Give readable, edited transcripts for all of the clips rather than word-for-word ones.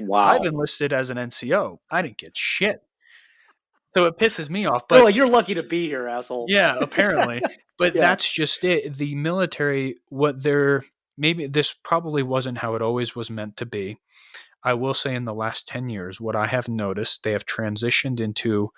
Wow. I've enlisted as an NCO. I didn't get shit. So it pisses me off. But But you're lucky to be here, asshole. yeah, apparently. But Yeah. that's just it. The military, maybe this probably wasn't how it always was meant to be. I will say in the last 10 years, what I have noticed, they have transitioned into,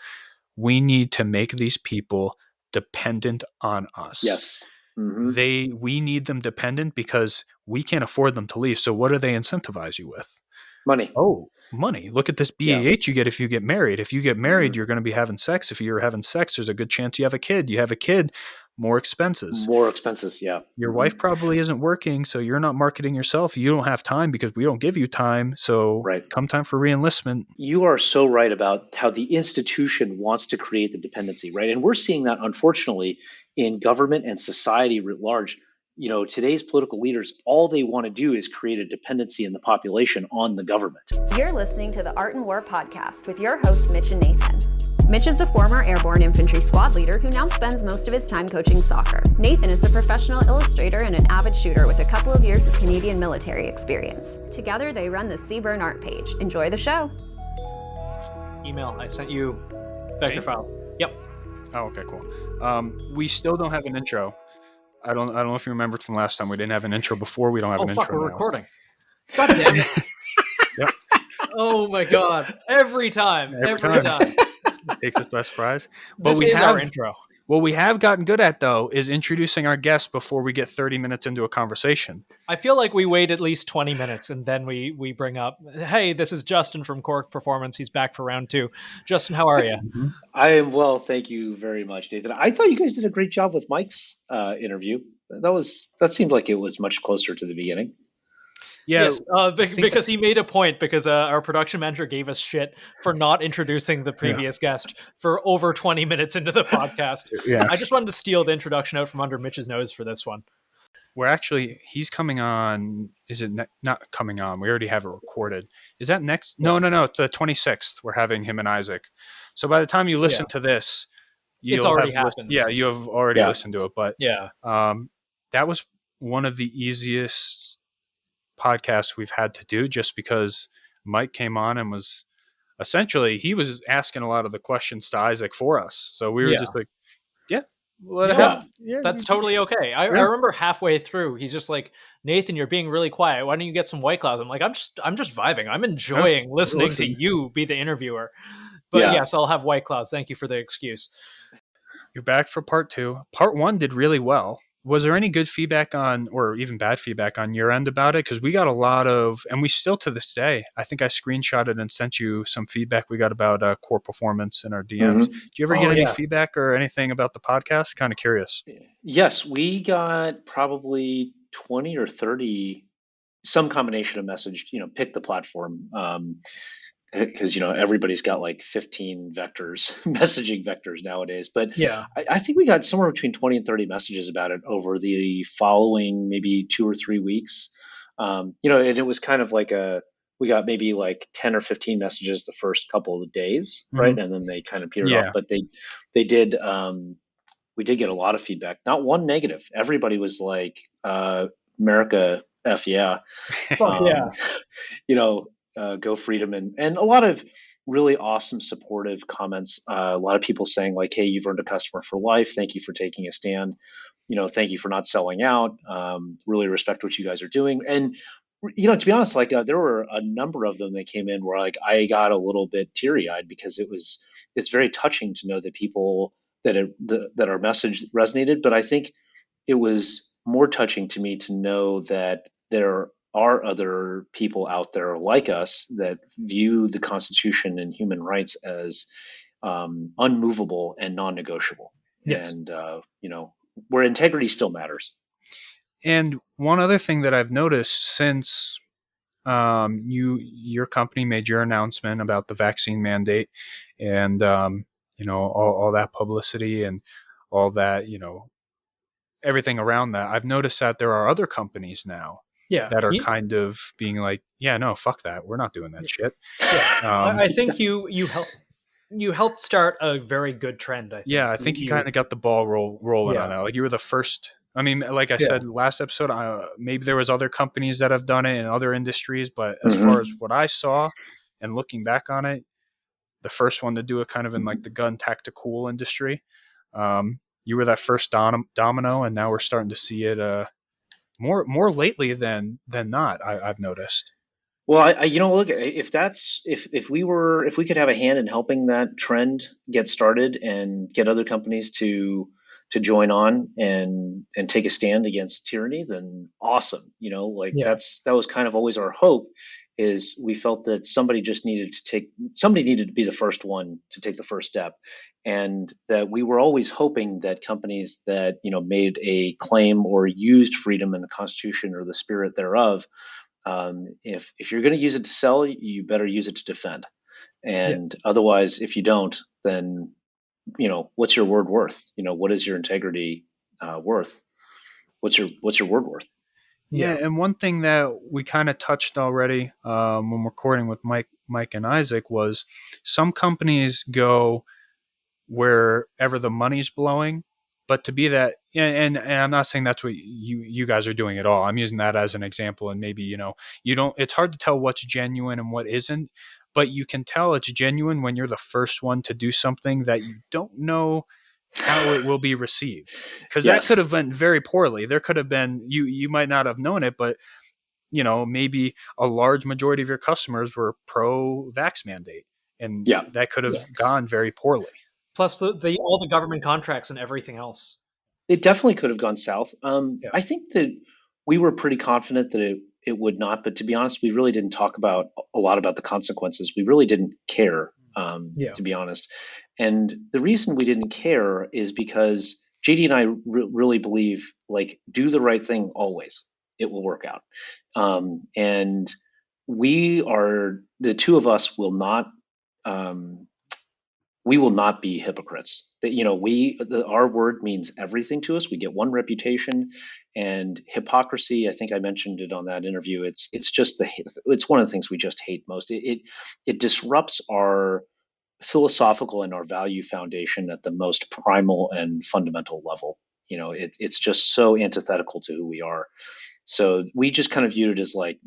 we need to make these people dependent on us. Yes. Mm-hmm. We need them dependent because we can't afford them to leave. So what do they incentivize you with? Money. Oh, money. Look at this BAH you get if you get married. If you get married, you're going to be having sex. If you're having sex, there's a good chance you have a kid. You have a kid, more expenses. More expenses, yeah. Your wife probably isn't working, so you're not marketing yourself. You don't have time because we don't give you time. So come time for reenlistment. You are so right about how the institution wants to create the dependency, right? And we're seeing that, unfortunately, in government and society writ large. Today's political leaders, all they want to do is create a dependency in the population on the government. You're listening to the Art and War podcast with your hosts, Mitch and Nathan. Mitch is a former airborne infantry squad leader who now spends most of his time coaching soccer. Nathan is a professional illustrator and an avid shooter with a couple of years of Canadian military experience. Together, they run the Seaburn art page. Enjoy the show. Email. I sent you vector file. Yep. Oh, okay, cool. We still don't have an intro. I don't know if you remembered from last time. We didn't have an intro before. We don't have an intro now. We're recording. God damn it. Yep. Oh my God. Every time. Takes us by surprise. But this is our intro. What we have gotten good at, though, is introducing our guests before we get 30 minutes into a conversation. I feel like we wait at least 20 minutes and then we bring up, hey, this is Justin from Qore Performance. He's back for round 2. Justin, how are you? I am well, thank you very much, Nathan. I thought you guys did a great job with Mike's interview. That seemed like it was much closer to the beginning. Yeah, yes, because he made a point, because our production manager gave us shit for not introducing the previous guest for over 20 minutes into the podcast. Yeah. I just wanted to steal the introduction out from under Mitch's nose for this one. He's coming on. Is it not coming on? We already have it recorded. Is that next? No. It's the 26th. We're having him and Isaac. So by the time you listen to this, it's already happened. You have already listened to it. But that was one of the easiest podcasts we've had to do, just because Mike came on and was essentially, he was asking a lot of the questions to Isaac for us. So we were just like, that's totally okay. I remember halfway through, he's just like, Nathan, you're being really quiet. Why don't you get some White Claws? I'm like, I'm just vibing. I'm enjoying listening to you be the interviewer. But yes, I'll have White Claws. Thank you for the excuse. You're back for part 2. Part 1 did really well. Was there any good feedback or even bad feedback on your end about it? Because we got a lot of, and we still to this day, I think I screenshotted and sent you some feedback we got about Qore Performance in our DMs. Do you ever get any feedback or anything about the podcast? Kind of curious. Yes, we got probably 20 or 30, some combination of message, pick the platform. Because everybody's got like 15 vectors, messaging vectors nowadays. But I think we got somewhere between 20 and 30 messages about it over the following maybe 2 or 3 weeks. And it was kind of like we got maybe like 10 or 15 messages the first couple of days, right? And then they kind of petered off. But they did. We did get a lot of feedback. Not one negative. Everybody was like, "America, F yeah." Go freedom, and a lot of really awesome supportive comments. A lot of people saying like, hey, you've earned a customer for life. Thank you for taking a stand. Thank you for not selling out. Really respect what you guys are doing. And, to be honest, like there were a number of them that came in where like I got a little bit teary eyed, because it's very touching to know that people that our message resonated. But I think it was more touching to me to know that there are other people out there like us that view the Constitution and human rights as unmovable and non-negotiable. Yes. And, where integrity still matters. And one other thing that I've noticed since your company made your announcement about the vaccine mandate and, all that publicity and all that, everything around that, I've noticed that there are other companies now that are kind of being like, no, fuck that. We're not doing that shit. Yeah. I think you helped start a very good trend. I think you kind of got the ball rolling on that. Like you were the first I mean, like I said last episode, maybe there was other companies that have done it in other industries, but as far as what I saw and looking back on it, the first one to do it kind of in like the gun tactical industry. You were that first domino, and now we're starting to see it more lately than not. I've noticed. Well, look, if we could have a hand in helping that trend get started and get other companies to join on and take a stand against tyranny, then awesome. Like that was kind of always our hope. Is we felt that somebody needed to be the first one to take the first step, and that we were always hoping that companies that made a claim or used freedom in the Constitution or the spirit thereof, if you're going to use it to sell, you better use it to defend. And otherwise, if you don't, then what's your word worth? What is your integrity worth? What's your word worth? Yeah, and one thing that we kind of touched already when recording with Mike and Isaac was some companies go wherever the money's blowing, but to be that, and I'm not saying that's what you guys are doing at all. I'm using that as an example, and maybe you don't. It's hard to tell what's genuine and what isn't, but you can tell it's genuine when you're the first one to do something that you don't know how it will be received, because that could have went very poorly. There could have been you might not have known it, but maybe a large majority of your customers were pro vax mandate, and that could have gone very poorly. Plus all the government contracts and everything else. It definitely could have gone south. I think that we were pretty confident that it would not, but to be honest, we really didn't talk a lot about the consequences. We really didn't care, to be honest. And the reason we didn't care is because JD and I really believe, like, do the right thing always. It will work out. And the two of us will not, we will not be hypocrites. But, our word means everything to us. We get one reputation, and hypocrisy, I think I mentioned it on that interview. It's one of the things we just hate most. It disrupts our philosophical and our value foundation at the most primal and fundamental level. It's just so antithetical to who we are. So we just kind of viewed it as like,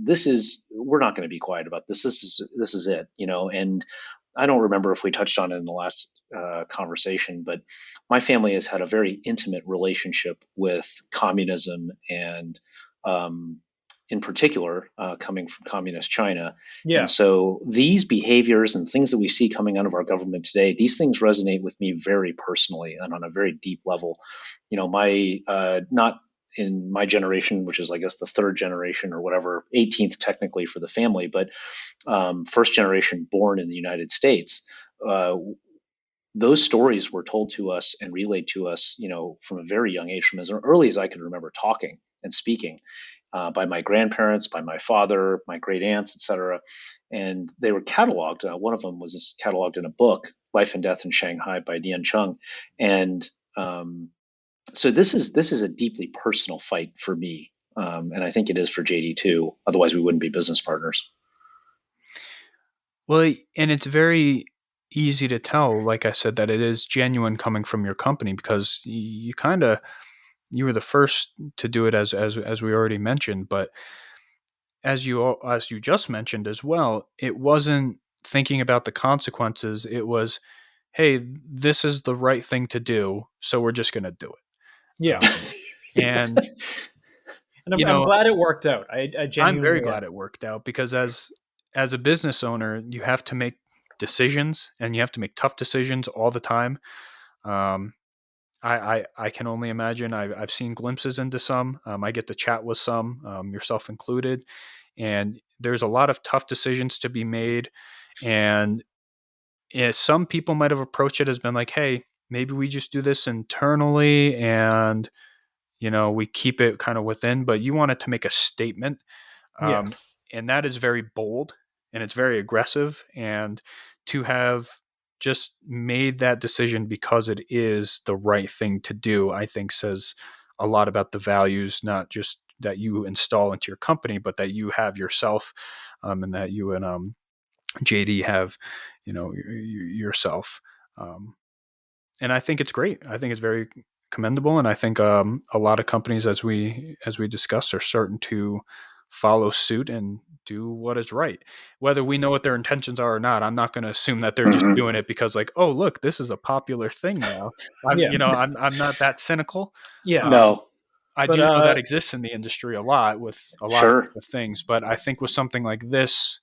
we're not going to be quiet about this. This is it, and I don't remember if we touched on it in the last conversation, but my family has had a very intimate relationship with communism, and in particular, coming from communist China. And so these behaviors and things that we see coming out of our government today, these things resonate with me very personally and on a very deep level. Not in my generation, which is, I guess, the third generation or whatever, 18th technically for the family, but first generation born in the United States. Those stories were told to us and relayed to us, from a very young age, from as early as I can remember talking and speaking, by my grandparents, by my father, my great aunts, etc. And they were cataloged. One of them was cataloged in a book, Life and Death in Shanghai by Nian Chung. And so this is a deeply personal fight for me. And I think it is for JD too. Otherwise, we wouldn't be business partners. Well, and it's very easy to tell, like I said, that it is genuine coming from your company, because you were the first to do it, as we already mentioned. But as you just mentioned as well, it wasn't thinking about the consequences. It was, hey, this is the right thing to do, so we're just going to do it. Yeah. And I'm glad it worked out. I genuinely I'm very glad it worked out, because as a business owner, you have to make decisions, and you have to make tough decisions all the time. I can only imagine. I've seen glimpses into some. I get to chat with some, yourself included, and there's a lot of tough decisions to be made. And some people might have approached it as been like, hey, maybe we just do this internally and, we keep it kind of within, but you wanted to make a statement. And that is very bold, and it's very aggressive. And to have just made that decision because it is the right thing to do, I think says a lot about the values, not just that you install into your company, but that you have yourself, and that you and JD have, yourself. And I think it's great. I think it's very commendable. And I think a lot of companies, as we discussed, are starting to follow suit and do what is right. Whether we know what their intentions are or not, I'm not going to assume that they're just doing it because, like, oh, look, this is a popular thing now. I'm not that cynical. Yeah. No. I do know that exists in the industry a lot with a lot of things, but I think with something like this,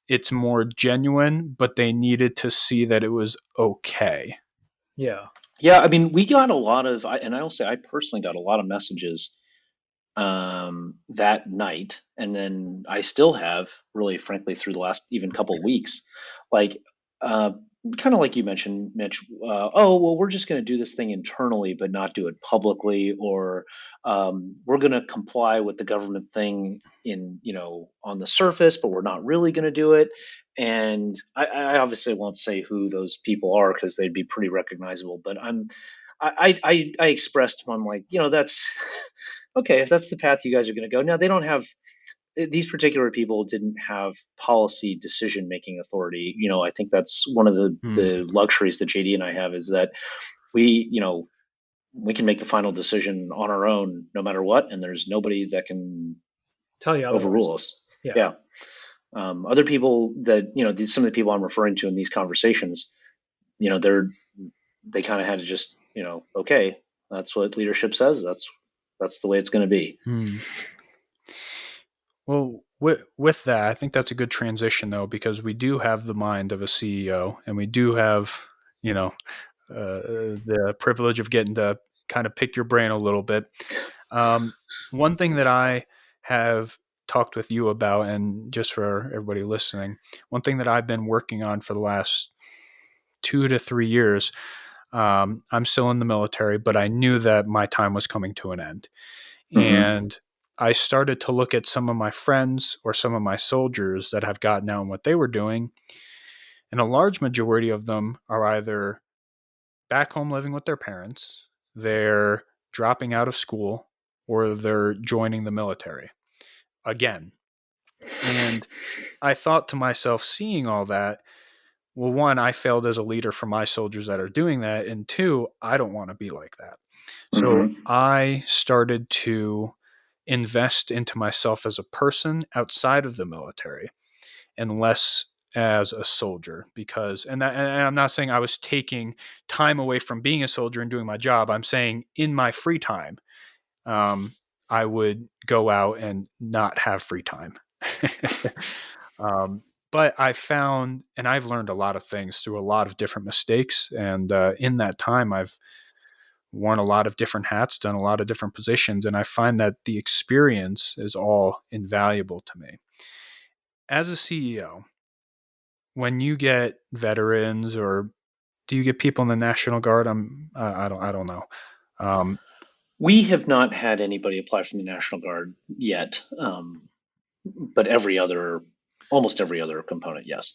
it's more genuine, but they needed to see that it was okay. Yeah. Yeah. I mean, we got a lot of, and I will say I personally got a lot of messages that night. And then I still have, really, frankly, through the last even couple of weeks, like, kind of like you mentioned, Mitch, oh, well, we're just going to do this thing internally, but not do it publicly, or we're going to comply with the government thing on the surface, but we're not really going to do it. And I obviously won't say who those people are because they'd be pretty recognizable, but I expressed to them, I'm like, that's okay, if that's the path you guys are going to go. Now, they don't have, these particular people didn't have policy decision making authority. I think that's one of the luxuries that JD and I have, is that we can make the final decision on our own no matter what, and there's nobody that can tell you otherwise. Overrule us. Yeah. Other people that some of the people I'm referring to in these conversations, they kind of had to just okay, that's what leadership says. That's the way it's going to be. Well, with that, I think that's a good transition, though, because we do have the mind of a CEO, and we do have, the privilege of getting to kind of pick your brain a little bit. One thing that I have talked with you about, and just for everybody listening, one thing that I've been working on for the last 2 to 3 years, I'm still in the military, but I knew that my time was coming to an end. And I started to look at some of my friends or some of my soldiers that have gotten out and what they were doing. And a large majority of them are either back home living with their parents, they're dropping out of school, or they're joining the military again. And I thought to myself, seeing all that, well, one, I failed as a leader for my soldiers that are doing that. And two, I don't want to be like that. So I started to invest into myself as a person outside of the military and less as a soldier, because, and I'm not saying I was taking time away from being a soldier and doing my job. I'm saying in my free time, I would go out and not have free time. But I found, and I've learned a lot of things through a lot of different mistakes. And in that time, I've worn a lot of different hats, done a lot of different positions, and I find that the experience is all invaluable to me. As a CEO, when you get veterans, or do you get people in the National Guard? I don't know. We have not had anybody apply from the National Guard yet, but almost every other component, yes.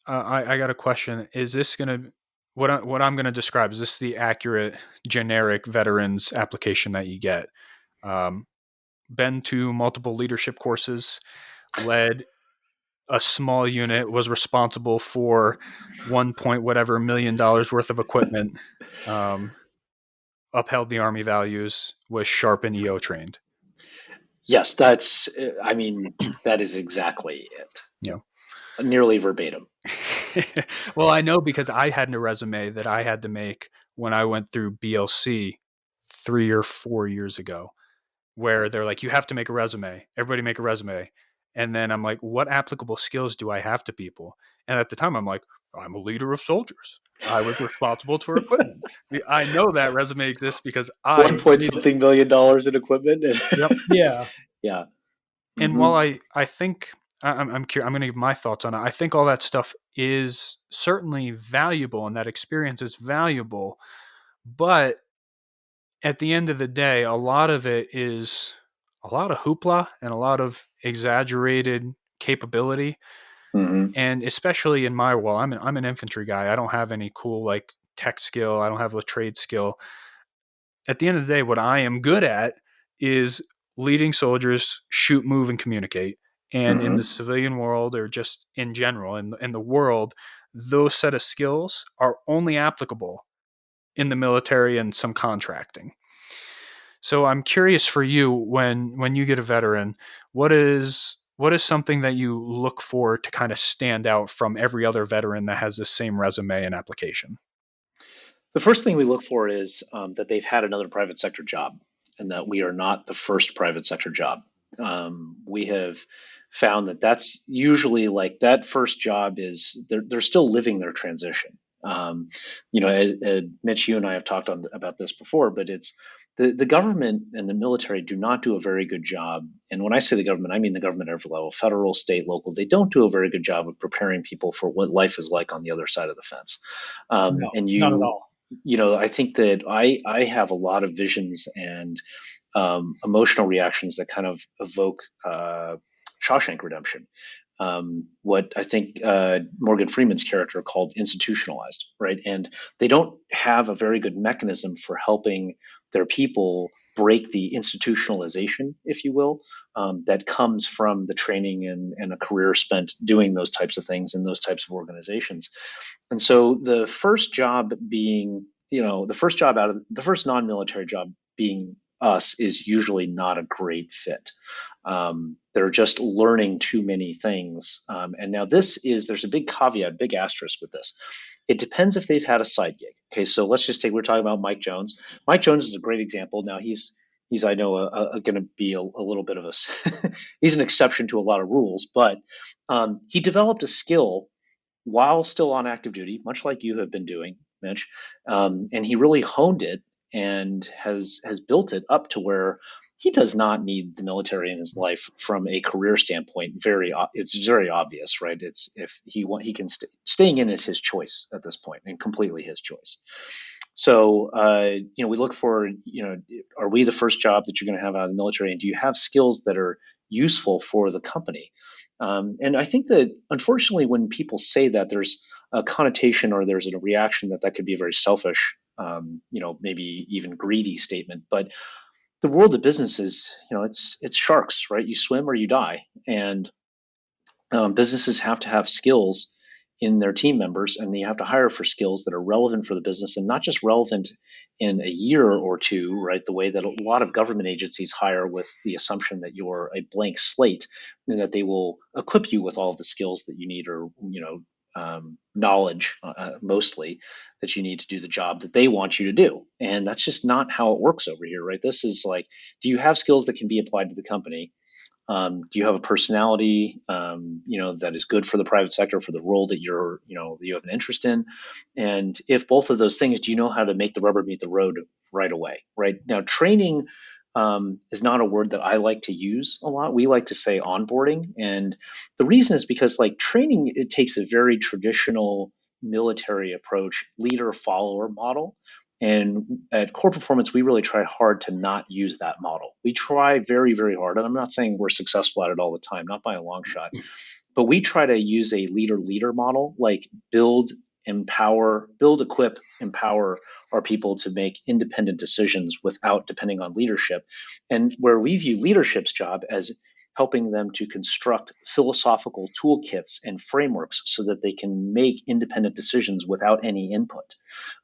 I got a question. Is this going to, what I'm going to describe, is this the accurate generic veterans application that you get? Been to multiple leadership courses, led a small unit, was responsible for $1 million worth of equipment, upheld the Army values, was sharp and EO trained. Yes, that is exactly it. Yeah. Nearly verbatim. Well, I know because I had a resume that I had to make when I went through BLC 3 or 4 years ago, where they're like, you have to make a resume. Everybody make a resume. And then I'm like, what applicable skills do I have to people? And at the time, I'm like, I'm a leader of soldiers. I was responsible for equipment. I know that resume exists because I $1 million in equipment. Yep. Yeah. Yeah. And while I think I'm curious, I'm going to give my thoughts on it. I think all that stuff is certainly valuable, and that experience is valuable. But at the end of the day, a lot of it is a lot of hoopla and a lot of exaggerated capability. And especially in my world, I'm an infantry guy. I don't have any cool like tech skill. I don't have a trade skill. At the end of the day, what I am good at is leading soldiers, shoot, move, and communicate. And in the civilian world, or just in general, in the world, those set of skills are only applicable in the military and some contracting. So I'm curious for you, when you get a veteran, what is something that you look for to kind of stand out from every other veteran that has the same resume and application? The first thing we look for is that they've had another private sector job and that we are not the first private sector job. We have found that that's usually like that first job is they're still living their transition. Mitch, you and I have talked about this before, but it's the government and the military do not do a very good job. And when I say the government, I mean the government at every level, federal, state, local. They don't do a very good job of preparing people for what life is like on the other side of the fence. No, And not at all. I think that I have a lot of visions and emotional reactions that kind of evoke Shawshank Redemption. What I think Morgan Freeman's character called institutionalized, right? And they don't have a very good mechanism for helping their people break the institutionalization, if you will, that comes from the training and a career spent doing those types of things in those types of organizations. And so the first job being, the first non-military job being us is usually not a great fit. They're just learning too many things. And now there's a big caveat, big asterisk with this. It depends if they've had a side gig. Okay, so we're talking about Mike Jones. Mike Jones is a great example. Now he's I know going to be a little bit of a he's an exception to a lot of rules, but he developed a skill while still on active duty, much like you have been doing, Mitch, and he really honed it and has built it up to where he does not need the military in his life from a career standpoint. It's very obvious, right? It's if he can staying in is his choice at this point and completely his choice. So we look for are we the first job that you're going to have out of the military, and do you have skills that are useful for the company? And I think that unfortunately, when people say that, there's a connotation or there's a reaction that could be a very selfish, maybe even greedy statement. But the world of business is, it's sharks, right? You swim or you die, and businesses have to have skills in their team members, and they have to hire for skills that are relevant for the business and not just relevant in a year or two, right? The way that a lot of government agencies hire with the assumption that you're a blank slate and that they will equip you with all of the skills that you need or, knowledge mostly that you need to do the job that they want you to do. And that's just not how it works over here, right? This is like, do you have skills that can be applied to the company? Do you have a personality, that is good for the private sector, for the role that you have an interest in? And if both of those things, do you know how to make the rubber meet the road right away? Right now, training is not a word that I like to use a lot. We like to say onboarding, and the reason is because like training, it takes a very traditional military approach, leader follower model. And at Qore Performance, we really try hard to not use that model. We try very, very hard. And I'm not saying we're successful at it all the time, not by a long shot, but we try to use a leader model, like build, equip, empower our people to make independent decisions without depending on leadership. And where we view leadership's job as helping them to construct philosophical toolkits and frameworks so that they can make independent decisions without any input,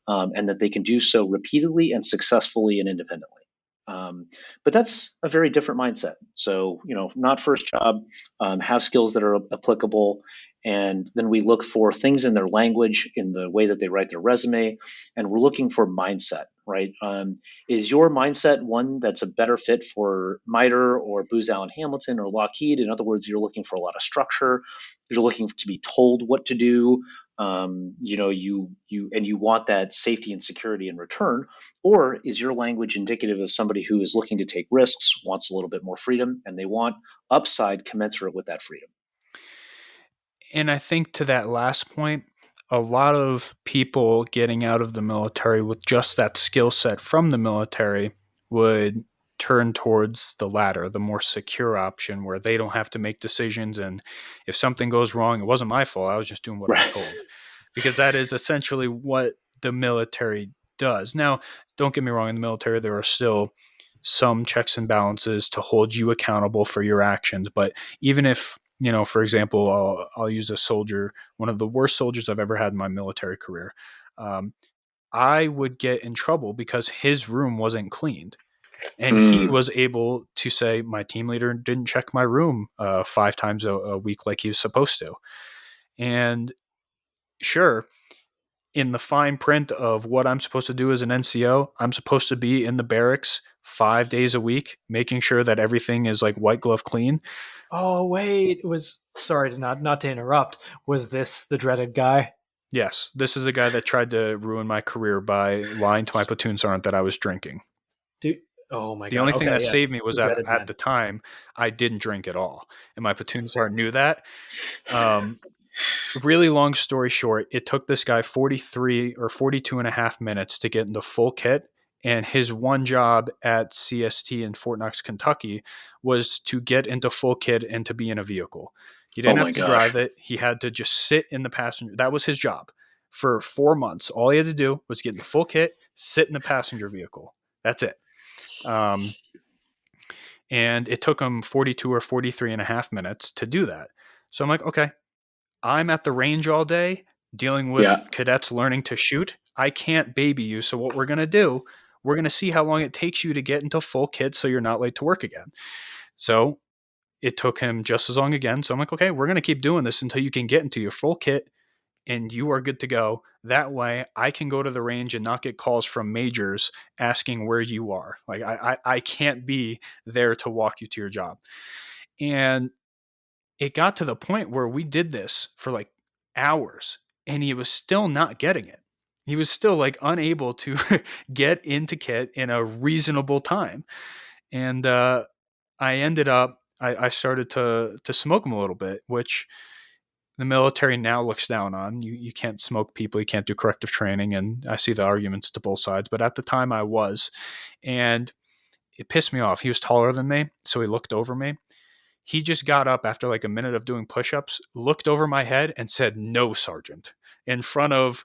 and that they can do so repeatedly and successfully and independently. But that's a very different mindset. So, not first job, have skills that are applicable. And then we look for things in their language, in the way that they write their resume, and we're looking for mindset, right? Is your mindset one that's a better fit for MITRE or Booz Allen Hamilton or Lockheed? In other words, you're looking for a lot of structure. You're looking to be told what to do. You want that safety and security in return, or is your language indicative of somebody who is looking to take risks, wants a little bit more freedom, and they want upside commensurate with that freedom? And I think to that last point, a lot of people getting out of the military with just that skill set from the military would turn towards the latter, the more secure option, where they don't have to make decisions. And if something goes wrong, it wasn't my fault. I was just doing what I was told. Because that is essentially what the military does. Now, don't get me wrong, in the military, there are still some checks and balances to hold you accountable for your actions. But even if, for example, I'll use a soldier, one of the worst soldiers I've ever had in my military career. I would get in trouble because his room wasn't cleaned. And he was able to say, my team leader didn't check my room 5 times a week like he was supposed to. And sure, in the fine print of what I'm supposed to do as an NCO, I'm supposed to be in the barracks 5 days a week, making sure that everything is like white glove clean. Oh, wait, sorry to not to interrupt. Was this the dreaded guy? Yes, this is a guy that tried to ruin my career by lying to my platoon sergeant that I was drinking. Oh my God. The only thing that yes. saved me was that at the time I didn't drink at all, and my platoon sergeant knew that. Really long story short, it took this guy 43 or 42 and a half minutes to get into full kit. And his one job at CST in Fort Knox, Kentucky was to get into full kit and to be in a vehicle. He didn't have to drive it. He had to just sit in the passenger. That was his job for 4 months. All he had to do was get in the full kit, sit in the passenger vehicle. That's it. And it took him 42 or 43 and a half minutes to do that. So I'm like, okay, I'm at the range all day dealing with cadets learning to shoot. I can't baby you. So what we're going to do, we're going to see how long it takes you to get into full kit so you're not late to work again. So it took him just as long again. So I'm like, okay, we're going to keep doing this until you can get into your full kit and you are good to go. That way I can go to the range and not get calls from majors asking where you are. Like I can't be there to walk you to your job. And it got to the point where we did this for like hours and he was still not getting it. He was still like unable to get into kit in a reasonable time. And I ended up, I started to smoke him a little bit, which the military now looks down on. You can't smoke people, you can't do corrective training. And I see the arguments to both sides. But at the time I was, and it pissed me off. He was taller than me, so he looked over me. He just got up after like a minute of doing push-ups, looked over my head and said, "No, Sergeant," in front of,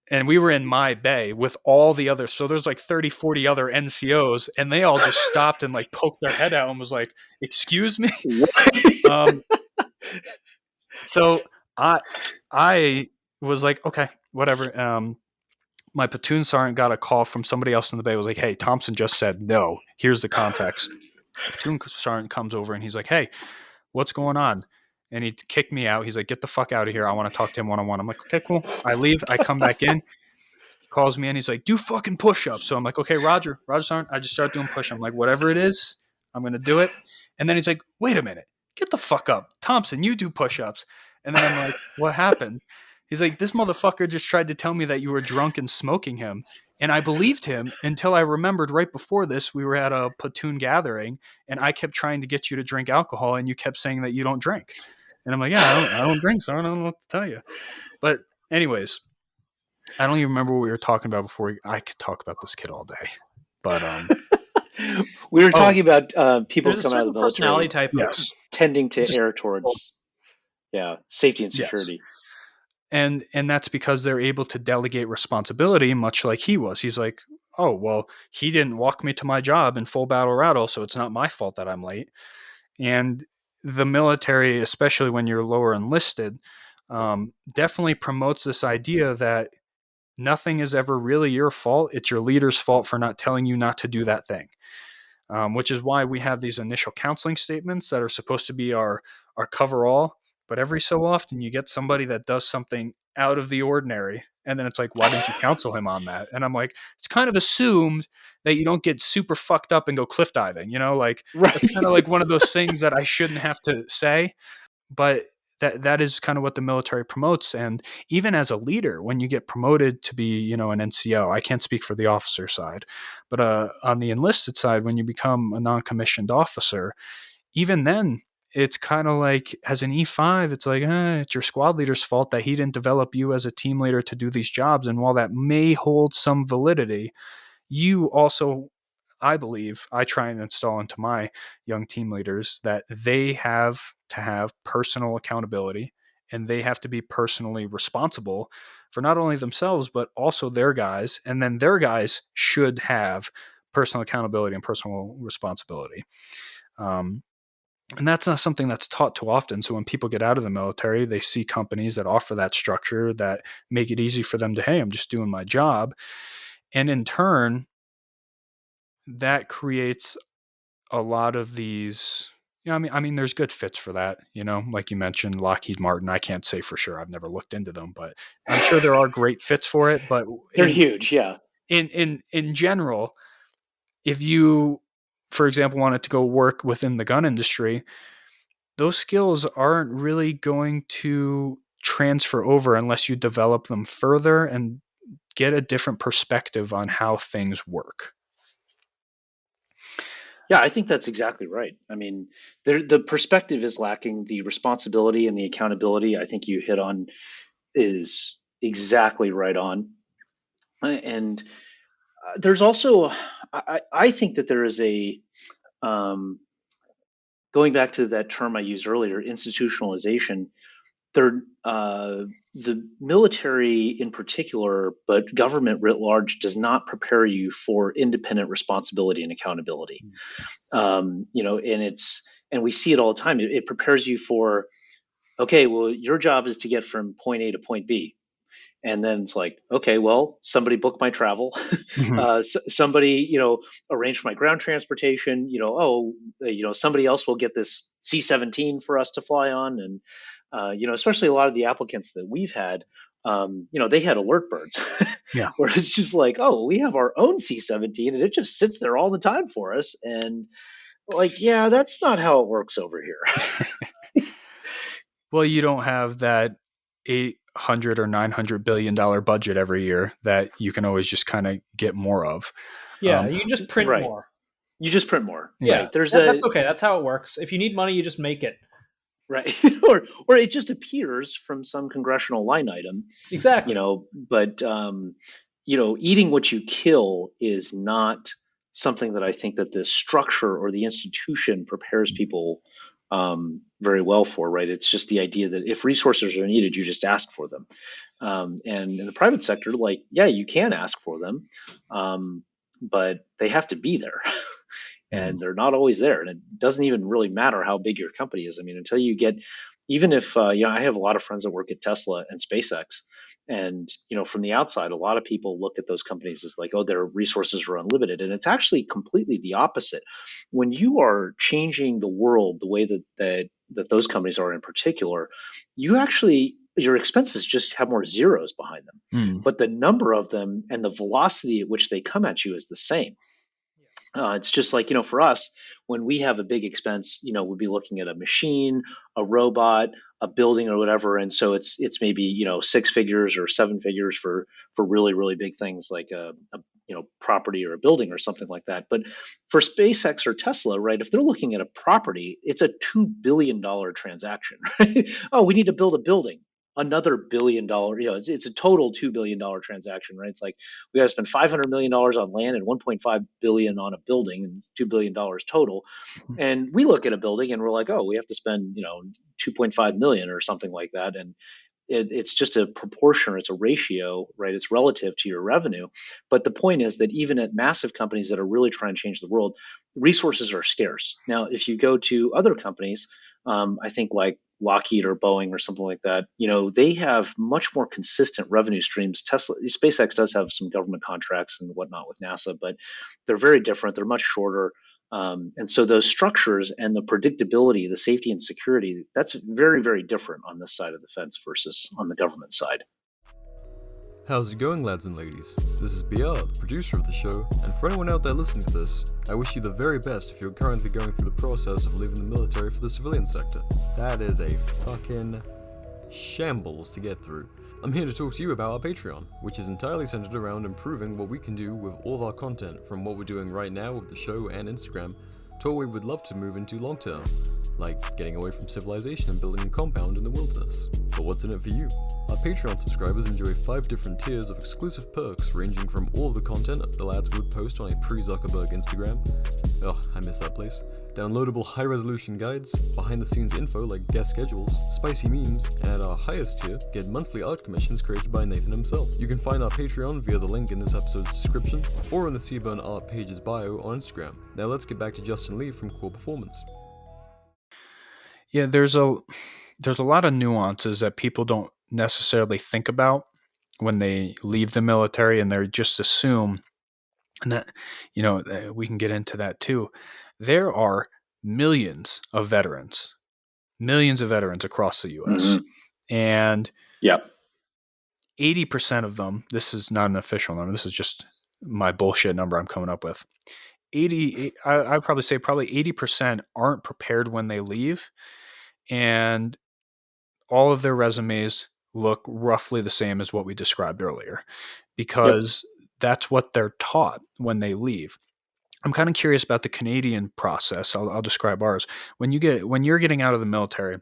and we were in my bay with all the others. So there's like 30, 40 other NCOs and they all just stopped and like poked their head out and was like, "Excuse me." So I was like, okay, whatever. My platoon sergeant got a call from somebody else in the bay. Was like, "Hey, Thompson just said no. Here's the context." Platoon sergeant comes over and he's like, "Hey, what's going on?" And he kicked me out. He's like, "Get the fuck out of here. I want to talk to him one-on-one." I'm like, "Okay, cool." I leave. I come back in. He calls me and he's like, "Do fucking push-ups." So I'm like, "Okay, Roger sergeant." I just start doing push-ups. I'm like, "Whatever it is, I'm going to do it." And then he's like, "Wait a minute. Get the fuck up. Thompson, you do push-ups." And then I'm like, "What happened?" He's like, "This motherfucker just tried to tell me that you were drunk and smoking him." And I believed him until I remembered right before this, we were at a platoon gathering and I kept trying to get you to drink alcohol and you kept saying that you don't drink. And I'm like, "Yeah, I don't drink, so I don't know what to tell you." But anyways, I don't even remember what we were talking about before. I could talk about this kid all day. But we were talking about people coming out of the military personality type tending to err towards safety and security. Yes. And that's because they're able to delegate responsibility, much like he was. He's like, "Oh, well, he didn't walk me to my job in full battle rattle, so it's not my fault that I'm late." And the military, especially when you're lower enlisted, definitely promotes this idea that nothing is ever really your fault. It's your leader's fault for not telling you not to do that thing. Which is why we have these initial counseling statements that are supposed to be our cover-all. But every so often you get somebody that does something out of the ordinary. And then it's like, "Why didn't you counsel him on that?" And I'm like, it's kind of assumed that you don't get super fucked up and go cliff diving. Like right. It's kind of like one of those things that I shouldn't have to say. But that is kind of what the military promotes. And even as a leader, when you get promoted to be, an NCO, I can't speak for the officer side, but on the enlisted side, when you become a non-commissioned officer, even then, it's kind of like as an E5, it's like, it's your squad leader's fault that he didn't develop you as a team leader to do these jobs. And while that may hold some validity, you also, I believe, I try and install into my young team leaders that they have to have personal accountability and they have to be personally responsible for not only themselves, but also their guys. And then their guys should have personal accountability and personal responsibility. And that's not something that's taught too often. So when people get out of the military, they see companies that offer that structure, that make it easy for them to, hey, I'm just doing my job. And in turn, that creates a lot of these, I mean, there's good fits for that, like you mentioned, Lockheed Martin. I can't say for sure. I've never looked into them, but I'm sure there are great fits for it. But they're huge. Yeah. In general, if you, for example, wanted to go work within the gun industry, those skills aren't really going to transfer over unless you develop them further and get a different perspective on how things work. Yeah, I think that's exactly right. I mean, the perspective is lacking. The responsibility and the accountability, I think you hit on, is exactly right on. And there's also, I think that there is a, going back to that term I used earlier, institutionalization. The military in particular, but government writ large, does not prepare you for independent responsibility and accountability. And we see it all the time. It prepares you for, okay, well, your job is to get from point A to point B. And then it's like, okay, well, somebody book my travel, somebody, arrange for my ground transportation, somebody else will get this C-17 for us to fly on. And, especially a lot of the applicants that we've had, they had alert birds where it's just like, oh, we have our own C-17 and it just sits there all the time for us. And like, yeah, that's not how it works over here. Well, you don't have that $800 or $900 billion budget every year that you can always just kind of get more of. Yeah, you can just print more. You just print more. Yeah, right. That's okay. That's how it works. If you need money, you just make it. Right. or it just appears from some congressional line item. Exactly. But eating what you kill is not something that I think that the structure or the institution prepares people very well for, right? It's just the idea that if resources are needed, you just ask for them. And in the private sector, like, yeah, you can ask for them, but they have to be there. And they're not always there. And it doesn't even really matter how big your company is. I mean, until you get, even if, I have a lot of friends that work at Tesla and SpaceX. And, from the outside, a lot of people look at those companies as like, oh, their resources are unlimited. And it's actually completely the opposite. When you are changing the world the way that those companies are in particular, your expenses just have more zeros behind them. But the number of them and the velocity at which they come at you is the same. It's just like, for us, when we have a big expense, we'll be looking at a machine, a robot, a building or whatever. And so it's maybe, 6 figures or 7 figures for really, really big things like a property or a building or something like that. But for SpaceX or Tesla, right, if they're looking at a property, it's a $2 billion transaction. Right? Oh, we need to build a building. Another $1 billion, it's a total $2 billion transaction, right? It's like we got to spend $500 million on land and $1.5 billion on a building, and it's $2 billion total. And we look at a building and we're like, oh, we have to spend, $2.5 million or something like that. And it's just a proportion, or it's a ratio, right? It's relative to your revenue. But the point is that even at massive companies that are really trying to change the world, resources are scarce. Now, if you go to other companies, I think like Lockheed or Boeing or something like that, they have much more consistent revenue streams. SpaceX does have some government contracts and whatnot with NASA, but they're very different. They're much shorter. And so those structures and the predictability, the safety and security, that's very, very different on this side of the fence versus on the government side. How's it going, lads and ladies? This is BR, the producer of the show, and for anyone out there listening to this, I wish you the very best if you're currently going through the process of leaving the military for the civilian sector. That is a fucking shambles to get through. I'm here to talk to you about our Patreon, which is entirely centered around improving what we can do with all of our content, from what we're doing right now with the show and Instagram, to what we would love to move into long term, like getting away from civilization and building a compound in the wilderness. But what's in it for you? Our Patreon subscribers enjoy 5 different tiers of exclusive perks, ranging from all of the content the lads would post on a pre-Zuckerberg Instagram. Oh, I miss that place. Downloadable high-resolution guides, behind-the-scenes info like guest schedules, spicy memes, and at our highest tier, get monthly art commissions created by Nathan himself. You can find our Patreon via the link in this episode's description, or in the Seaburn Art page's bio on Instagram. Now let's get back to Justin Li from Qore Performance. Yeah, there's a lot of nuances that people don't necessarily think about when they leave the military, and they just assume, and that, we can get into that too. There are millions of veterans across the US. Mm-hmm. And yeah, 80% of them, this is not an official number, this is just my bullshit number I'm coming up with. I'd probably say 80% aren't prepared when they leave, and all of their resumes look roughly the same as what we described earlier, because that's what they're taught when they leave. I'm kind of curious about the Canadian process. I'll describe ours. When you're getting out of the military,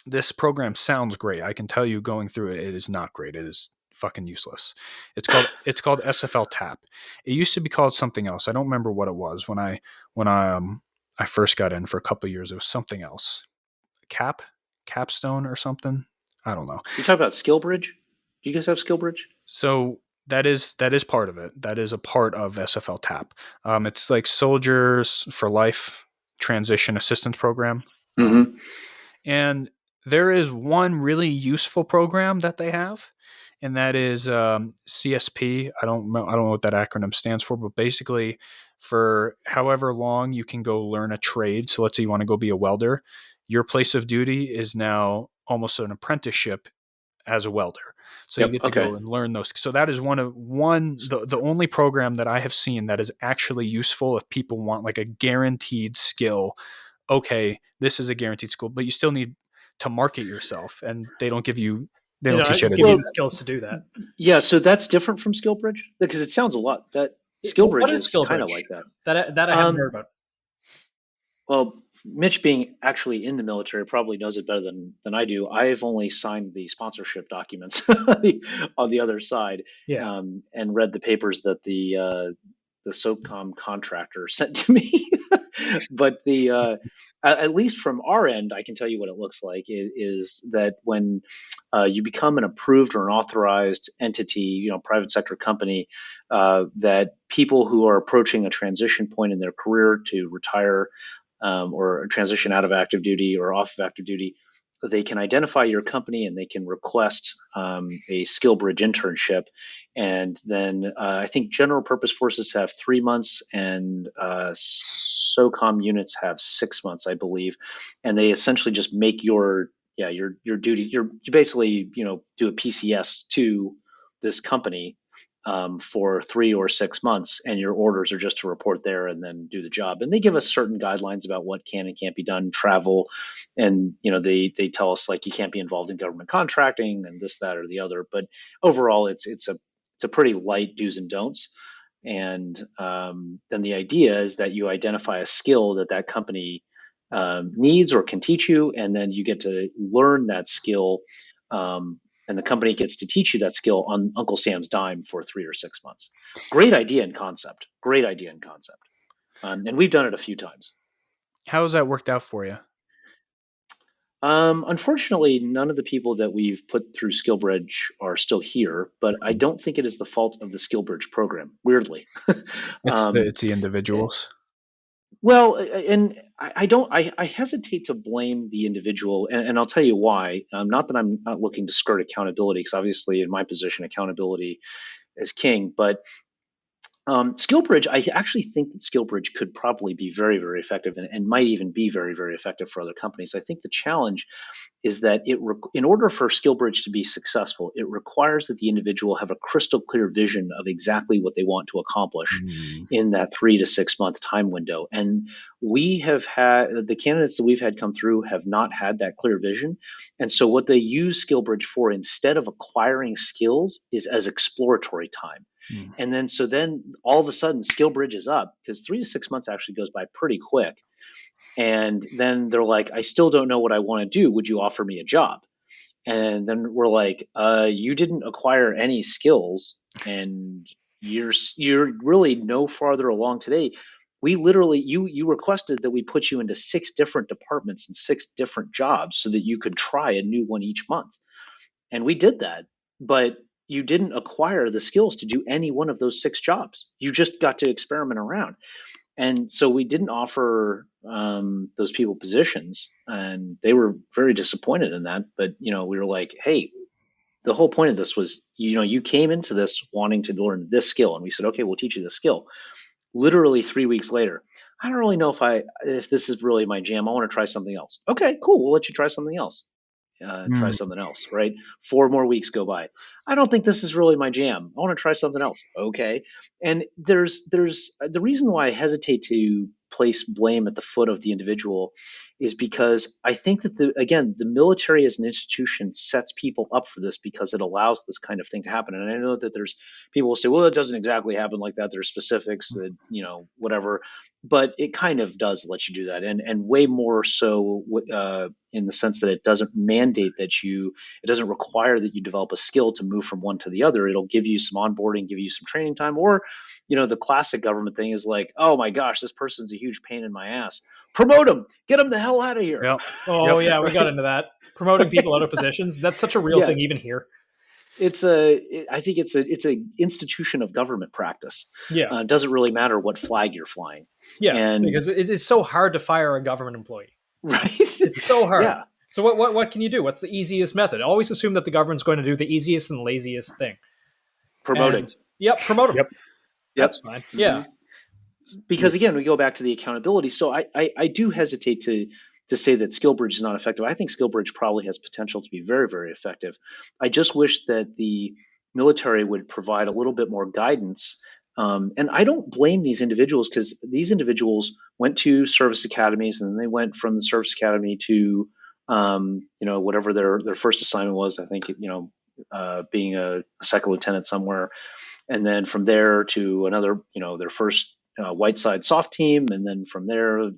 this program sounds great. I can tell you, going through it, it is not great. It is fucking useless. It's called SFL TAP. It used to be called something else. I don't remember what it was when I first got in for a couple of years. It was something else. Capstone or something. I don't know. You talk about SkillBridge? Do you guys have SkillBridge? So that is part of it. That is a part of SFL TAP. It's like Soldiers for Life Transition Assistance Program. Mm-hmm. And there is one really useful program that they have, and that is CSP. I don't know what that acronym stands for, but basically, for however long you can go learn a trade. So let's say you want to go be a welder. Your place of duty is now almost an apprenticeship as a welder. So you get to go and learn those. So that is the only program that I have seen that is actually useful if people want like a guaranteed skill. Okay, this is a guaranteed skill, but you still need to market yourself, and they don't teach you how to give you the skills to do that. Yeah, so that's different from SkillBridge, because it sounds a lot that SkillBridge is kind of like that. That I haven't heard about. Well, Mitch, being actually in the military, probably knows it better than I do. I've only signed the sponsorship documents on the other side, and read the papers that the SOCOM contractor sent to me. But at least from our end, I can tell you what it looks like is that when you become an approved or an authorized entity, private sector company, that people who are approaching a transition point in their career to retire, or transition out of active duty or off of active duty, they can identify your company and they can request a SkillBridge internship. And then I think general purpose forces have 3 months, and SOCOM units have 6 months, I believe. And they essentially just make your duty. You basically do a PCS to this company for 3 or 6 months, and your orders are just to report there and then do the job. And they give us certain guidelines about what can and can't be done, travel, and they tell us like you can't be involved in government contracting and this, that, or the other. But overall, it's a pretty light do's and don'ts. And then the idea is that you identify a skill that company needs or can teach you, and then you get to learn that skill. And the company gets to teach you that skill on Uncle Sam's dime for 3 or 6 months. Great idea and concept. And we've done it a few times. How has that worked out for you? Unfortunately, none of the people that we've put through SkillBridge are still here, but I don't think it is the fault of the SkillBridge program, weirdly. It's the individuals. Well, and I hesitate to blame the individual, and I'll tell you why. Not that I'm not looking to skirt accountability, because obviously in my position, accountability is king. But SkillBridge, I actually think that SkillBridge could probably be very, very effective, and might even be very, very effective for other companies. I think the challenge is that in order for SkillBridge to be successful, it requires that the individual have a crystal clear vision of exactly what they want to accomplish in that 3 to 6 month time window. And we have had the candidates that we've had come through have not had that clear vision. And so what they use SkillBridge for, instead of acquiring skills, is as exploratory time. And then all of a sudden SkillBridge is up, because 3 to 6 months actually goes by pretty quick. And then they're like, I still don't know what I want to do. Would you offer me a job? And then we're like, you didn't acquire any skills, and you're really no farther along today. We literally, you requested that we put you into 6 different departments and 6 different jobs so that you could try a new one each month. And we did that, but you didn't acquire the skills to do any one of those 6 jobs. You just got to experiment around. And so we didn't offer those people positions, and they were very disappointed in that. But we were like, hey, the whole point of this was, you came into this wanting to learn this skill, and we said, okay, we'll teach you this skill. Literally 3 weeks later, I don't really know if this is really my jam. I want to try something else. Okay, cool. We'll let you try something else. Try something else, right? 4 more weeks go by. I don't think this is really my jam. I want to try something else. Okay. And there's the reason why I hesitate to place blame at the foot of the individual is because I think that the military as an institution sets people up for this because it allows this kind of thing to happen. And I know that there's people will say, well, it doesn't exactly happen like that. There's specifics that, whatever, but it kind of does let you do that. And way more so in the sense that it doesn't mandate that it doesn't require that you develop a skill to move from one to the other. It'll give you some onboarding, give you some training time, or, the classic government thing is like, oh my gosh, this person's a huge pain in my ass. Promote them, get them the hell out of here. Yep. Oh yeah, we got into that. Promoting people out of positions. That's such a real thing even here. I think it's a institution of government practice. Yeah. It doesn't really matter what flag you're flying. Yeah, because it is so hard to fire a government employee. Right. It's so hard. Yeah. So what can you do? What's the easiest method? Always assume that the government's going to do the easiest and laziest thing. Promoting. Promote them. Yep. That's fine. Yeah. Because again, we go back to the accountability. So I do hesitate to say that SkillBridge is not effective. I think SkillBridge probably has potential to be very, very effective. I just wish that the military would provide a little bit more guidance. And I don't blame these individuals, because these individuals went to service academies, and then they went from the service academy to whatever their first assignment was. I think being a second lieutenant somewhere, and then from there to another, their first white side soft team, and then from there,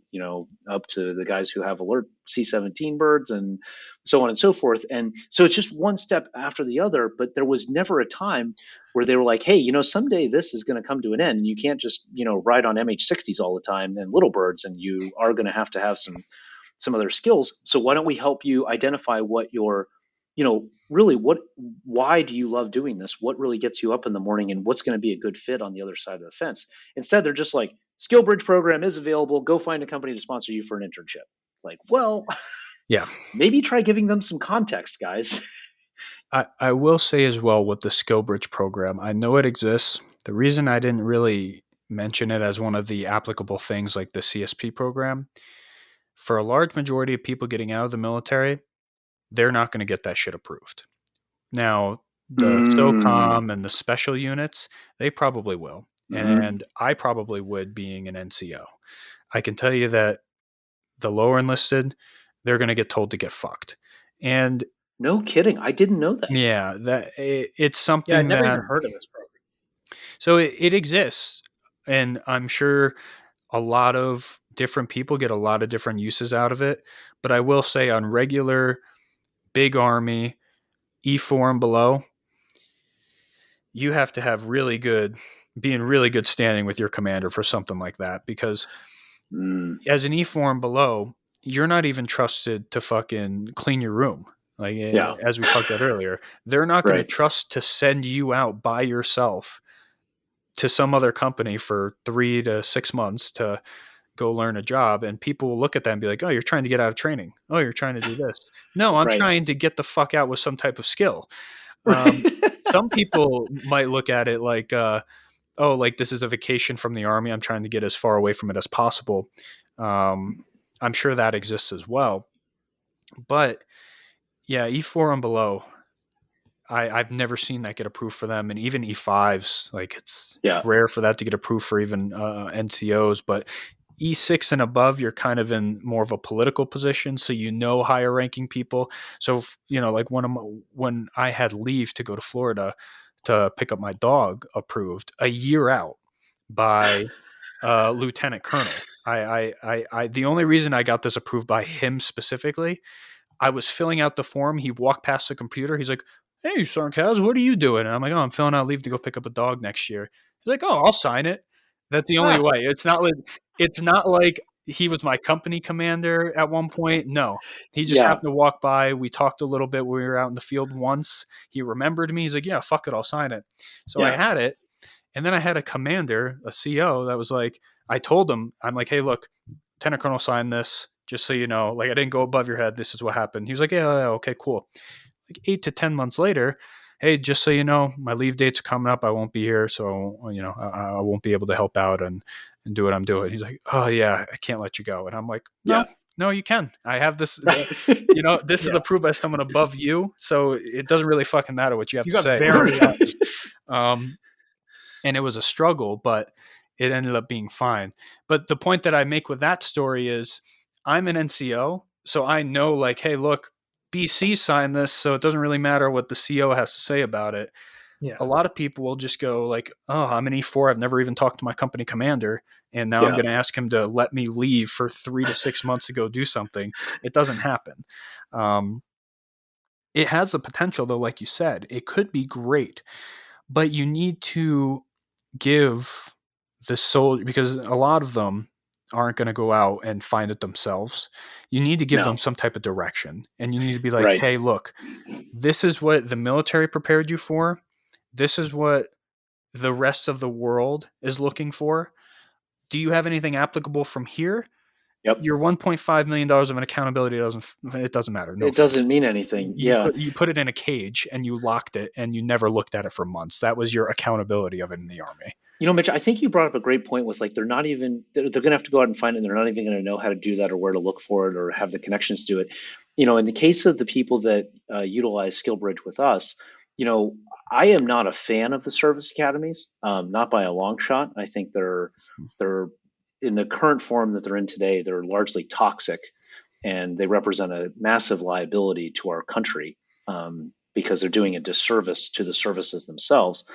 up to the guys who have alert C-17 birds, and so on and so forth. And so it's just one step after the other, but there was never a time where they were like, hey, someday this is going to come to an end, and you can't just, ride on MH-60s all the time and little birds, and you are going to have some other skills. So why don't we help you identify what your, really why do you love doing this? What really gets you up in the morning, and what's going to be a good fit on the other side of the fence? Instead, they're just like, SkillBridge program is available. Go find a company to sponsor you for an internship. Like, well, yeah, maybe try giving them some context, guys. I will say as well with the SkillBridge program, I know it exists. The reason I didn't really mention it as one of the applicable things like the CSP program, for a large majority of people getting out of the military, they're not going to get that shit approved. Now, the SOCOM and the special units, they probably will. And I probably would, being an NCO. I can tell you that the lower enlisted, they're going to get told to get fucked. And no kidding. I didn't know that. Yeah, it's something I never even heard of this program. So it exists. And I'm sure a lot of different people get a lot of different uses out of it. But I will say on regular big Army, E4 and below, you have to have be in really good standing with your commander for something like that. Because as an E4 and below, you're not even trusted to fucking clean your room. Like, as we talked about earlier, they're not going to trust to send you out by yourself to some other company for 3 to 6 months to go learn a job. And people will look at that and be like, oh, you're trying to get out of training. Oh, you're trying to do this. No, I'm trying to get the fuck out with some type of skill. Some people might look at it like, like this is a vacation from the Army. I'm trying to get as far away from it as possible. I'm sure that exists as well. But yeah, E4 and below, I've never seen that get approved for them. And even E5s, like it's rare for that to get approved for even NCOs. But E6 and above, you're kind of in more of a political position, so higher ranking people. So like when I had leave to go to Florida to pick up my dog, approved a year out by lieutenant colonel. I the only reason I got this approved by him specifically, I was filling out the form. He walked past the computer. He's like, hey, Sarkaz, what are you doing? And I'm like, oh, I'm filling out leave to go pick up a dog next year. He's like, oh, I'll sign it. That's the only way. It's not like he was my company commander at one point. No, he just happened to walk by. We talked a little bit when we were out in the field once. He remembered me. He's like, yeah, fuck it, I'll sign it. So I had it. And then I had a commander, a CO, that was like, I told him, I'm like, hey, look, Lieutenant Colonel signed this, just so you know. Like, I didn't go above your head. This is what happened. He was like, yeah, okay, cool. Like 8 to 10 months later, hey, just so you know, my leave dates are coming up. I won't be here, so I won't be able to help out and do what I'm doing. He's like, oh yeah, I can't let you go. And I'm like, no, you can. I have this. This is approved by someone above you, so it doesn't really fucking matter what you have to say. Very and it was a struggle, but it ended up being fine. But the point that I make with that story is, I'm an NCO, so I know, like, hey, look, BC signed this, so it doesn't really matter what the CO has to say about it. Yeah. A lot of people will just go like, oh, I'm an E4. I've never even talked to my company commander. And now I'm going to ask him to let me leave for 3 to 6 months to go do something. It doesn't happen. It has the potential, though, like you said, it could be great, but you need to give the soldier, because a lot of them aren't going to go out and find it themselves. You need to give them some type of direction, and you need to be like, hey, look, this is what the military prepared you for. This is what the rest of the world is looking for. Do you have anything applicable from here? Yep. Your $1.5 million of an accountability doesn't matter. No, it doesn't mean anything. You put it in a cage and you locked it and you never looked at it for months. That was your accountability of it in the Army. Mitch, I think you brought up a great point with, like, they're going to have to go out and find it, and they're not even going to know how to do that or where to look for it or have the connections to it. In the case of the people that utilize SkillBridge with us, I am not a fan of the service academies, not by a long shot. I think they're in the current form that they're in today, they're largely toxic, and they represent a massive liability to our country. Because they're doing a disservice to the services themselves.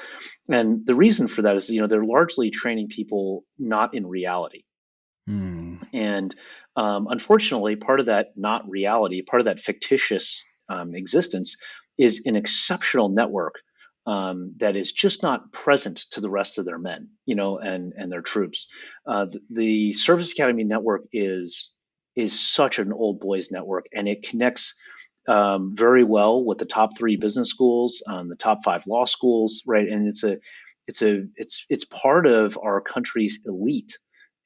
And the reason for that is, they're largely training people not in reality. And unfortunately, part of that not reality, part of that fictitious existence is an exceptional network that is just not present to the rest of their men, and their troops. The Service Academy network is such an old boys network, and it connects very well with the top 3 business schools, the top 5 law schools, right? And it's part of our country's elite,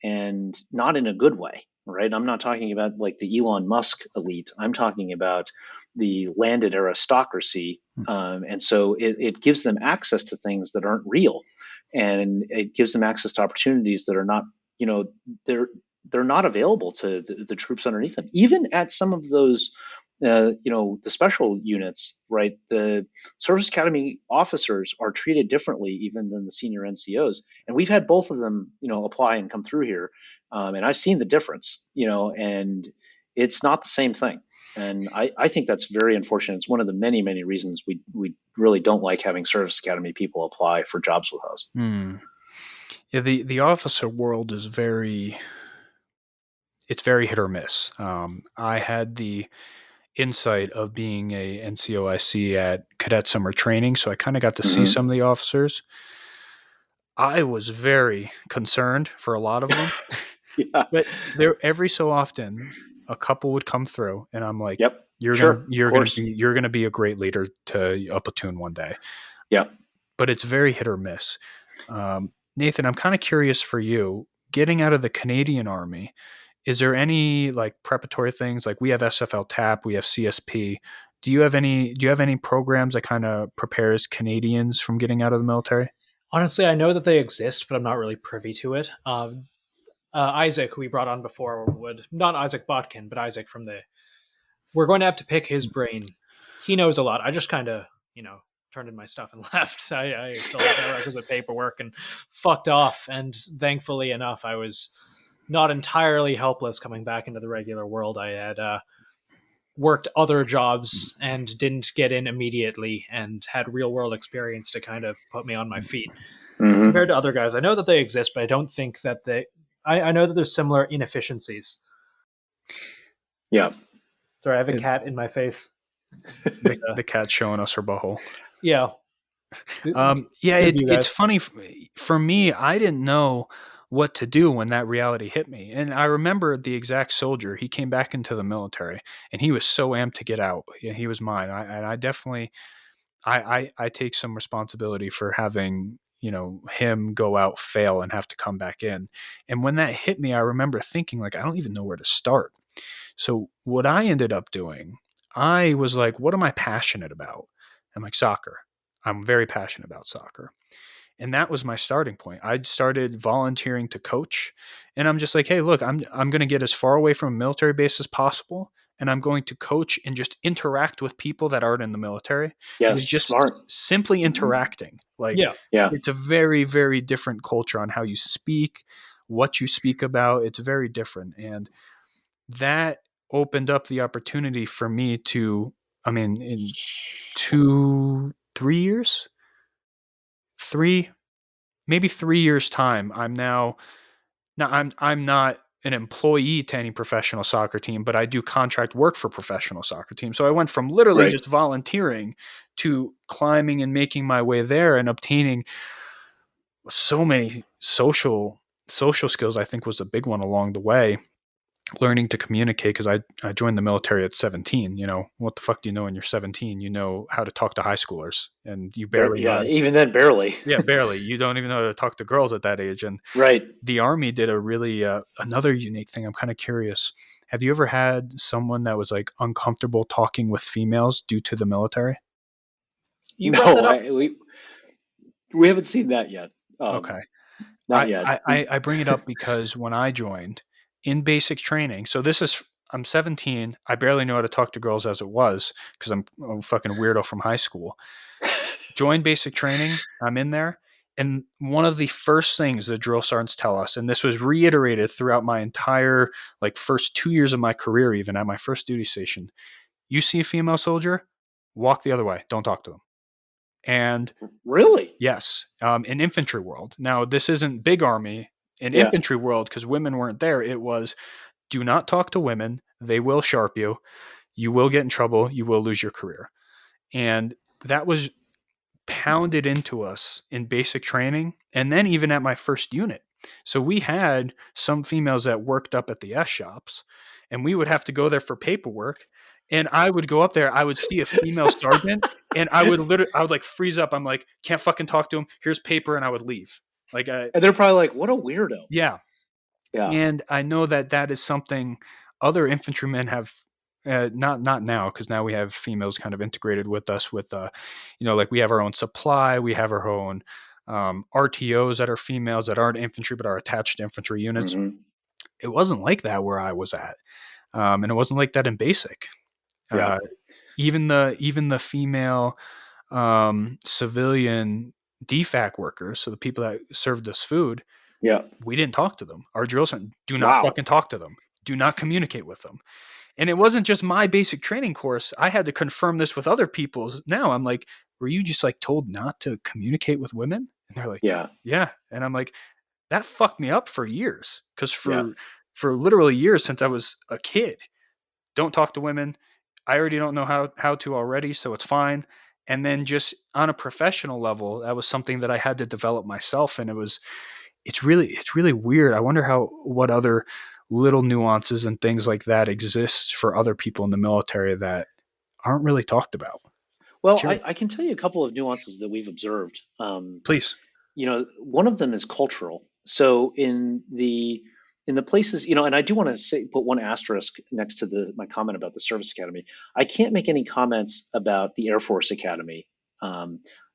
and not in a good way, right? I'm not talking about like the Elon Musk elite. I'm talking about the landed aristocracy, and so it gives them access to things that aren't real, and it gives them access to opportunities that are not, they're not available to the troops underneath them, even at some of those. The special units, right? The Service Academy officers are treated differently even than the senior NCOs. And we've had both of them, apply and come through here. And I've seen the difference, and it's not the same thing. And I think that's very unfortunate. It's one of the many, many reasons we really don't like having Service Academy people apply for jobs with us. Yeah, the officer world is very hit or miss. I had the insight of being a NCOIC at cadet summer training, so I kind of got to see some of the officers. I was very concerned for a lot of them. But there, every so often, a couple would come through, and I'm like, you're gonna be a great leader to a platoon one day. But it's very hit or miss. Nathan, I'm kind of curious for you, getting out of the Canadian Army. Is there any like preparatory things? Like, we have SFL TAP, we have CSP. Do you have any programs that kind of prepares Canadians from getting out of the military? Honestly, I know that they exist, but I'm not really privy to it. Isaac, who we brought on before, not Isaac Botkin, but Isaac from we're going to have to pick his brain. He knows a lot. I just kind of, turned in my stuff and left. I filled out the requisite paperwork and fucked off. And thankfully enough, I was not entirely helpless coming back into the regular world. I had worked other jobs and didn't get in immediately, and had real world experience to kind of put me on my feet. Compared to other guys, I know that they exist, but I don't think that I know that there's similar inefficiencies. Yeah. Sorry, I have a cat in my face. The cat's showing us her butthole. Yeah. It's funny for me. I didn't know what to do when that reality hit me. And I remember the exact soldier, he came back into the military and he was so amped to get out. Yeah, he was mine. I definitely, I take some responsibility for having, him go out, fail, and have to come back in. And when that hit me, I remember thinking, like, I don't even know where to start. So what I ended up doing, I was like, what am I passionate about? I'm like, soccer. I'm very passionate about soccer. And that was my starting point. I started volunteering to coach, and I'm just like, hey, look, I'm going to get as far away from a military base as possible, and I'm going to coach and just interact with people that aren't in the military. Yes, Because just smart. simply interacting, like, Yeah. it's a very, very different culture on how you speak, what you speak about. It's very different, and that opened up the opportunity for me to, I mean, in 3 years, maybe 3 years time, I'm not an employee to any professional soccer team, but I do contract work for professional soccer teams. So I went from literally Right. just volunteering to climbing and making my way there and obtaining so many social skills. I think was a big one along the way. Learning to communicate, because I joined the military at 17. What the fuck do you know when you're 17? You know how to talk to high schoolers, and you barely know how to, Even then, barely. yeah, barely. You don't even know how to talk to girls at that age. And Right. the Army did a really another unique thing. I'm kind of curious. Have you ever had someone that was like uncomfortable talking with females due to the military? You brought that up. We haven't seen that yet. Okay. Not yet. I bring it up because when I joined in basic training, so I'm 17. I barely know how to talk to girls as it was because I'm a fucking weirdo from high school. Join basic training. I'm in there. And one of the first things the drill sergeants tell us, and this was reiterated throughout my entire first 2 years of my career, even at my first duty station, you see a female soldier, walk the other way. Don't talk to them. And really? Yes, in infantry world. Now, this isn't big Army. In infantry world, because women weren't there, it was, do not talk to women. They will sharp you. You will get in trouble. You will lose your career. And that was pounded into us in basic training, and then even at my first unit. So we had some females that worked up at the S shops, and we would have to go there for paperwork. And I would go up there, I would see a female sergeant, and I would freeze up. I'm like, can't fucking talk to him. Here's paper, and I would leave. And they're probably like, what a weirdo. Yeah. And I know that is something other infantrymen have. Not now, because now we have females kind of integrated with us with, we have our own supply, we have our own RTOs that are females that aren't infantry but are attached to infantry units. Mm-hmm. It wasn't like that where I was at, and it wasn't like that in basic. Even the female civilian DFAC workers, so the people that served us food, we didn't talk to them. Our drill sergeant, do not fucking talk to them. Do not communicate with them. And it wasn't just my basic training course. I had to confirm this with other people. Now I'm like, were you just told not to communicate with women? And they're like, yeah. And I'm like, that fucked me up for years. Because for literally years since I was a kid, don't talk to women. I already don't know how to already, so it's fine. And then just on a professional level, that was something that I had to develop myself. And it's really weird. I wonder what other little nuances and things like that exist for other people in the military that aren't really talked about. Well, I can tell you a couple of nuances that we've observed. Please. One of them is cultural. So in the places, and I do want to put one asterisk next to my comment about the Service Academy. I can't make any comments about the Air Force Academy.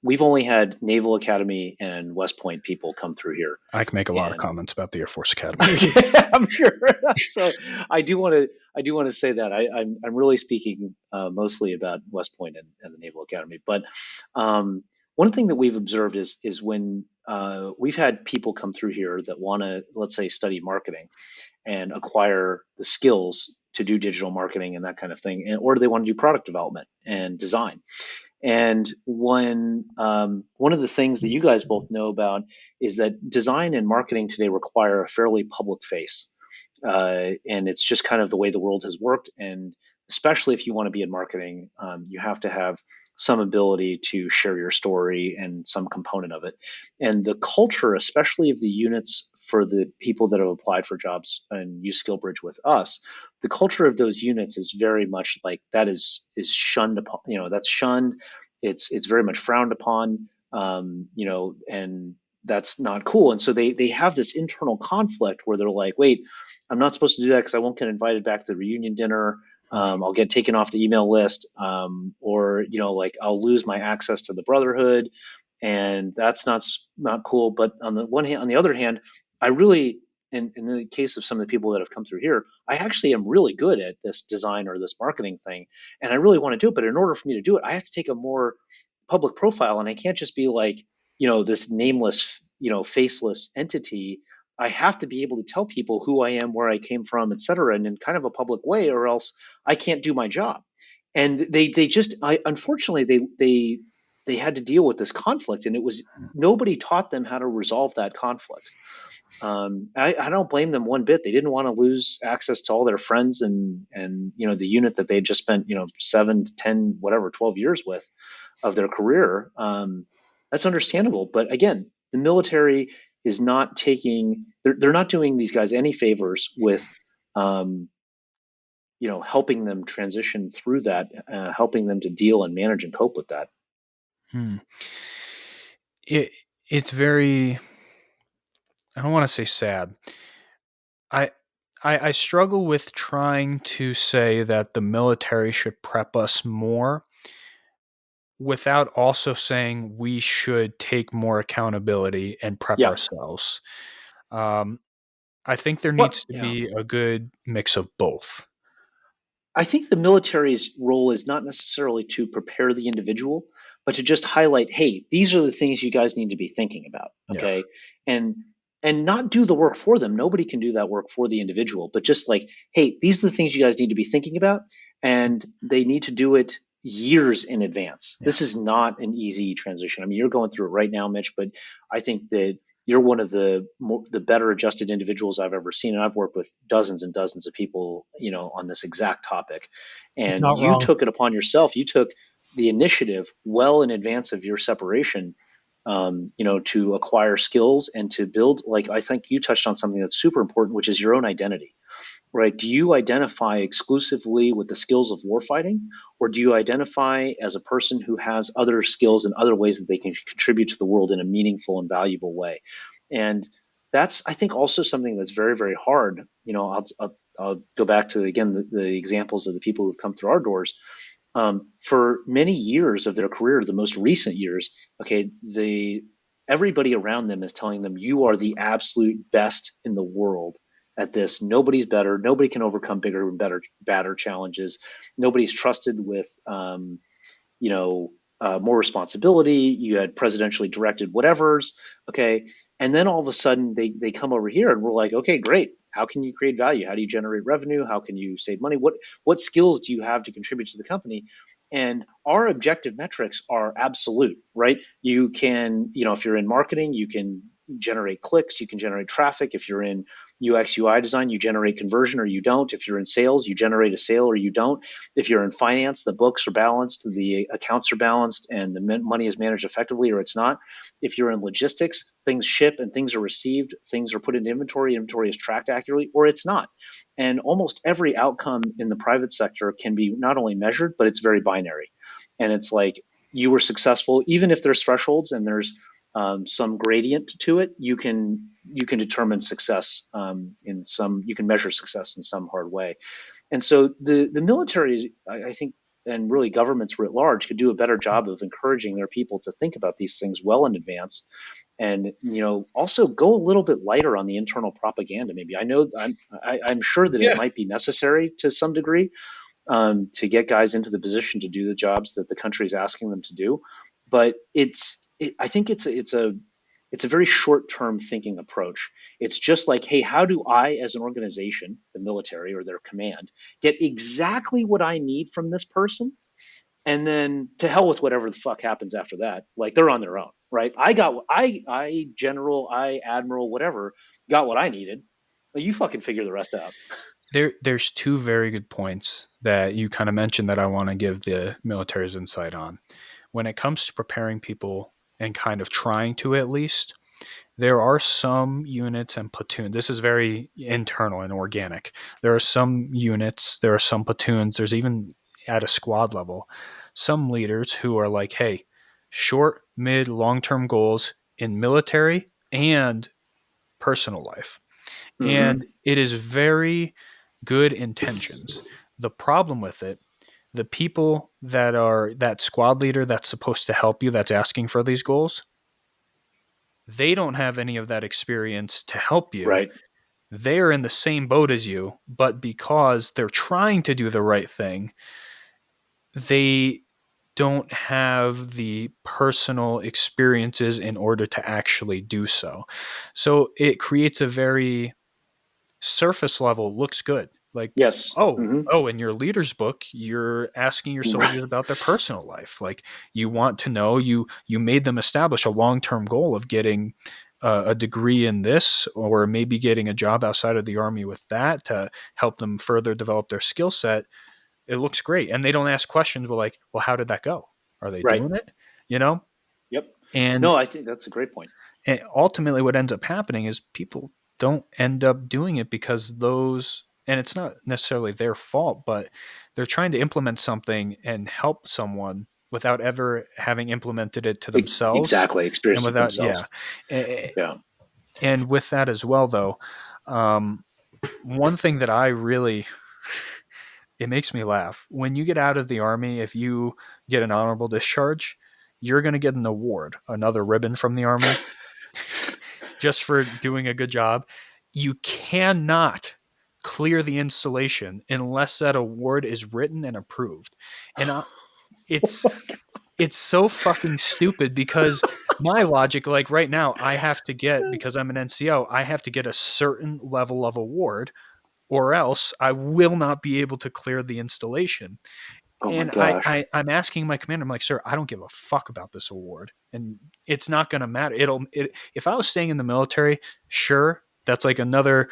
We've only had Naval Academy and West Point people come through here. I can make a lot of comments about the Air Force Academy. I'm sure. So I do want to say that I'm really speaking mostly about West Point and the Naval Academy. But one thing that we've observed is when we've had people come through here that want to, let's say, study marketing and acquire the skills to do digital marketing and that kind of thing, or they want to do product development and design. And when one of the things that you guys both know about is that design and marketing today require a fairly public face. And it's just kind of the way the world has worked. And especially if you want to be in marketing, you have to have some ability to share your story and some component of it. And the culture, especially of the units for the people that have applied for jobs and use SkillBridge with us, the culture of those units is very much like that is shunned upon. That's shunned. It's very much frowned upon. And that's not cool. And so they have this internal conflict where they're like, wait, I'm not supposed to do that because I won't get invited back to the reunion dinner. I'll get taken off the email list, or like I'll lose my access to the brotherhood, and that's not cool. But on the other hand, I really, in the case of some of the people that have come through here, I actually am really good at this design or this marketing thing, and I really want to do it. But in order for me to do it, I have to take a more public profile, and I can't just be like, this nameless, faceless entity. I have to be able to tell people who I am, where I came from, et cetera, and in kind of a public way, or else I can't do my job. And unfortunately, they had to deal with this conflict, and nobody taught them how to resolve that conflict. I don't blame them one bit. They didn't want to lose access to all their friends and the unit that they had just spent 7 to 10, whatever, 12 years with of their career. That's understandable. But again, the military is not they're not doing these guys any favors with helping them transition through that, helping them to deal and manage and cope with that. It's very, I don't want to say sad. I struggle with trying to say that the military should prep us more without also saying we should take more accountability and prep ourselves. I think there needs to be a good mix of both. I think the military's role is not necessarily to prepare the individual, but to just highlight, hey, these are the things you guys need to be thinking about. Okay. Yeah. And not do the work for them. Nobody can do that work for the individual, but just like, hey, these are the things you guys need to be thinking about, and they need to do it years in advance. Yeah. This is not an easy transition. I mean, you're going through it right now, Mitch, but I think that you're one of the better adjusted individuals I've ever seen. And I've worked with dozens and dozens of people, on this exact topic. And you took it upon yourself. You took the initiative well in advance of your separation, to acquire skills and to build, like, I think you touched on something that's super important, which is your own identity, right? Do you identify exclusively with the skills of warfighting, or do you identify as a person who has other skills and other ways that they can contribute to the world in a meaningful and valuable way? And that's, I think, also something that's very, very hard. I'll go back to, again, the examples of the people who've come through our doors. For many years of their career, the most recent years, okay, everybody around them is telling them, you are the absolute best in the world at this. Nobody's better. Nobody can overcome bigger and badder challenges. Nobody's trusted with, more responsibility. You had presidentially directed whatevers. Okay. And then all of a sudden they come over here and we're like, okay, great. How can you create value? How do you generate revenue? How can you save money? What skills do you have to contribute to the company? And our objective metrics are absolute, right? You can, if you're in marketing, you can generate clicks, you can generate traffic. If you're in UX UI design, you generate conversion or you don't. If you're in sales, you generate a sale or you don't. If you're in finance, the books are balanced, the accounts are balanced, and the money is managed effectively or it's not. If you're in logistics, things ship and things are received, things are put into inventory is tracked accurately or it's not. And almost every outcome in the private sector can be not only measured, but it's very binary. And it's like, you were successful, even if there's thresholds and there's some gradient to it, you can determine success you can measure success in some hard way. And so the military, I think, and really governments writ large, could do a better job of encouraging their people to think about these things well in advance, and also go a little bit lighter on the internal propaganda. Maybe I'm sure that it might be necessary to some degree to get guys into the position to do the jobs that the country is asking them to do, but I think it's a very short-term thinking approach. It's just like, hey, how do I, as an organization, the military or their command, get exactly what I need from this person? And then to hell with whatever the fuck happens after that. Like, they're on their own, right? I general, admiral, whatever, got what I needed. Well, you fucking figure the rest out. There's two very good points that you kind of mentioned that I want to give the military's insight on. When it comes to preparing people and kind of trying to, at least, there are some units and platoons. This is very internal and organic. There are some units, there are some platoons, there's even at a squad level, some leaders who are like, hey, short, mid, long-term goals in military, and personal life. Mm-hmm. And it is very good intentions. The problem with it, the people that are that squad leader that's supposed to help you, that's asking for these goals, they don't have any of that experience to help you. Right. They're in the same boat as you, but because they're trying to do the right thing, they don't have the personal experiences in order to actually do so. So it creates a very surface level, looks good. Like, Yes. Mm-hmm. in your leader's book, you're asking your soldiers about their personal life. Like, you want to know, you made them establish a long-term goal of getting a degree in this, or maybe getting a job outside of the Army with that to help them further develop their skill set. It looks great. And they don't ask questions, well, like, well, how did that go? Are they Right. doing it? You know? Yep. And no, I think that's a great point. And ultimately what ends up happening is people don't end up doing it because those, and it's not necessarily their fault, but they're trying to implement something and help someone without ever having implemented it to themselves. Exactly. Experience and it themselves. Yeah. And with that as well, though, one thing that I really, it makes me laugh. When you get out of the Army, if you get an honorable discharge, you're going to get an award, another ribbon from the Army, just for doing a good job. You cannot clear the installation unless that award is written and approved. And it's so fucking stupid, because my logic, like right now, I have to get, because I'm an NCO, I have to get a certain level of award, or else I will not be able to clear the installation. And I'm asking my commander, I'm like, sir, I don't give a fuck about this award, and it's not going to matter. If I was staying in the military, sure, that's like another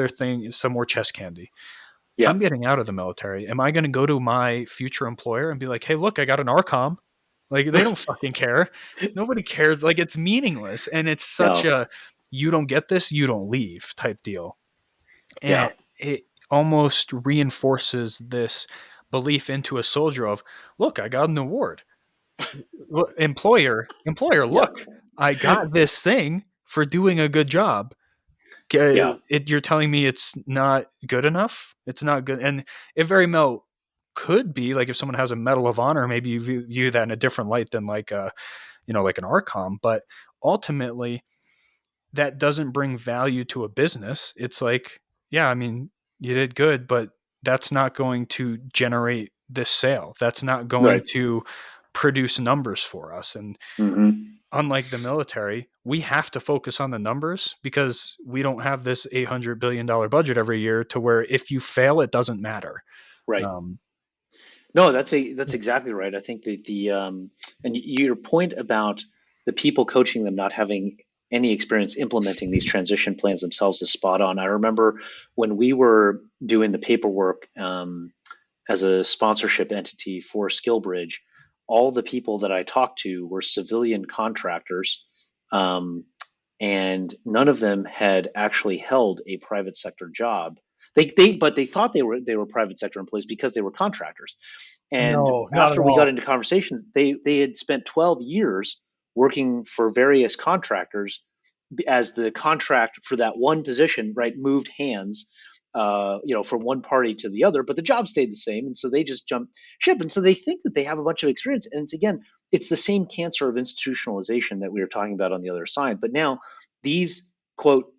thing, some more chest candy. Yeah. I'm getting out of the military. Am I going to go to my future employer and be like, hey, look, I got an RCOM? Like, they don't fucking care. Nobody cares. Like, it's meaningless. And it's such a, you don't get this, you don't leave type deal. And it almost reinforces this belief into a soldier of, look, I got an award. Employer, look, I got this thing for doing a good job. You're telling me it's not good enough? It's not good. And it very well could be, like, if someone has a Medal of Honor, maybe you view that in a different light than like like an RCOM. But ultimately, that doesn't bring value to a business. It's like, yeah, I mean, you did good, but that's not going to generate this sale. That's not going to produce numbers for us. And unlike the military, we have to focus on the numbers, because we don't have this $800 billion budget every year to where if you fail, it doesn't matter. Right. No, that's exactly right. I think the and your point about the people coaching them not having any experience implementing these transition plans themselves is spot on. I remember when we were doing the paperwork as a sponsorship entity for SkillBridge, all the people that I talked to were civilian contractors, and none of them had actually held a private sector job. But they thought they were private sector employees because they were contractors. And after we got into conversations, they had spent 12 years working for various contractors as the contract for that one position, moved hands, from one party to the other, but the job stayed the same. And so they just jumped ship. And so they think that they have a bunch of experience. And it's the same cancer of institutionalization that we were talking about on the other side. But now these, quote,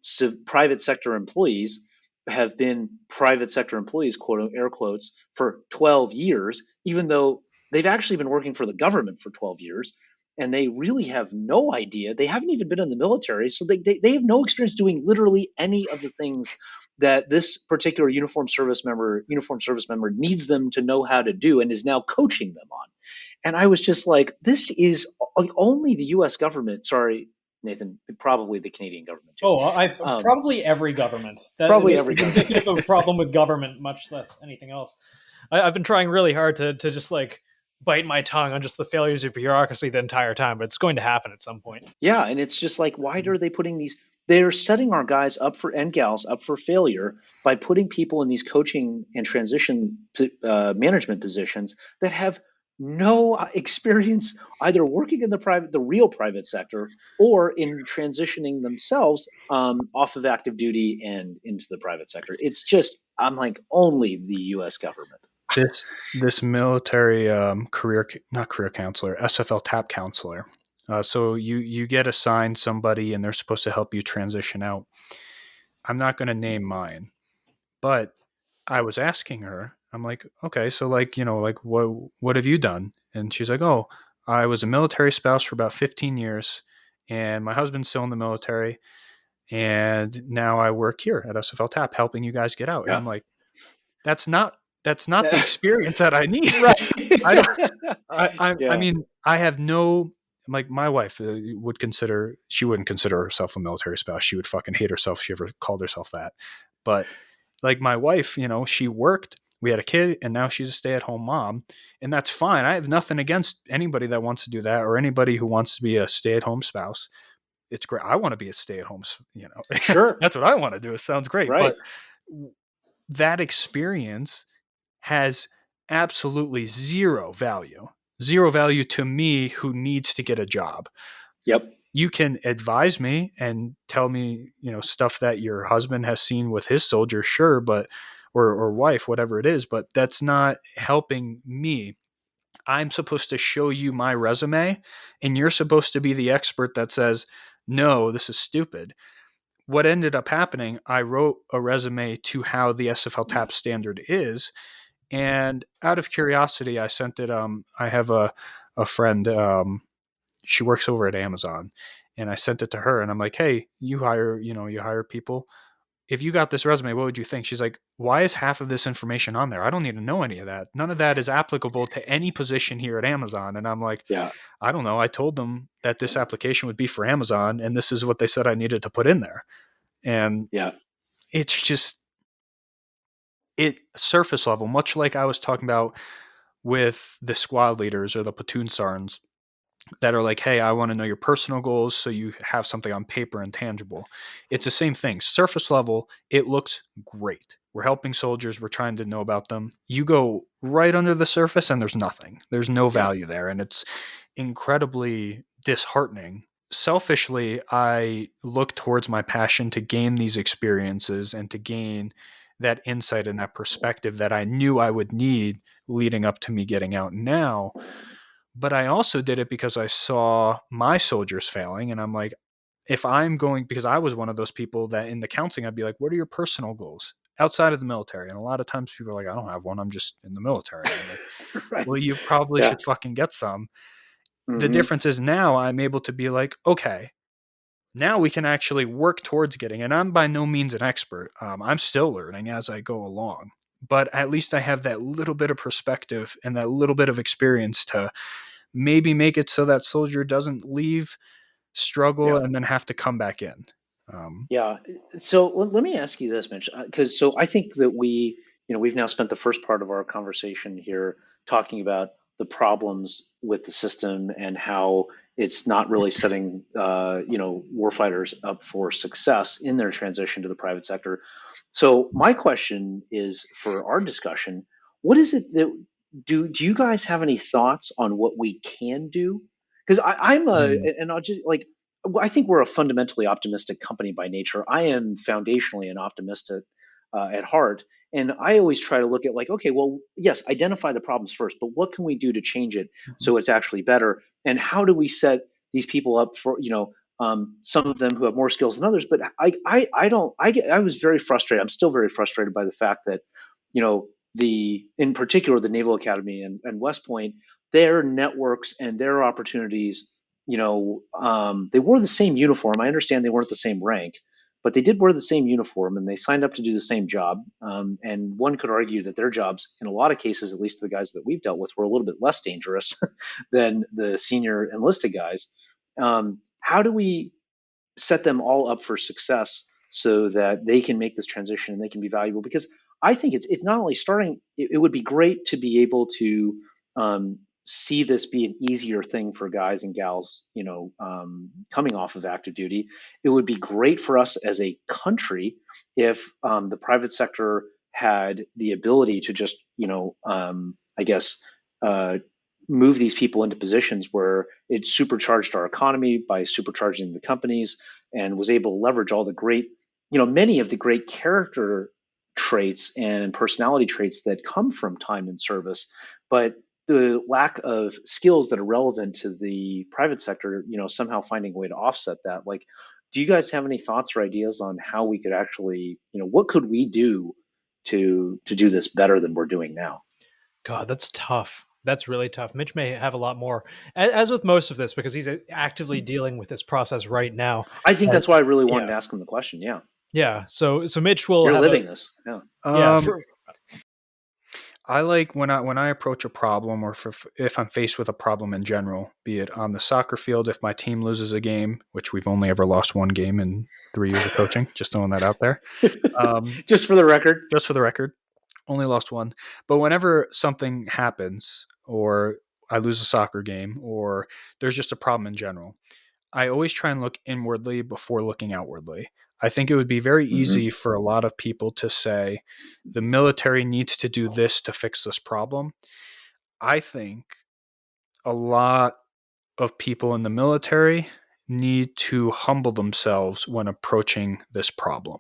private sector employees have been private sector employees, quote, air quotes, for 12 years, even though they've actually been working for the government for 12 years. And they really have no idea. They haven't even been in the military. So they have no experience doing literally any of the things that this particular uniformed service member needs them to know how to do, and is now coaching them on. And I was just like, this is only the U.S. government. Sorry, Nathan, probably the Canadian government too. Probably every government. Probably every government. Indicative of a problem with government, much less anything else. I've been trying really hard to just like bite my tongue on just the failures of bureaucracy the entire time, but it's going to happen at some point. Yeah, and it's just like, why are they putting these? They're setting our guys up and gals up for failure by putting people in these coaching and transition management positions that have no experience either working in the real private sector, or in transitioning themselves off of active duty and into the private sector. It's just, I'm like, only the U.S. government. This military not career counselor, SFL TAP counselor. So you get assigned somebody, and they're supposed to help you transition out. I'm not going to name mine, but I was asking her. I'm like, okay, so like, like what have you done? And she's like, oh, I was a military spouse for about 15 years, and my husband's still in the military, and now I work here at SFL TAP helping you guys get out. And Yeah. I'm like, that's not the experience that I need. Right. I don't. I Yeah. mean, I have no, like, my wife she wouldn't consider herself a military spouse. She would fucking hate herself if she ever called herself that. But like my wife, she worked, we had a kid, and now she's a stay-at-home mom, and that's fine. I have nothing against anybody that wants to do that, or anybody who wants to be a stay-at-home spouse. It's great. I want to be a stay-at-home, Sure. that's what I want to do. It sounds great. Right. But that experience has absolutely zero value to me, who needs to get a job. Yep. You can advise me and tell me, stuff that your husband has seen with his soldier, sure, but or wife, whatever it is, but that's not helping me. I'm supposed to show you my resume, and you're supposed to be the expert that says, no, this is stupid. What ended up happening, I wrote a resume to how the SFL TAP standard is, and out of curiosity, I sent it. I have a friend. She works over at Amazon, and I sent it to her, and I'm like, hey, you hire people. If you got this resume, what would you think? She's like, why is half of this information on there? I don't need to know any of that. None of that is applicable to any position here at Amazon. And I'm like, Yeah. I don't know. I told them that this application would be for Amazon, and this is what they said I needed to put in there. And Yeah. it's just, surface level, much like I was talking about with the squad leaders or the platoon sergeants that are like, hey, I want to know your personal goals so you have something on paper and tangible. It's the same thing. Surface level, it looks great. We're helping soldiers. We're trying to know about them. You go right under the surface and there's nothing. There's no value there. And it's incredibly disheartening. Selfishly, I look towards my passion to gain these experiences and to gain that insight and that perspective that I knew I would need leading up to me getting out now. But I also did it because I saw my soldiers failing, and I'm like, if I'm going, because I was one of those people that in the counseling, I'd be like, what are your personal goals outside of the military? And a lot of times people are like, I don't have one. I'm just in the military. And I'm like, Right. well, you probably Yeah. should fucking get some. Mm-hmm. The difference is now I'm able to be like, okay, now we can actually work towards getting, and I'm by no means an expert. I'm still learning as I go along, but at least I have that little bit of perspective and that little bit of experience to maybe make it so that soldier doesn't leave, struggle, Yeah. and then have to come back in. Yeah. So let me ask you this, Mitch, because so I think that we've now spent the first part of our conversation here talking about the problems with the system and how it's not really setting, warfighters up for success in their transition to the private sector. So my question is, for our discussion, what is it that do you guys have any thoughts on what we can do? Because I'm a, Mm. and I'll just like, I think we're a fundamentally optimistic company by nature. I am foundationally an optimist at heart. And I always try to look at like, okay, well, yes, identify the problems first, but what can we do to change it so it's actually better? And how do we set these people up for, some of them who have more skills than others? But I was very frustrated. I'm still very frustrated by the fact that, in particular, the Naval Academy and West Point, their networks and their opportunities, they wore the same uniform. I understand they weren't the same rank, but they did wear the same uniform and they signed up to do the same job. And one could argue that their jobs, in a lot of cases, at least the guys that we've dealt with, were a little bit less dangerous than the senior enlisted guys. How do we set them all up for success so that they can make this transition and they can be valuable? Because I think it's not only starting, it would be great to be able to see this be an easier thing for guys and gals, coming off of active duty. It would be great for us as a country if the private sector had the ability to just, I guess, move these people into positions where it supercharged our economy by supercharging the companies, and was able to leverage all the great, many of the great character traits and personality traits that come from time and service. But the lack of skills that are relevant to the private sector, somehow finding a way to offset that. Like, do you guys have any thoughts or ideas on how we could actually, what could we do to do this better than we're doing now? God, that's tough. That's really tough. Mitch may have a lot more, as with most of this, because he's actively dealing with this process right now. I think that's why I really wanted to ask him the question. Yeah. Yeah. So Mitch will. You're living this. Yeah. Yeah. I like when I approach a problem, or if I'm faced with a problem in general, be it on the soccer field, if my team loses a game, which we've only ever lost one game in 3 years of coaching, just throwing that out there. Just for the record. Just for the record. Only lost one. But whenever something happens, or I lose a soccer game, or there's just a problem in general, I always try and look inwardly before looking outwardly. I think it would be very easy for a lot of people to say the military needs to do this to fix this problem. I think a lot of people in the military need to humble themselves when approaching this problem,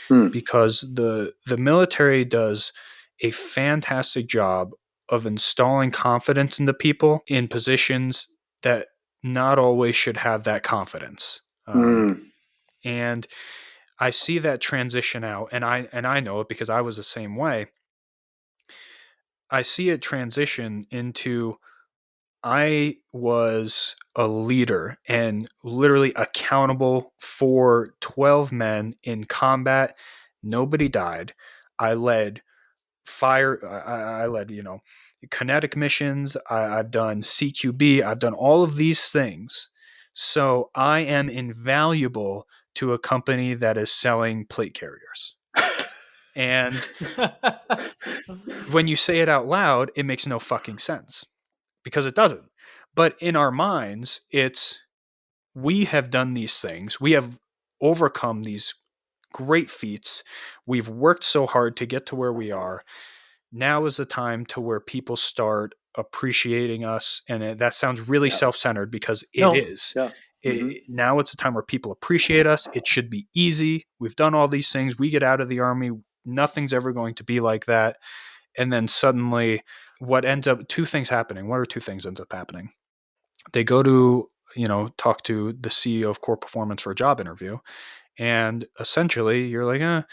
because the military does a fantastic job of installing confidence into people in positions that not always should have that confidence. And I see that transition out, and I know it because I was the same way. I see it transition into, I was a leader and literally accountable for 12 men in combat. Nobody died. I led I led, kinetic missions. I've done CQB. I've done all of these things. So I am invaluable to a company that is selling plate carriers. And when you say it out loud, it makes no fucking sense, because it doesn't. But in our minds, we have done these things. We have overcome these great feats. We've worked so hard to get to where we are. Now is the time to where people start appreciating us. And that sounds really self-centered, because it is. Yeah. Now it's a time where people appreciate us. It should be easy. We've done all these things. We get out of the Army. Nothing's ever going to be like that. And then suddenly what ends up, two things happening. One or two things ends up happening. They go to, talk to the CEO of Qore Performance for a job interview. And essentially you're like,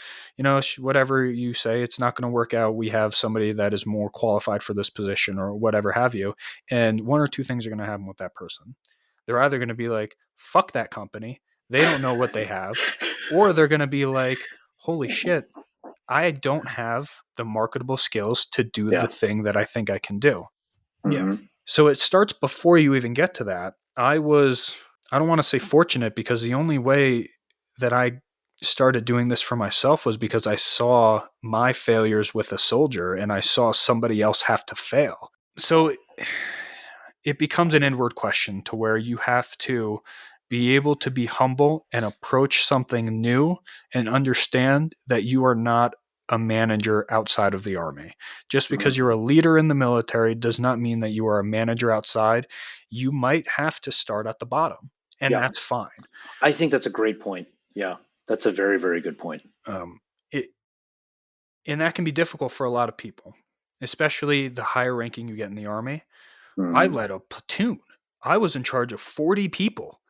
whatever you say, it's not going to work out. We have somebody that is more qualified for this position, or whatever have you. And one or two things are going to happen with that person. They're either going to be like, fuck that company, they don't know what they have. Or they're going to be like, holy shit, I don't have the marketable skills to do the thing that I think I can do. Yeah. So it starts before you even get to that. I don't want to say fortunate, because the only way that I started doing this for myself was because I saw my failures with a soldier, and I saw somebody else have to fail. So it becomes an inward question, to where you have to be able to be humble and approach something new, and understand that you are not a manager outside of the Army. Just because you're a leader in the military does not mean that you are a manager outside. You might have to start at the bottom, and that's fine. I think that's a great point. Yeah, that's a very, very good point. And that can be difficult for a lot of people, especially the higher ranking you get in the Army. I led a platoon. I was in charge of 40 people.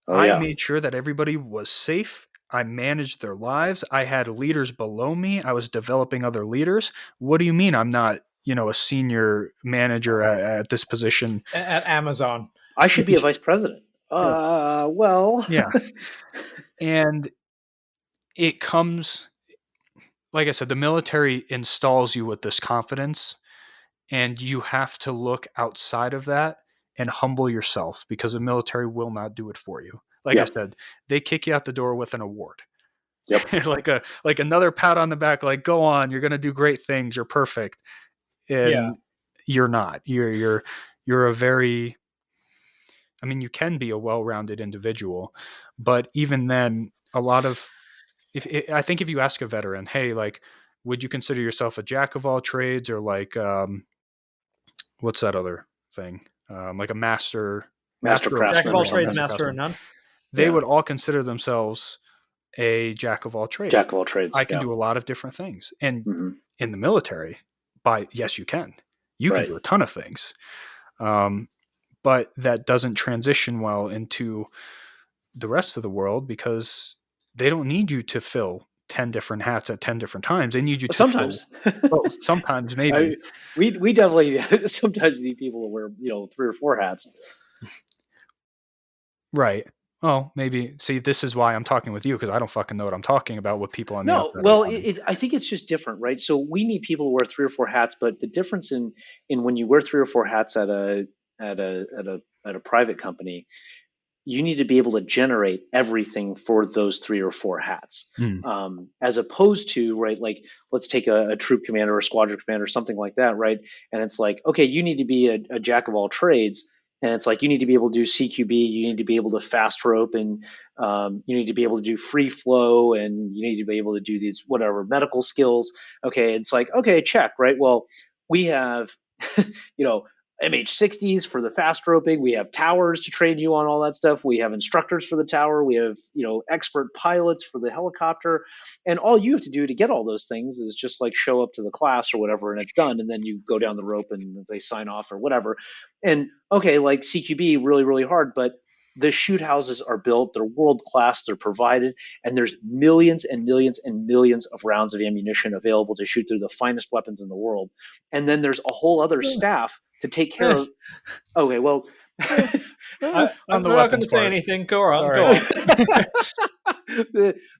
I made sure that everybody was safe. I managed their lives. I had leaders below me. I was developing other leaders. What do you mean I'm not, a senior manager at this position? At Amazon. I should be a vice president. Well. Yeah. And it comes, like I said, the military installs you with this confidence, and you have to look outside of that and humble yourself, because the military will not do it for you. Like I said, they kick you out the door with an award. Yep. like another pat on the back, like, go on, you're going to do great things. You're perfect. And you're not. You're a very, you can be a well-rounded individual, but even then, a lot of, I think if you ask a veteran, hey, like, would you consider yourself a jack of all trades, or like, what's that other thing, like a master craftsman, jack of all or trades, something. master of none. They would all consider themselves a jack of all trades. Jack of all trades. I can do a lot of different things. And in the military, yes, you can. You can do a ton of things. But that doesn't transition well into the rest of the world because they don't need you to fill 10 different hats at 10 different times. They need you to sometimes. Sometimes maybe. We definitely sometimes need people to wear 3 or 4 hats. Right. Oh, maybe. See, this is why I'm talking with you, because I don't fucking know what I'm talking about with people on the outside. Well, I think it's just different, right? So we need people to wear 3 or 4 hats, but the difference in when you wear 3 or 4 hats at a private company, you need to be able to generate everything for those 3 or 4 hats, as opposed to, right, like let's take a troop commander or a squadron commander or something like that, right? And it's like, okay, you need to be a jack of all trades. And it's like, you need to be able to do CQB, you need to be able to fast rope, and you need to be able to do free flow, and you need to be able to do these whatever medical skills. Okay, it's like, okay, check, right? Well, we have, MH60s for the fast roping. We have towers to train you on all that stuff. We have instructors for the tower. We have, expert pilots for the helicopter. And all you have to do to get all those things is just like show up to the class or whatever, and it's done. And then you go down the rope and they sign off or whatever. And okay, like CQB, really, really hard, but the shoot houses are built, they're world class, they're provided, and there's millions and millions and millions of rounds of ammunition available to shoot through the finest weapons in the world. And then there's a whole other staff to take care of. Okay, well, I'm not going to say anything. Go on.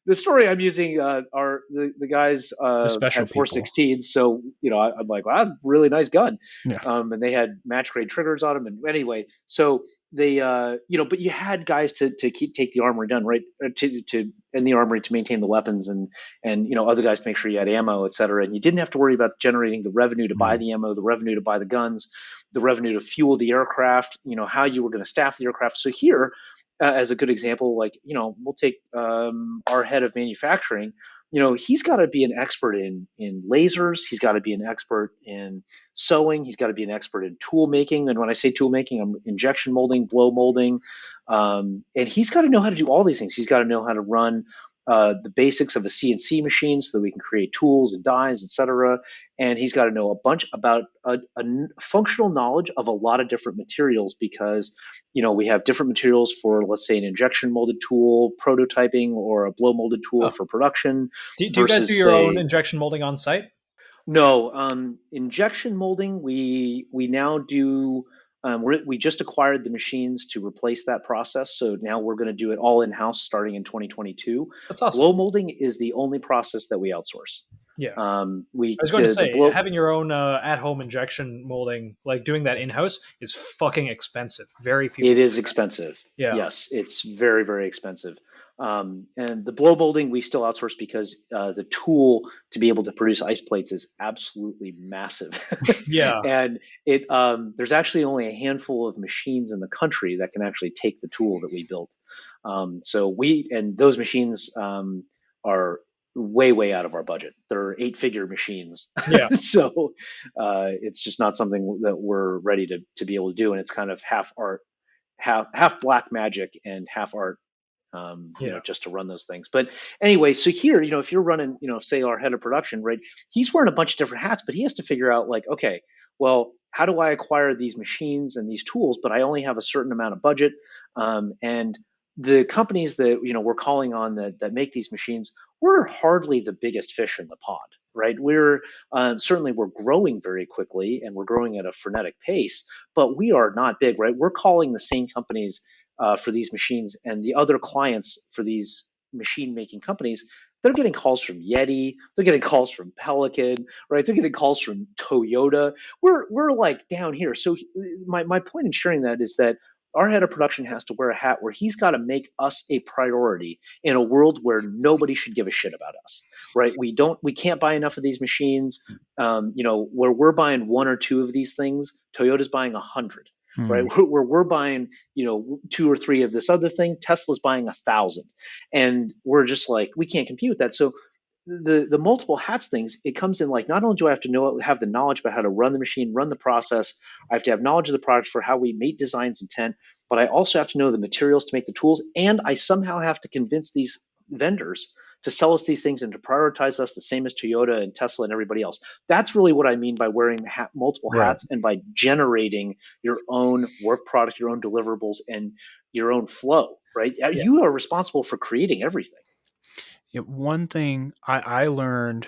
The story I'm using are the guys had 416s, so I'm like, wow, that's a really nice gun. Yeah. And they had match grade triggers on them, and anyway, so they but you had guys to take the armory done, right, to in the armory to maintain the weapons, and other guys to make sure you had ammo, et cetera, and you didn't have to worry about generating the revenue to buy the ammo, the revenue to buy the guns, the revenue to fuel the aircraft, how you were going to staff the aircraft. So here, as a good example, like, we'll take our head of manufacturing. He's got to be an expert in lasers. He's got to be an expert in sewing. He's got to be an expert in tool making. And when I say tool making, I'm injection molding, blow molding. And he's got to know how to do all these things. He's got to know how to run the basics of a CNC machine so that we can create tools and dies, et cetera. And he's got to know a bunch about a functional knowledge of a lot of different materials, because, we have different materials for, let's say, an injection molded tool, prototyping, or a blow molded tool for production. Do you guys do your own injection molding on site? No, injection molding, we now do. We just acquired the machines to replace that process, so now we're going to do it all in-house starting in 2022. That's awesome. Blow molding is the only process that we outsource. Yeah. I was going to say, having your own at-home injection molding, like doing that in-house, is fucking expensive. Very few. It is expensive. Yeah. Yes, it's very, very expensive. And the blow molding we still outsource because the tool to be able to produce ice plates is absolutely massive. Yeah. And it there's actually only a handful of machines in the country that can actually take the tool that we built. So those machines are way, way out of our budget. They're 8-figure machines. Yeah. So it's just not something that we're ready to be able to do. And it's kind of half art, half black magic and half art. Just to run those things. But anyway, so here, if you're running, say our head of production, right, he's wearing a bunch of different hats, but he has to figure out like, okay, well, how do I acquire these machines and these tools, but I only have a certain amount of budget. And the companies that, we're calling on that make these machines, we're hardly the biggest fish in the pond, right? We're certainly we're growing very quickly and we're growing at a frenetic pace, but we are not big, right? We're calling the same companies for these machines, and the other clients for these machine making companies, they're getting calls from Yeti, they're getting calls from Pelican, right? They're getting calls from Toyota. We're like down here. So my point in sharing that is that our head of production has to wear a hat where he's got to make us a priority in a world where nobody should give a shit about us, right? We can't buy enough of these machines. Where we're buying 1 or 2 of these things, Toyota's buying 100. Right, where we're buying, 2 or 3 of this other thing, Tesla's buying 1,000, and we're just like, we can't compete with that. So the multiple hats things, it comes in like, not only do I have to have the knowledge about how to run the machine, run the process, I have to have knowledge of the product for how we mate designs intent, but I also have to know the materials to make the tools, and I somehow have to convince these vendors to sell us these things and to prioritize us the same as Toyota and Tesla and everybody else. That's really what I mean by wearing multiple hats and by generating your own work product, your own deliverables, and your own flow, right? Yeah. You are responsible for creating everything. One thing I learned,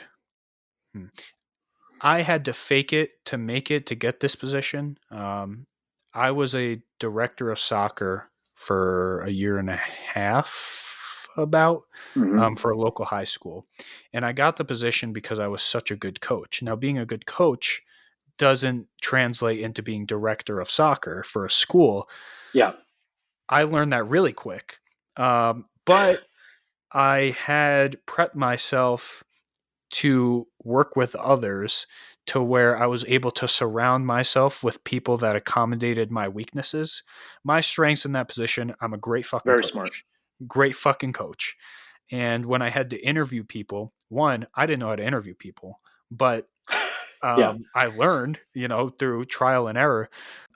I had to fake it to make it to get this position. I was a director of soccer for a year and a half, about for a local high school. And I got the position because I was such a good coach. Now, being a good coach doesn't translate into being director of soccer for a school. Yeah. I learned that really quick. But I had prepped myself to work with others to where I was able to surround myself with people that accommodated my weaknesses. My strengths in that position, I'm a great fucking coach. Smart. Great fucking coach. And when I had to interview people, one, I didn't know how to interview people, but I learned, through trial and error.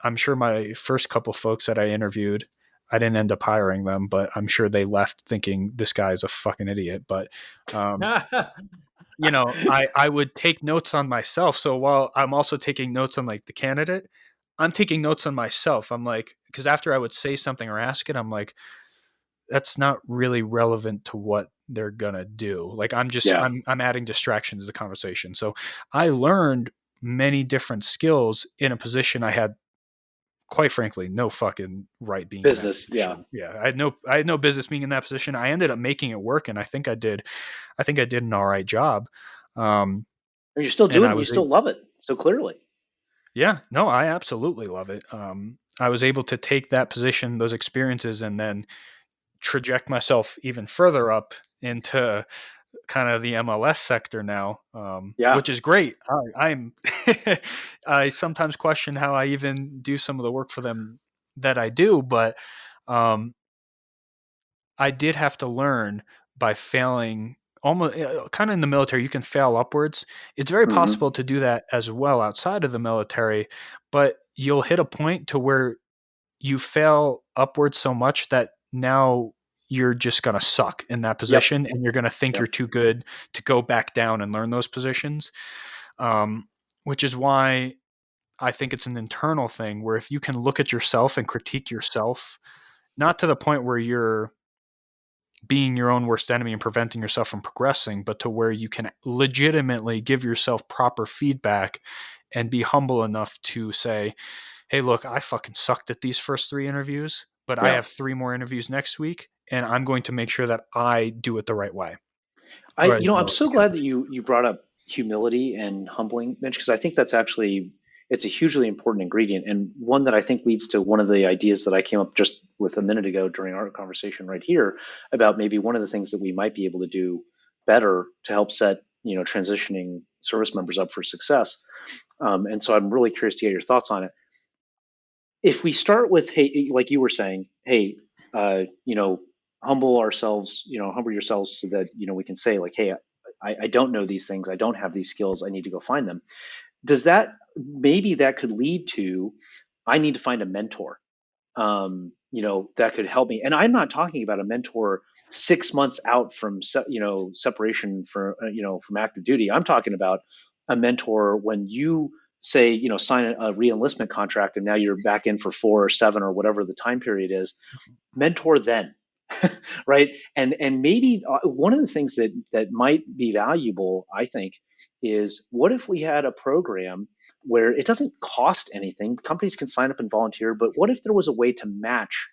I'm sure my first couple folks that I interviewed, I didn't end up hiring them, but I'm sure they left thinking this guy is a fucking idiot. But, I would take notes on myself. So while I'm also taking notes on like the candidate, I'm taking notes on myself. I'm like, because after I would say something or ask it, I'm like, that's not really relevant to what they're gonna do. Like I'm adding distractions to the conversation. So I learned many different skills in a position I had, quite frankly, no fucking right being business. In that position. Yeah. I had no business being in that position. I ended up making it work, and I think I did an all right job. And you're still doing it. You still love it so clearly. Yeah, no, I absolutely love it. I was able to take that position, those experiences, and then traject myself even further up into kind of the MLS sector now, which is great. I sometimes question how I even do some of the work for them that I do, but I did have to learn by failing. Almost kind of in the military, you can fail upwards. It's very possible to do that as well outside of the military, but you'll hit a point to where you fail upwards so much that now you're just going to suck in that position, and you're going to think you're too good to go back down and learn those positions. Which is why I think it's an internal thing where if you can look at yourself and critique yourself, not to the point where you're being your own worst enemy and preventing yourself from progressing, but to where you can legitimately give yourself proper feedback and be humble enough to say, hey, look, I fucking sucked at these first 3 interviews, but I have 3 more interviews next week, and I'm going to make sure that I do it the right way. I'm so glad that you brought up humility and humbling, Mitch, because I think that's actually, it's a hugely important ingredient, and one that I think leads to one of the ideas that I came up just with a minute ago during our conversation right here about maybe one of the things that we might be able to do better to help set, transitioning service members up for success. And so I'm really curious to get your thoughts on it. If we start with, hey, like you were saying, hey, humble yourselves so that, we can say like, hey, I don't know these things. I don't have these skills. I need to go find them. Maybe that could lead to, I need to find a mentor, that could help me. And I'm not talking about a mentor 6 months out from, separation from active duty. I'm talking about a mentor when you say, sign a re-enlistment contract and now you're back in for 4 or 7 or whatever the time period is. Mentor then. Right. And maybe one of the things that might be valuable, I think, is what if we had a program where it doesn't cost anything? Companies can sign up and volunteer, but what if there was a way to match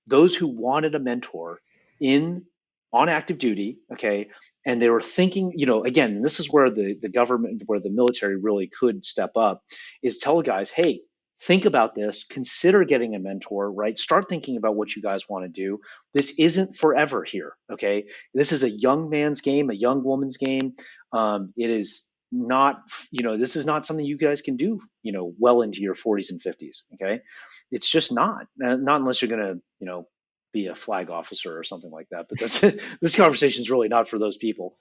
those who wanted a mentor on active duty, okay, and they were thinking, again, and this is where the government, where the military really could step up, is tell guys, hey, think about this, consider getting a mentor, right? Start thinking about what you guys want to do. This isn't forever here, okay? This is a young man's game, a young woman's game. It is not, this is not something you guys can do, well into your 40s and 50s, okay? It's just not unless you're going to, be a flag officer or something like that. But this conversation is really not for those people.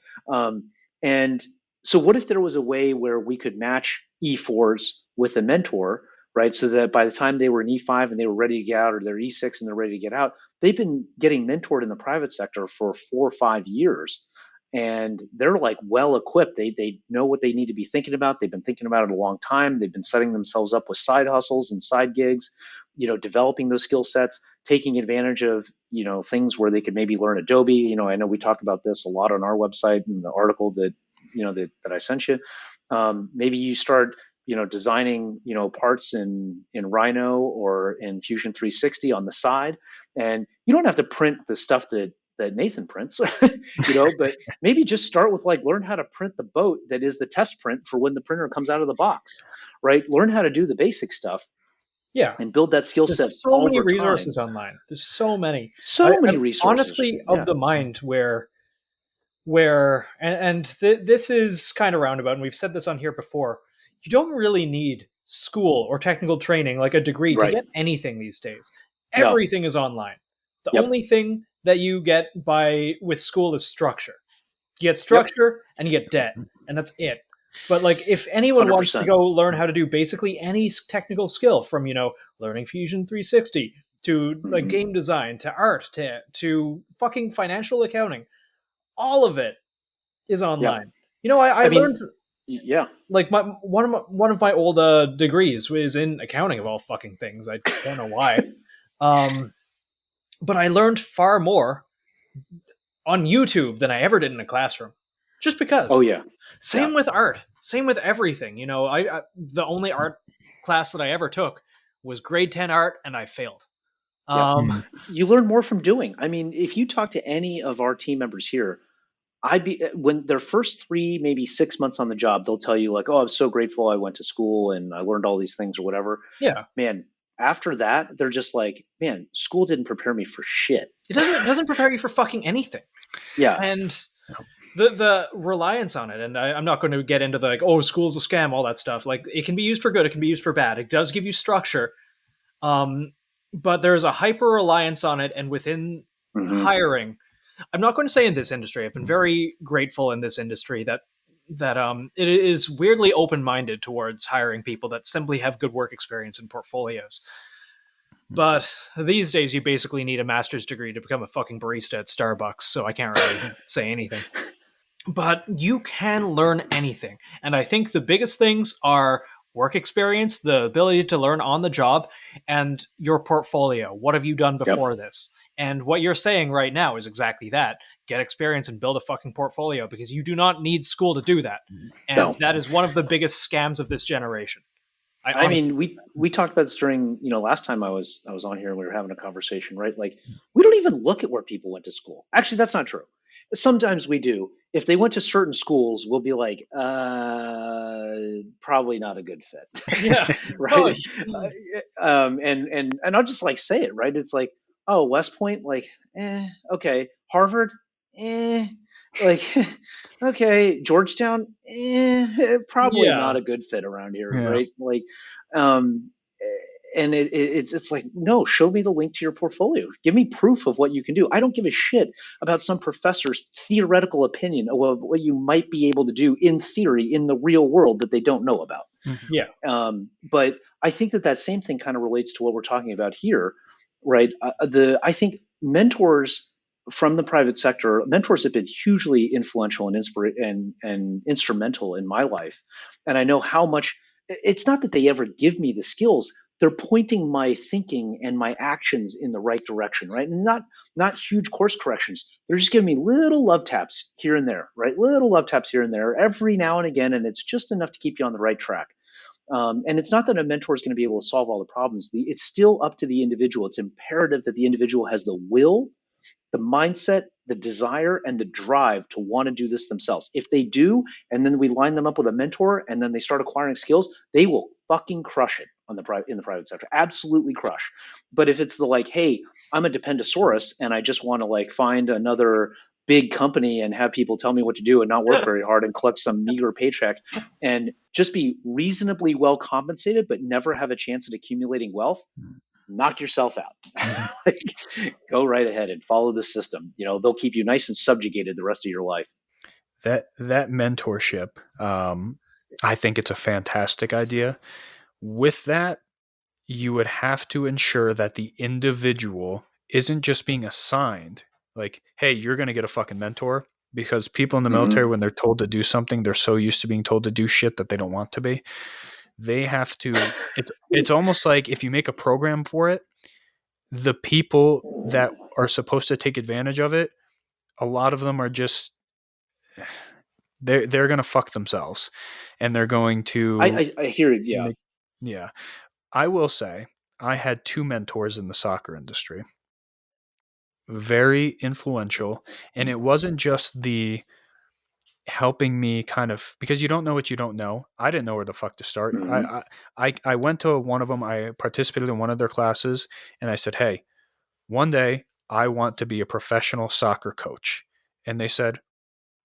And so what if there was a way where we could match E4s with a mentor, right? So that by the time they were in E5 and they were ready to get out, or they're E6 and they're ready to get out, they've been getting mentored in the private sector for 4 or 5 years. And they're like well equipped. They know what they need to be thinking about. They've been thinking about it a long time. They've been setting themselves up with side hustles and side gigs, developing those skill sets, taking advantage of, things where they could maybe learn Adobe. I know we talked about this a lot on our website in the article that, that I sent you. Maybe you start, designing, parts in Rhino or in Fusion 360 on the side, and you don't have to print the stuff that Nathan prints, but maybe just start with learn how to print the boat that is the test print for when the printer comes out of the box, right? Learn how to do the basic stuff. Yeah. And build that skill set. There's so many resources online. There's so many. Many resources. Honestly, of the mind where this is kind of roundabout, and we've said this on here before, you don't really need school or technical training, like a degree, to get anything these days. Everything is online. The only thing that you get with school is structure. You get structure and you get debt, and that's it. But if anyone 100%. Wants to go learn how to do basically any technical skill, from learning Fusion 360 to game design to art to fucking financial accounting, all of it is online. I learned one of my old degrees was in accounting, of all fucking things. I don't know why. But I learned far more on YouTube than I ever did in a classroom. Just because. Oh yeah. Same with art. Same with everything. I the only art class that I ever took was grade 10 art, and I failed. You learn more from doing. I mean, if you talk to any of our team members here, when their first 3, maybe 6 months on the job, they'll tell you oh, I'm so grateful I went to school and I learned all these things or whatever. Yeah. Man, after that, they're just man, school didn't prepare me for shit. It doesn't prepare you for fucking anything. Yeah. And the reliance on it, and I'm not going to get into school's a scam, all that stuff. It can be used for good, it can be used for bad. It does give you structure, but there's a hyper reliance on it, and within hiring, I'm not going to say in this industry. I've been very grateful in this industry that it is weirdly open-minded towards hiring people that simply have good work experience and portfolios. But these days, you basically need a master's degree to become a fucking barista at Starbucks, so I can't really say anything. But you can learn anything. And I think the biggest things are work experience, the ability to learn on the job, and your portfolio. What have you done before this? And what you're saying right now is exactly that. Get experience and build a fucking portfolio, because you do not need school to do that. And that is one of the biggest scams of this generation. I mean, we talked about this during, last time I was on here and we were having a conversation, right? We don't even look at where people went to school. Actually, that's not true. Sometimes we do. If they went to certain schools, we'll be probably not a good fit. Yeah. Right. And I'll just say it, right? It's oh, West Point, okay. Harvard, okay. Georgetown, probably not a good fit around here, right? And it's no, show me the link to your portfolio. Give me proof of what you can do. I don't give a shit about some professor's theoretical opinion of what you might be able to do in theory in the real world that they don't know about. Yeah. But I think that same thing kind of relates to what we're talking about here, right? I think mentors from the private sector, mentors have been hugely influential and instrumental in my life. And I know how much. It's not that they ever give me the skills. They're pointing my thinking and my actions in the right direction, right? And not huge course corrections. They're just giving me little love taps here and there, right? Little love taps here and there every now and again. And it's just enough to keep you on the right track. And it's not that a mentor is going to be able to solve all the problems. It's still up to the individual. It's imperative that the individual has the will, the mindset, the desire, and the drive to want to do this themselves. If they do, and then we line them up with a mentor, and then they start acquiring skills, they will fucking crush it in the private sector. Absolutely crush. But if it's hey, I'm a dependosaurus, and I just want to find another big company and have people tell me what to do and not work very hard and collect some meager paycheck and just be reasonably well compensated, but never have a chance at accumulating wealth, knock yourself out. Go right ahead and follow the system. They'll keep you nice and subjugated the rest of your life. that mentorship, I think it's a fantastic idea. With that, you would have to ensure that the individual isn't just being assigned, like, hey, you're going to get a fucking mentor, because people in the military, when they're told to do something, they're so used to being told to do shit that they don't want to be. They have to, it's almost like if you make a program for it, the people that are supposed to take advantage of it, a lot of them are just, they're going to fuck themselves, and they're going to I hear it. Yeah. yeah. I will say I had 2 mentors in the soccer industry, very influential. And it wasn't just the helping me kind of, because you don't know what you don't know. I didn't know where the fuck to start. I went to one of them. I participated in one of their classes, and I said, hey, one day I want to be a professional soccer coach. And they said,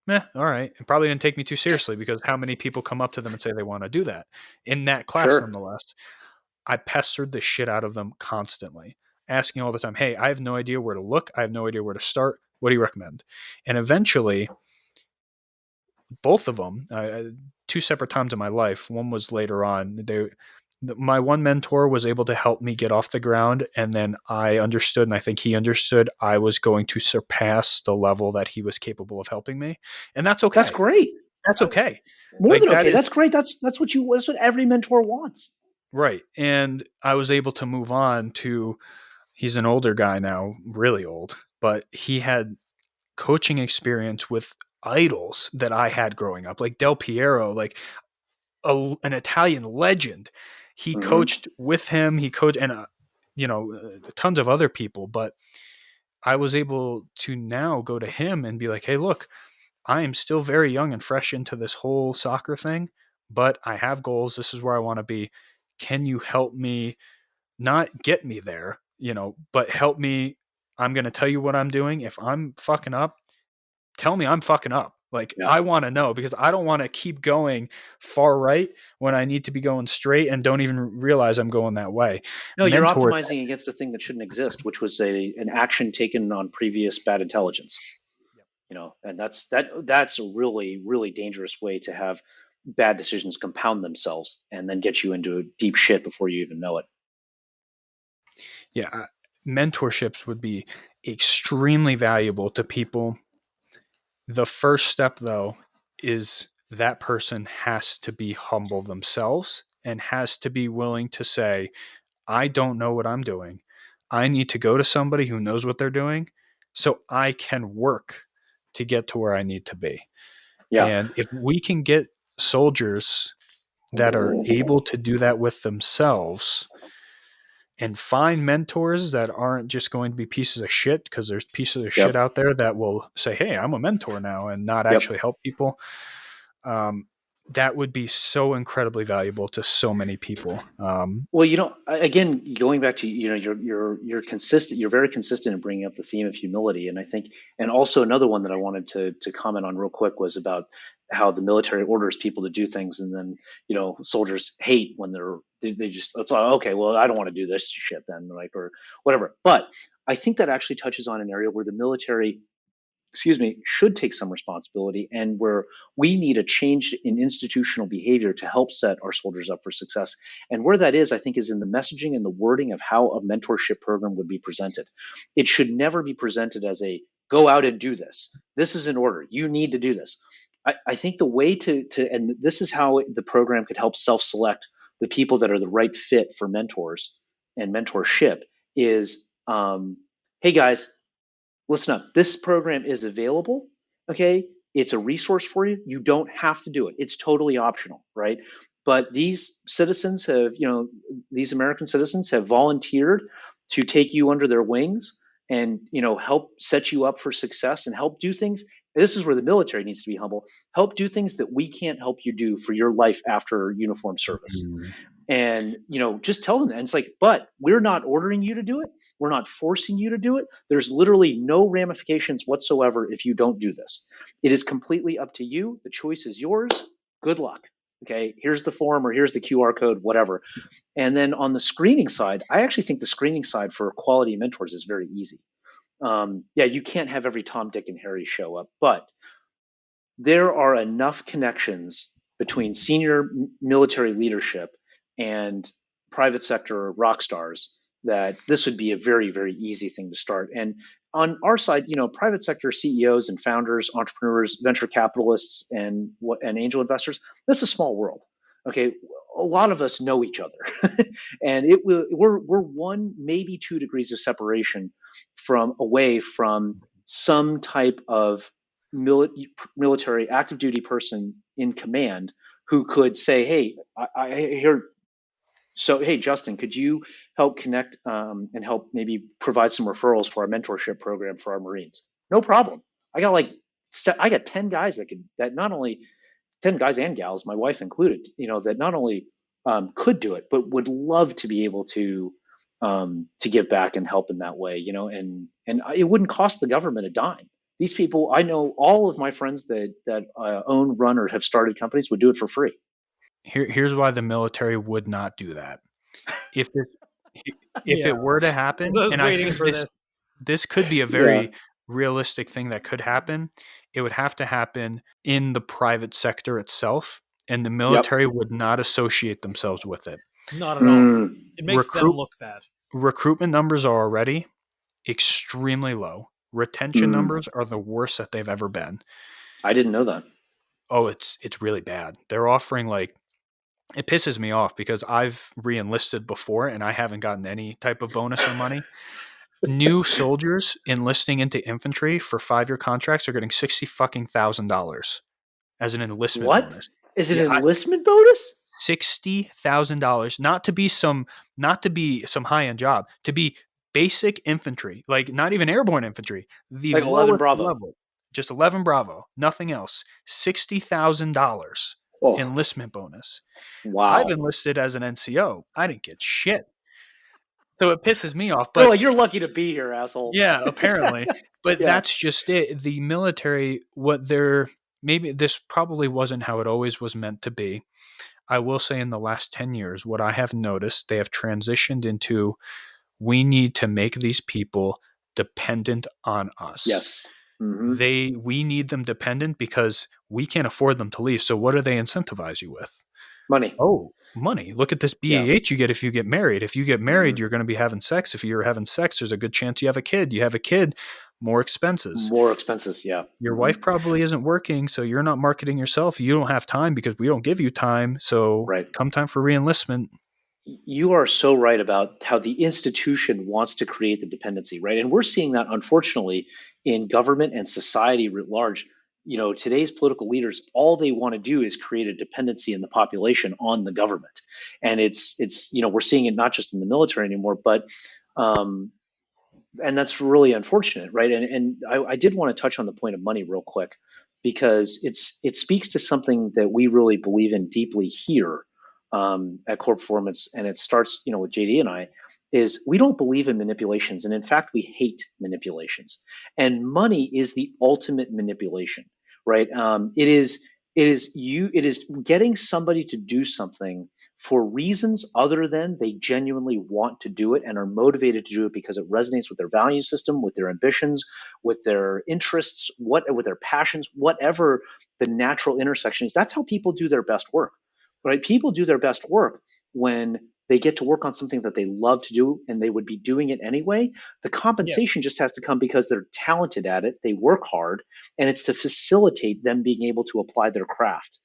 all right. It probably didn't take me too seriously, because how many people come up to them and say they want to do that in that class, nonetheless. I pestered the shit out of them constantly, asking all the time, hey, I have no idea where to look. I have no idea where to start. What do you recommend? And eventually, both of them, 2 separate times in my life, one was later on, my one mentor was able to help me get off the ground. And then I understood, and I think he understood, I was going to surpass the level that he was capable of helping me. And that's okay. That's great. That's okay. More than okay. That's great. That's what every mentor wants. Right. And I was able to move on to, he's an older guy now, really old, but he had coaching experience with idols that I had growing up, like Del Piero, like an Italian legend. He coached with him. He coached, and tons of other people. But I was able to now go to him and be like, hey, look, I am still very young and fresh into this whole soccer thing, but I have goals. This is where I want to be. Can you help me not get me there, but help me? I'm going to tell you what I'm doing. If I'm fucking up, tell me I'm fucking up. Like, I want to know, because I don't want to keep going far right when I need to be going straight and don't even realize I'm going that way. No, you're optimizing against a thing that shouldn't exist, which was an action taken on previous bad intelligence. And that's a really, really dangerous way to have bad decisions compound themselves and then get you into deep shit before you even know it. Yeah. Mentorships would be extremely valuable to people. The first step, though, is that person has to be humble themselves and has to be willing to say, I don't know what I'm doing. I need to go to somebody who knows what they're doing so I can work to get to where I need to be. Yeah. And if we can get soldiers that are able to do that with themselves and find mentors that aren't just going to be pieces of shit, because there's pieces of shit out there that will say, hey, I'm a mentor now, and not actually help people. That would be so incredibly valuable to so many people. Well, again, going back to, you're consistent. You're very consistent in bringing up the theme of humility. And I think, and also another one that I wanted to comment on real quick was about how the military orders people to do things, and then soldiers hate when they just, it's like, okay, well, I don't want to do this shit then, like, or whatever. But I think that actually touches on an area where the military, should take some responsibility, and where we need a change in institutional behavior to help set our soldiers up for success. And where that is, I think, is in the messaging and the wording of how a mentorship program would be presented. It should never be presented as a go out and do this. This is an order. You need to do this. I think the way to and this is how the program could help self-select the people that are the right fit for mentors and mentorship is, hey guys, listen up. This program is available. Okay. It's a resource for you. You don't have to do it. It's totally optional, right? But these citizens these American citizens have volunteered to take you under their wings and, help set you up for success and help do things. This is where the military needs to be humble. Help do things that we can't help you do for your life after uniform service. And, just tell them that. And it's like, but we're not ordering you to do it. We're not forcing you to do it. There's literally no ramifications whatsoever if you don't do this. It is completely up to you. The choice is yours. Good luck. Okay, here's the form, or here's the QR code, whatever. And then on the screening side, I actually think the screening side for quality mentors is very easy. You can't have every Tom, Dick, and Harry show up, but there are enough connections between senior military leadership and private sector rock stars that this would be a very, very easy thing to start. And on our side, private sector CEOs and founders, entrepreneurs, venture capitalists, and angel investors, that's a small world. Okay, a lot of us know each other, and we're 1, maybe 2 degrees of separation away from some type of military active duty person in command who could say, "Hey, I hear. So, hey, Justin, could you help connect and help maybe provide some referrals for our mentorship program for our Marines?" No problem. I got 10 guys that not only 10 guys and gals, my wife included, that not only could do it, but would love to be able to give back and help in that way, and it wouldn't cost the government a dime. These people, I know all of my friends that own, run, or have started companies would do it for free. Here's why the military would not do that. If it were to happen, and I think this could be a very realistic thing that could happen, it would have to happen in the private sector itself, and the military would not associate themselves with it. Not at all. It makes them look bad. Recruitment numbers are already extremely low. Retention numbers are the worst that they've ever been. I didn't know that. Oh, it's really bad. They're offering it pisses me off because I've re-enlisted before and I haven't gotten any type of bonus or money. New soldiers enlisting into infantry for 5-year contracts are getting $60,000 as an enlistment bonus. Is it an enlistment bonus? $60,000, not to be some high-end job, to be basic infantry, not even airborne infantry, the 11 Bravo level, just 11 Bravo, nothing else. $60,000 enlistment bonus. Wow! I've enlisted as an NCO. I didn't get shit, so it pisses me off. But you're lucky to be here, asshole. Yeah, apparently. But that's just it. The military, maybe this probably wasn't how it always was meant to be. I will say in the last 10 years, what I have noticed, they have transitioned into, we need to make these people dependent on us. Yes. Mm-hmm. We need them dependent because we can't afford them to leave. So what do they incentivize you with? Money. Oh, money. Look at this BAH you get if you get married. If you get married, you're going to be having sex. If you're having sex, there's a good chance you have a kid. You have a kid, more expenses. Yeah. Your wife probably isn't working, so you're not marketing yourself. You don't have time because we don't give you time. So come time for re-enlistment. You are so right about how the institution wants to create the dependency, right? And we're seeing that, unfortunately, in government and society writ large. Today's political leaders, all they want to do is create a dependency in the population on the government. And it's we're seeing it not just in the military anymore, but and that's really unfortunate, right? And I did want to touch on the point of money real quick, because it speaks to something that we really believe in deeply here at Qore Performance, and it starts, with JD and I, is we don't believe in manipulations, and in fact, we hate manipulations. And money is the ultimate manipulation, right? It is getting somebody to do something for reasons other than they genuinely want to do it and are motivated to do it because it resonates with their value system, with their ambitions, with their interests, with their passions, whatever the natural intersection is. That's how people do their best work. Right? People do their best work when they get to work on something that they love to do and they would be doing it anyway. The compensation just has to come because they're talented at it, they work hard, and it's to facilitate them being able to apply their craft.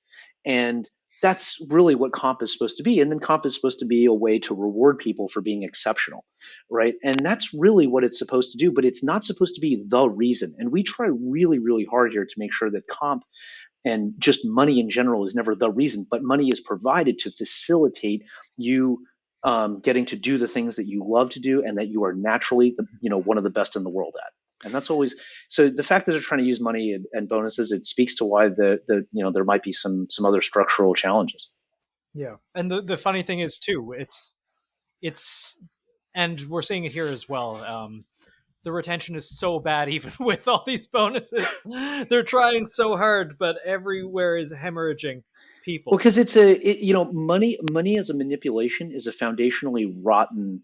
And that's really what comp is supposed to be. And then comp is supposed to be a way to reward people for being exceptional, right? And that's really what it's supposed to do, but it's not supposed to be the reason. And we try really, really hard here to make sure that comp and just money in general is never the reason, but money is provided to facilitate you getting to do the things that you love to do and that you are naturally, one of the best in the world at. And that's always, so the fact that they're trying to use money and bonuses, it speaks to why there might be some other structural challenges. Yeah. And the funny thing is too, it's, and we're seeing it here as well. The retention is so bad, even with all these bonuses. They're trying so hard, but everywhere is hemorrhaging people. Well, because money as a manipulation is a foundationally rotten,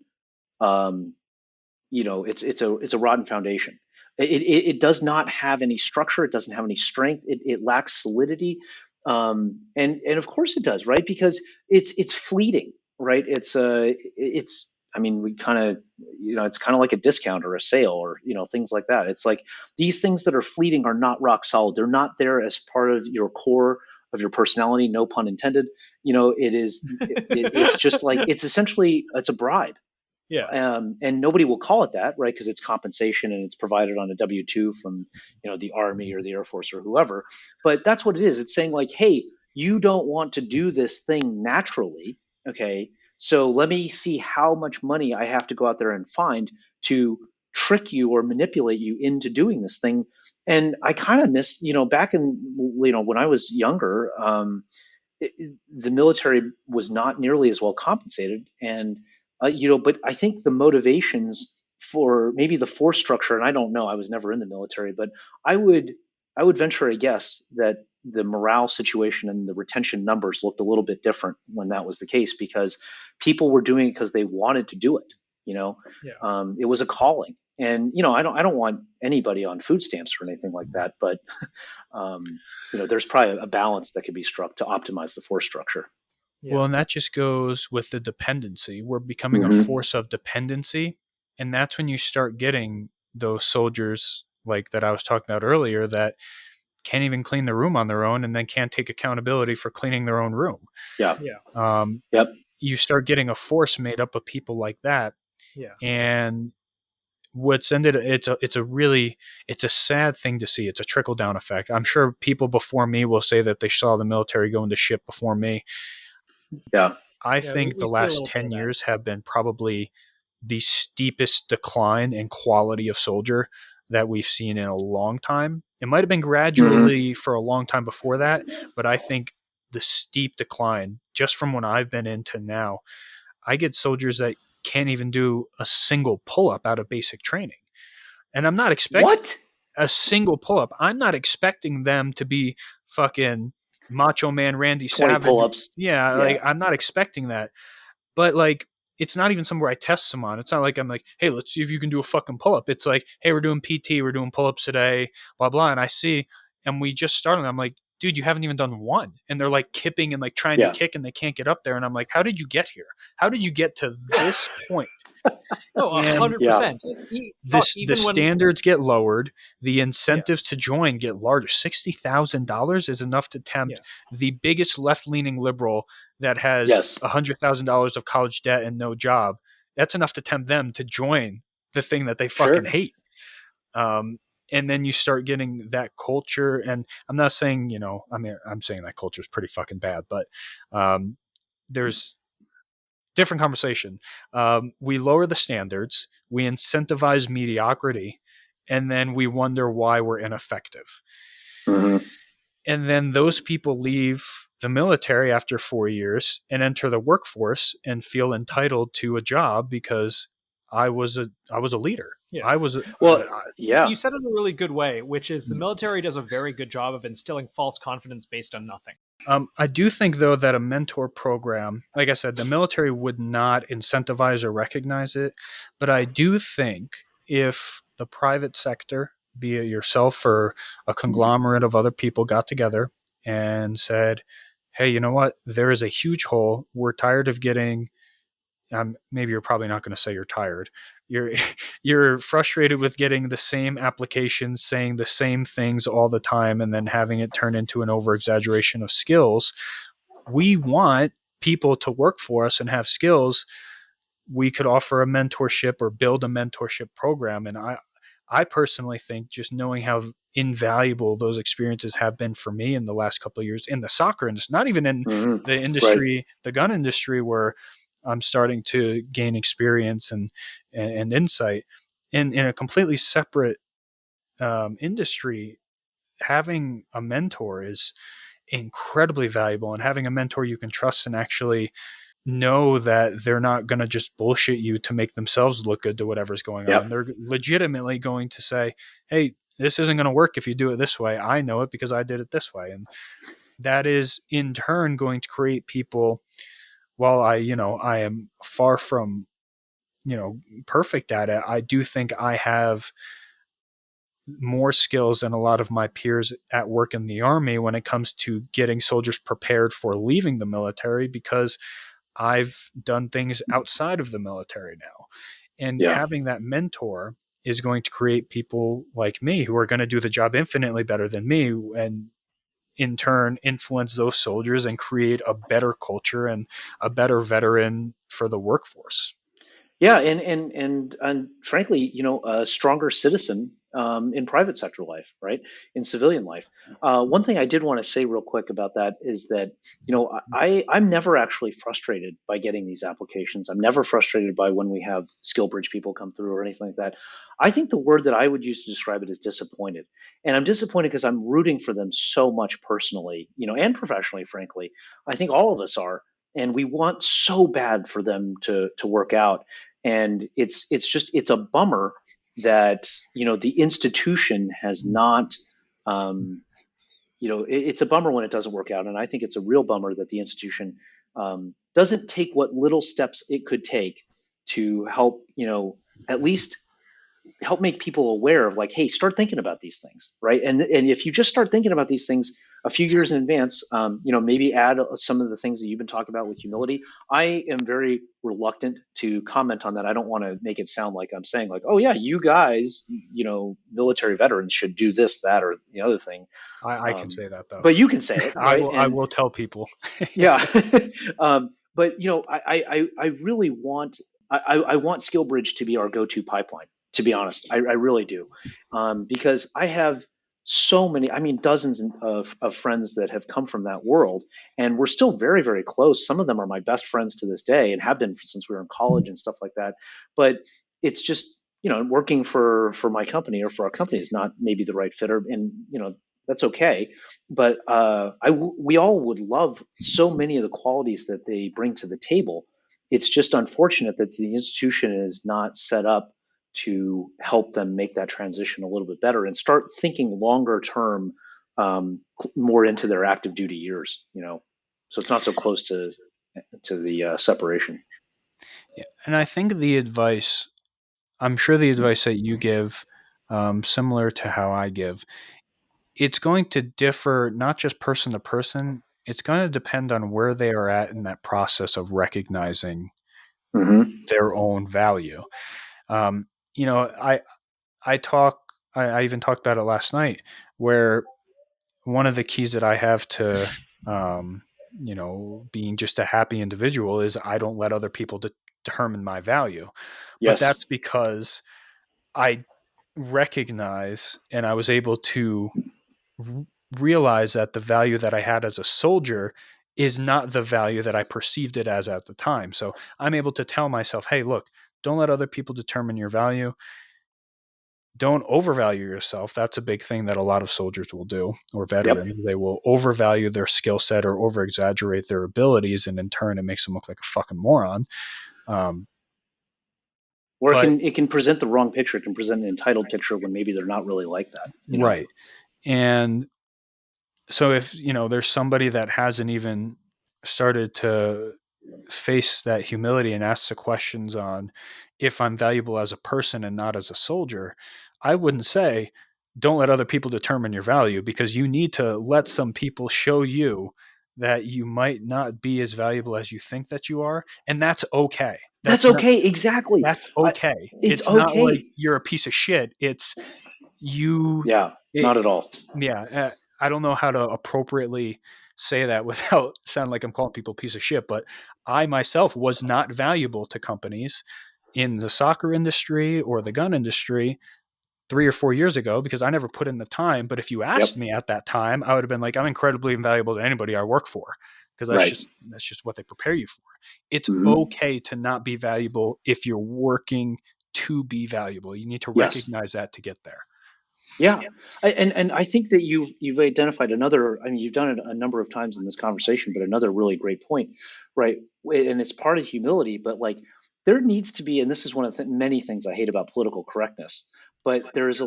it's a rotten foundation. it does not have any structure. It doesn't have any strength. It lacks solidity. And of course it does, right? Because it's fleeting, right? It's I mean, we kind of, it's kind of like a discount or a sale or, things like that. It's like these things that are fleeting are not rock solid. They're not there as part of your core of your personality, no pun intended. It's just like, it's a bribe. Yeah. And nobody will call it that, right? Because it's compensation and it's provided on a W-2 from, the Army or the Air Force or whoever. But that's what it is. It's saying like, hey, you don't want to do this thing naturally, okay? So let me see how much money I have to go out there and find to trick you or manipulate you into doing this thing. And I kind of miss, back in, when I was younger, the military was not nearly as well compensated, and but I think the motivations for maybe the force structure, and I don't know, I was never in the military, but I would I would venture a guess that the morale situation and the retention numbers looked a little bit different when that was the case, because people were doing it because they wanted to do it. Yeah. It was a calling, and I don't want anybody on food stamps or anything like that, but there's probably a balance that could be struck to optimize the force structure. Yeah. Well, and that just goes with the dependency. We're becoming Mhm. a force of dependency. And that's when you start getting those soldiers like that I was talking about earlier that can't even clean the room on their own and then can't take accountability for cleaning their own room. Yeah. Yeah. Yep. You start getting a force made up of people like that. Yeah. And what's ended it's a sad thing to see. It's a trickle down effect. I'm sure people before me will say that they saw the military go into shit before me. Yeah. I Yeah, think we the see a last little bit 10 of that. years have been probably the steepest decline in quality of soldier that we've seen in a long time. It might have been gradually for a long time before that, but I think the steep decline, just from when I've been into now, I get soldiers that can't even do a single pull up out of basic training. And I'm not expecting What? a single pull up. I'm not expecting them to be fucking Macho Man Randy 20 Savage. pull-ups. Yeah, like I'm not expecting that. But like it's not even somewhere I test them on. It's not like I'm like, hey, let's see if you can do a fucking pull up. It's like, hey, we're doing PT, we're doing pull ups today, blah blah. And I see, and we just started. I'm like, dude, you haven't even done one. And they're like kipping and like trying to Yeah. kick and they can't get up there. And I'm like, how did you get here? How did you get to this point? No, And 100%. the standards get lowered, the incentives to join get larger. $60,000 is enough to tempt the biggest left-leaning liberal that has Yes. $100,000 of college debt and no job. That's enough to tempt them to join the thing that they fucking Sure. hate. And then you start getting that culture. And I'm not saying, I'm saying that culture is pretty fucking bad, but there's different conversation. We lower the standards, we incentivize mediocrity, and then we wonder why we're ineffective. Mm-hmm. And then those people leave the military after 4 years and enter the workforce and feel entitled to a job because I was a leader. Yeah. I was yeah. You said it in a really good way, which is the military does a very good job of instilling false confidence based on nothing. I do think, though, that a mentor program, like I said, the military would not incentivize or recognize it. But I do think if the private sector, be it yourself or a conglomerate of other people, got together and said, hey, you know what? There is a huge hole. We're tired of getting maybe you're probably not going to say you're tired. You're frustrated with getting the same applications, saying the same things all the time, and then having it turn into an over exaggeration of skills. We want people to work for us and have skills. We could offer a mentorship or build a mentorship program. And I personally think just knowing how invaluable those experiences have been for me in the last couple of years in the soccer industry, not even in the industry, the gun industry, where I'm starting to gain experience and insight in a completely separate industry. Having a mentor is incredibly valuable, and having a mentor you can trust and actually know that they're not going to just bullshit you to make themselves look good to whatever's going on. They're legitimately going to say, hey, this isn't going to work if you do it this way. I know it because I did it this way. And that is in turn going to create people. While I am far from, perfect at it, I do think I have more skills than a lot of my peers at work in the Army when it comes to getting soldiers prepared for leaving the military, because I've done things outside of the military now. And having that mentor is going to create people like me who are going to do the job infinitely better than me, and in turn influence those soldiers and create a better culture and a better veteran for the workforce. Yeah, and frankly, a stronger citizen in private sector life, right? In civilian life. One thing I did want to say real quick about that is that, I'm never actually frustrated by getting these applications. I'm never frustrated by when we have SkillBridge people come through or anything like that. I think the word that I would use to describe it is disappointed. And I'm disappointed because I'm rooting for them so much personally, and professionally, frankly. I think all of us are. And we want so bad for them to work out. And it's a bummer that the institution has not it's a bummer when it doesn't work out. And I think it's a real bummer that the institution doesn't take what little steps it could take to help at least help make people aware of, like, hey, start thinking about these things, right? And if you just start thinking about these things a few years in advance, maybe add some of the things that you've been talking about with humility. I am very reluctant to comment on that. I don't want to make it sound like I'm saying, like, oh yeah, you guys, military veterans should do this, that, or the other thing. I can say that though. But you can say it, right? I will tell people. Yeah. But I really want I want SkillBridge to be our go-to pipeline. To be honest, I really do, because I have so many, dozens of friends that have come from that world, and we're still very, very close. Some of them are my best friends to this day and have been since we were in college and stuff like that. But it's just, working for my company or for our company is not maybe the right fit, and that's okay. But we all would love so many of the qualities that they bring to the table. It's just unfortunate that the institution is not set up to help them make that transition a little bit better and start thinking longer term, more into their active duty years, so it's not so close to the separation. Yeah. And I think I'm sure the advice that you give, similar to how I give, it's going to differ not just person to person. It's going to depend on where they are at in that process of recognizing their own value. I even talked about it last night, where one of the keys that I have to, being just a happy individual is I don't let other people determine my value. Yes. But that's because I recognize and I was able to realize that the value that I had as a soldier is not the value that I perceived it as at the time. So I'm able to tell myself, hey, look, don't let other people determine your value. Don't overvalue yourself. That's a big thing that a lot of soldiers will do, or veterans. Yep. They will overvalue their skill set or over-exaggerate their abilities, and in turn, it makes them look like a fucking moron. It can present the wrong picture. It can present an entitled picture when maybe they're not really like that. Right. And so if, there's somebody that hasn't even started to face that humility and ask the questions on if I'm valuable as a person and not as a soldier, I wouldn't say don't let other people determine your value, because you need to let some people show you that you might not be as valuable as you think that you are. And that's okay. That's okay. Exactly. That's okay. It's okay. Not like you're a piece of shit. It's you. Yeah, not at all. Yeah. I don't know how to appropriately say that without sounding like I'm calling people a piece of shit, but I myself was not valuable to companies in the soccer industry or the gun industry 3 or 4 years ago because I never put in the time. But if you asked me at that time, I would have been like, I'm incredibly invaluable to anybody I work for, because that's just what they prepare you for. It's okay to not be valuable if you're working to be valuable. You need to recognize that to get there. Yeah. And I think that you've identified another, you've done it a number of times in this conversation, but another really great point, right? And it's part of humility, but like there needs to be, and this is one of the many things I hate about political correctness, but there is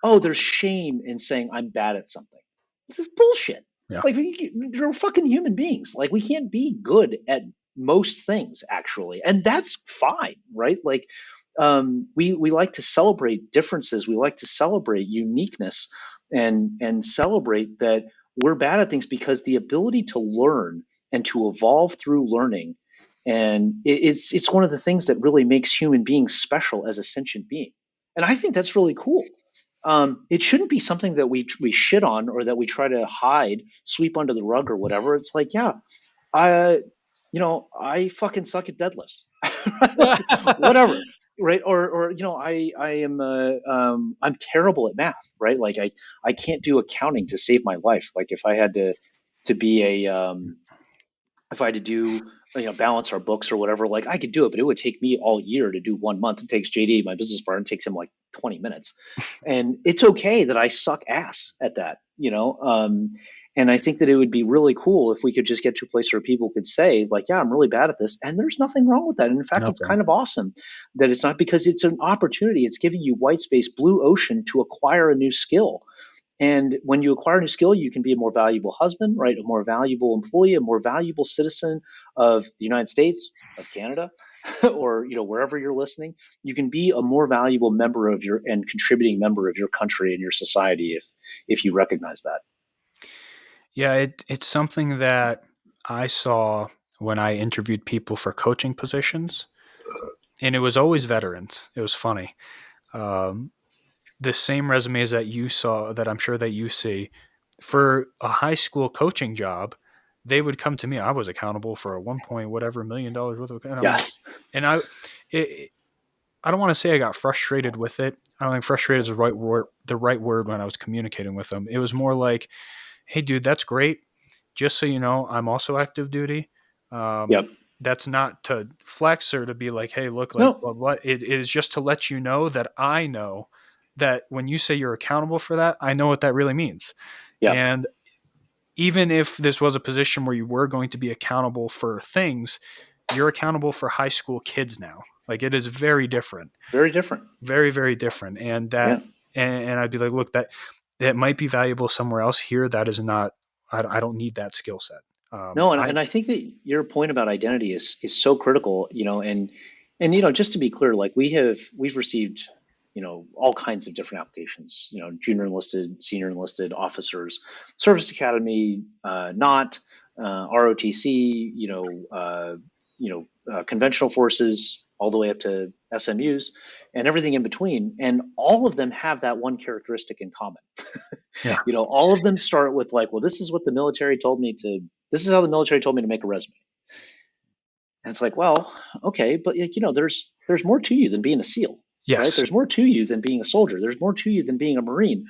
there's shame in saying I'm bad at something. This is bullshit. Yeah. Like you're fucking human beings. Like we can't be good at most things actually. And that's fine, right? Like, we like to celebrate differences. We like to celebrate uniqueness and celebrate that we're bad at things, because the ability to learn and to evolve through learning, and it's one of the things that really makes human beings special as a sentient being. And I think that's really cool. It shouldn't be something that we shit on, or that we try to hide, sweep under the rug, or whatever. It's like, yeah, I I fucking suck at deadlifts, whatever, right? Or I am I'm terrible at math, right? Like I can't do accounting to save my life. Like if I had to be a if I had to do balance our books or whatever, like I could do it, but it would take me all year to do 1 month. It takes JD, my business partner, it takes him like 20 minutes, and it's okay that I suck ass at that, and I think that it would be really cool if we could just get to a place where people could say, like, yeah, I'm really bad at this, and there's nothing wrong with that. And in fact, it's kind of awesome that it's not, because it's an opportunity. It's giving you white space, blue ocean, to acquire a new skill. And when you acquire a new skill, you can be a more valuable husband, right? A more valuable employee, a more valuable citizen of the United States, of Canada, or wherever you're listening. You can be a more valuable member of your and contributing member of your country and your society if you recognize that. Yeah, it's something that I saw when I interviewed people for coaching positions, and it was always veterans. It was funny. The same resumes that you saw, that I'm sure that you see, for a high school coaching job, they would come to me. I was accountable for a $1 million worth of, and Yeah. I don't want to say I got frustrated with it. I don't think frustrated is the right word when I was communicating with them. It was more like, hey, dude, that's great. Just so you know, I'm also active duty. Yep. That's not to flex or to be like, hey, look, like, No. blah, blah. It is just to let you know that I know that when you say you're accountable for that, I know what that really means. Yeah. And even if this was a position where you were going to be accountable for things, you're accountable for high school kids now. Like, it is very different. Very different. Very, very different. And that, and I'd be like, look, that might be valuable somewhere else. Here, that is not. I don't need that skill set. No, and I think that your point about identity is so critical. And just to be clear, like we've received all kinds of different applications. Junior enlisted, senior enlisted, officers, service academy, not ROTC. Conventional forces, all the way up to SMUs, and everything in between. And all of them have that one characteristic in common. Yeah. All of them start with like, well, this is how the military told me to make a resume. And it's like, well, okay, but there's more to you than being a SEAL. Yes. Right? There's more to you than being a soldier. There's more to you than being a Marine.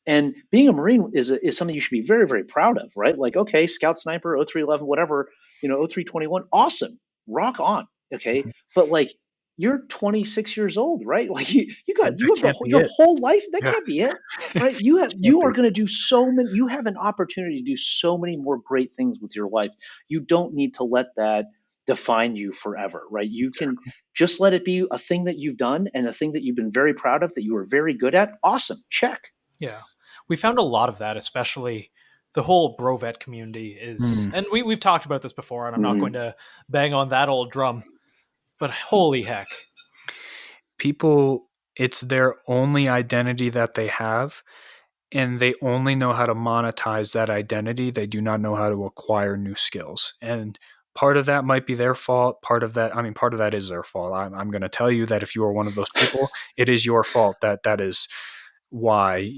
And being a Marine is something you should be very, very proud of, right? Like, okay, Scout Sniper, 0311, whatever, 0321, awesome, rock on, okay? But like, you're 26 years old, right? Like you have your whole life. That can't be it, right? You are going to do so many. You have an opportunity to do so many more great things with your life. You don't need to let that define you forever, right? You can just let it be a thing that you've done and a thing that you've been very proud of, that you were very good at. Awesome, check. Yeah, we found a lot of that, especially the whole brovet community is, and we've talked about this before, and I'm not going to bang on that old drum, but holy heck. People, it's their only identity that they have, and they only know how to monetize that identity. They do not know how to acquire new skills. And part of that might be their fault. Part of that is their fault. I'm going to tell you that if you are one of those people, it is your fault. That is why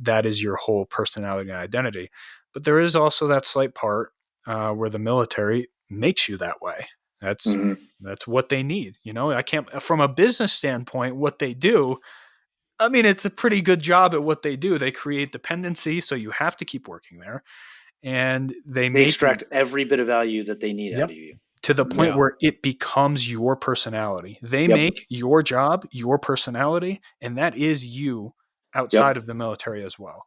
that is your whole personality and identity. But there is also that slight part where the military makes you that way. That's what they need. I can't, from a business standpoint, what they do, I mean, it's a pretty good job at what they do. They create dependency, so you have to keep working there. And they extract every bit of value that they need out of you. To the point where it becomes your personality. They make your job your personality, and that is you outside of the military as well.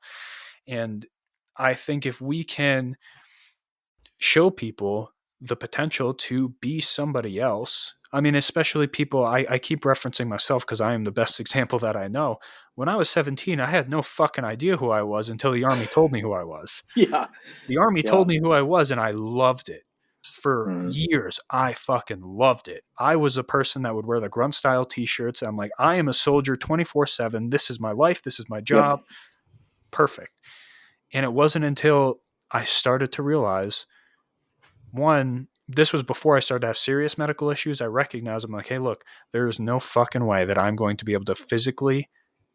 And I think if we can show people the potential to be somebody else, I mean, especially people, I keep referencing myself because I am the best example that I know. When I was 17, I had no fucking idea who I was until the Army told me who I was. Yeah. The Army told me who I was, and I loved it. For years, I fucking loved it. I was a person that would wear the grunt style t-shirts. I'm like, I am a soldier 24/7. This is my life. This is my job. Yep. Perfect. And it wasn't until I started to realize, one, this was before I started to have serious medical issues. I recognized, I'm like, hey, look, there is no fucking way that I'm going to be able to physically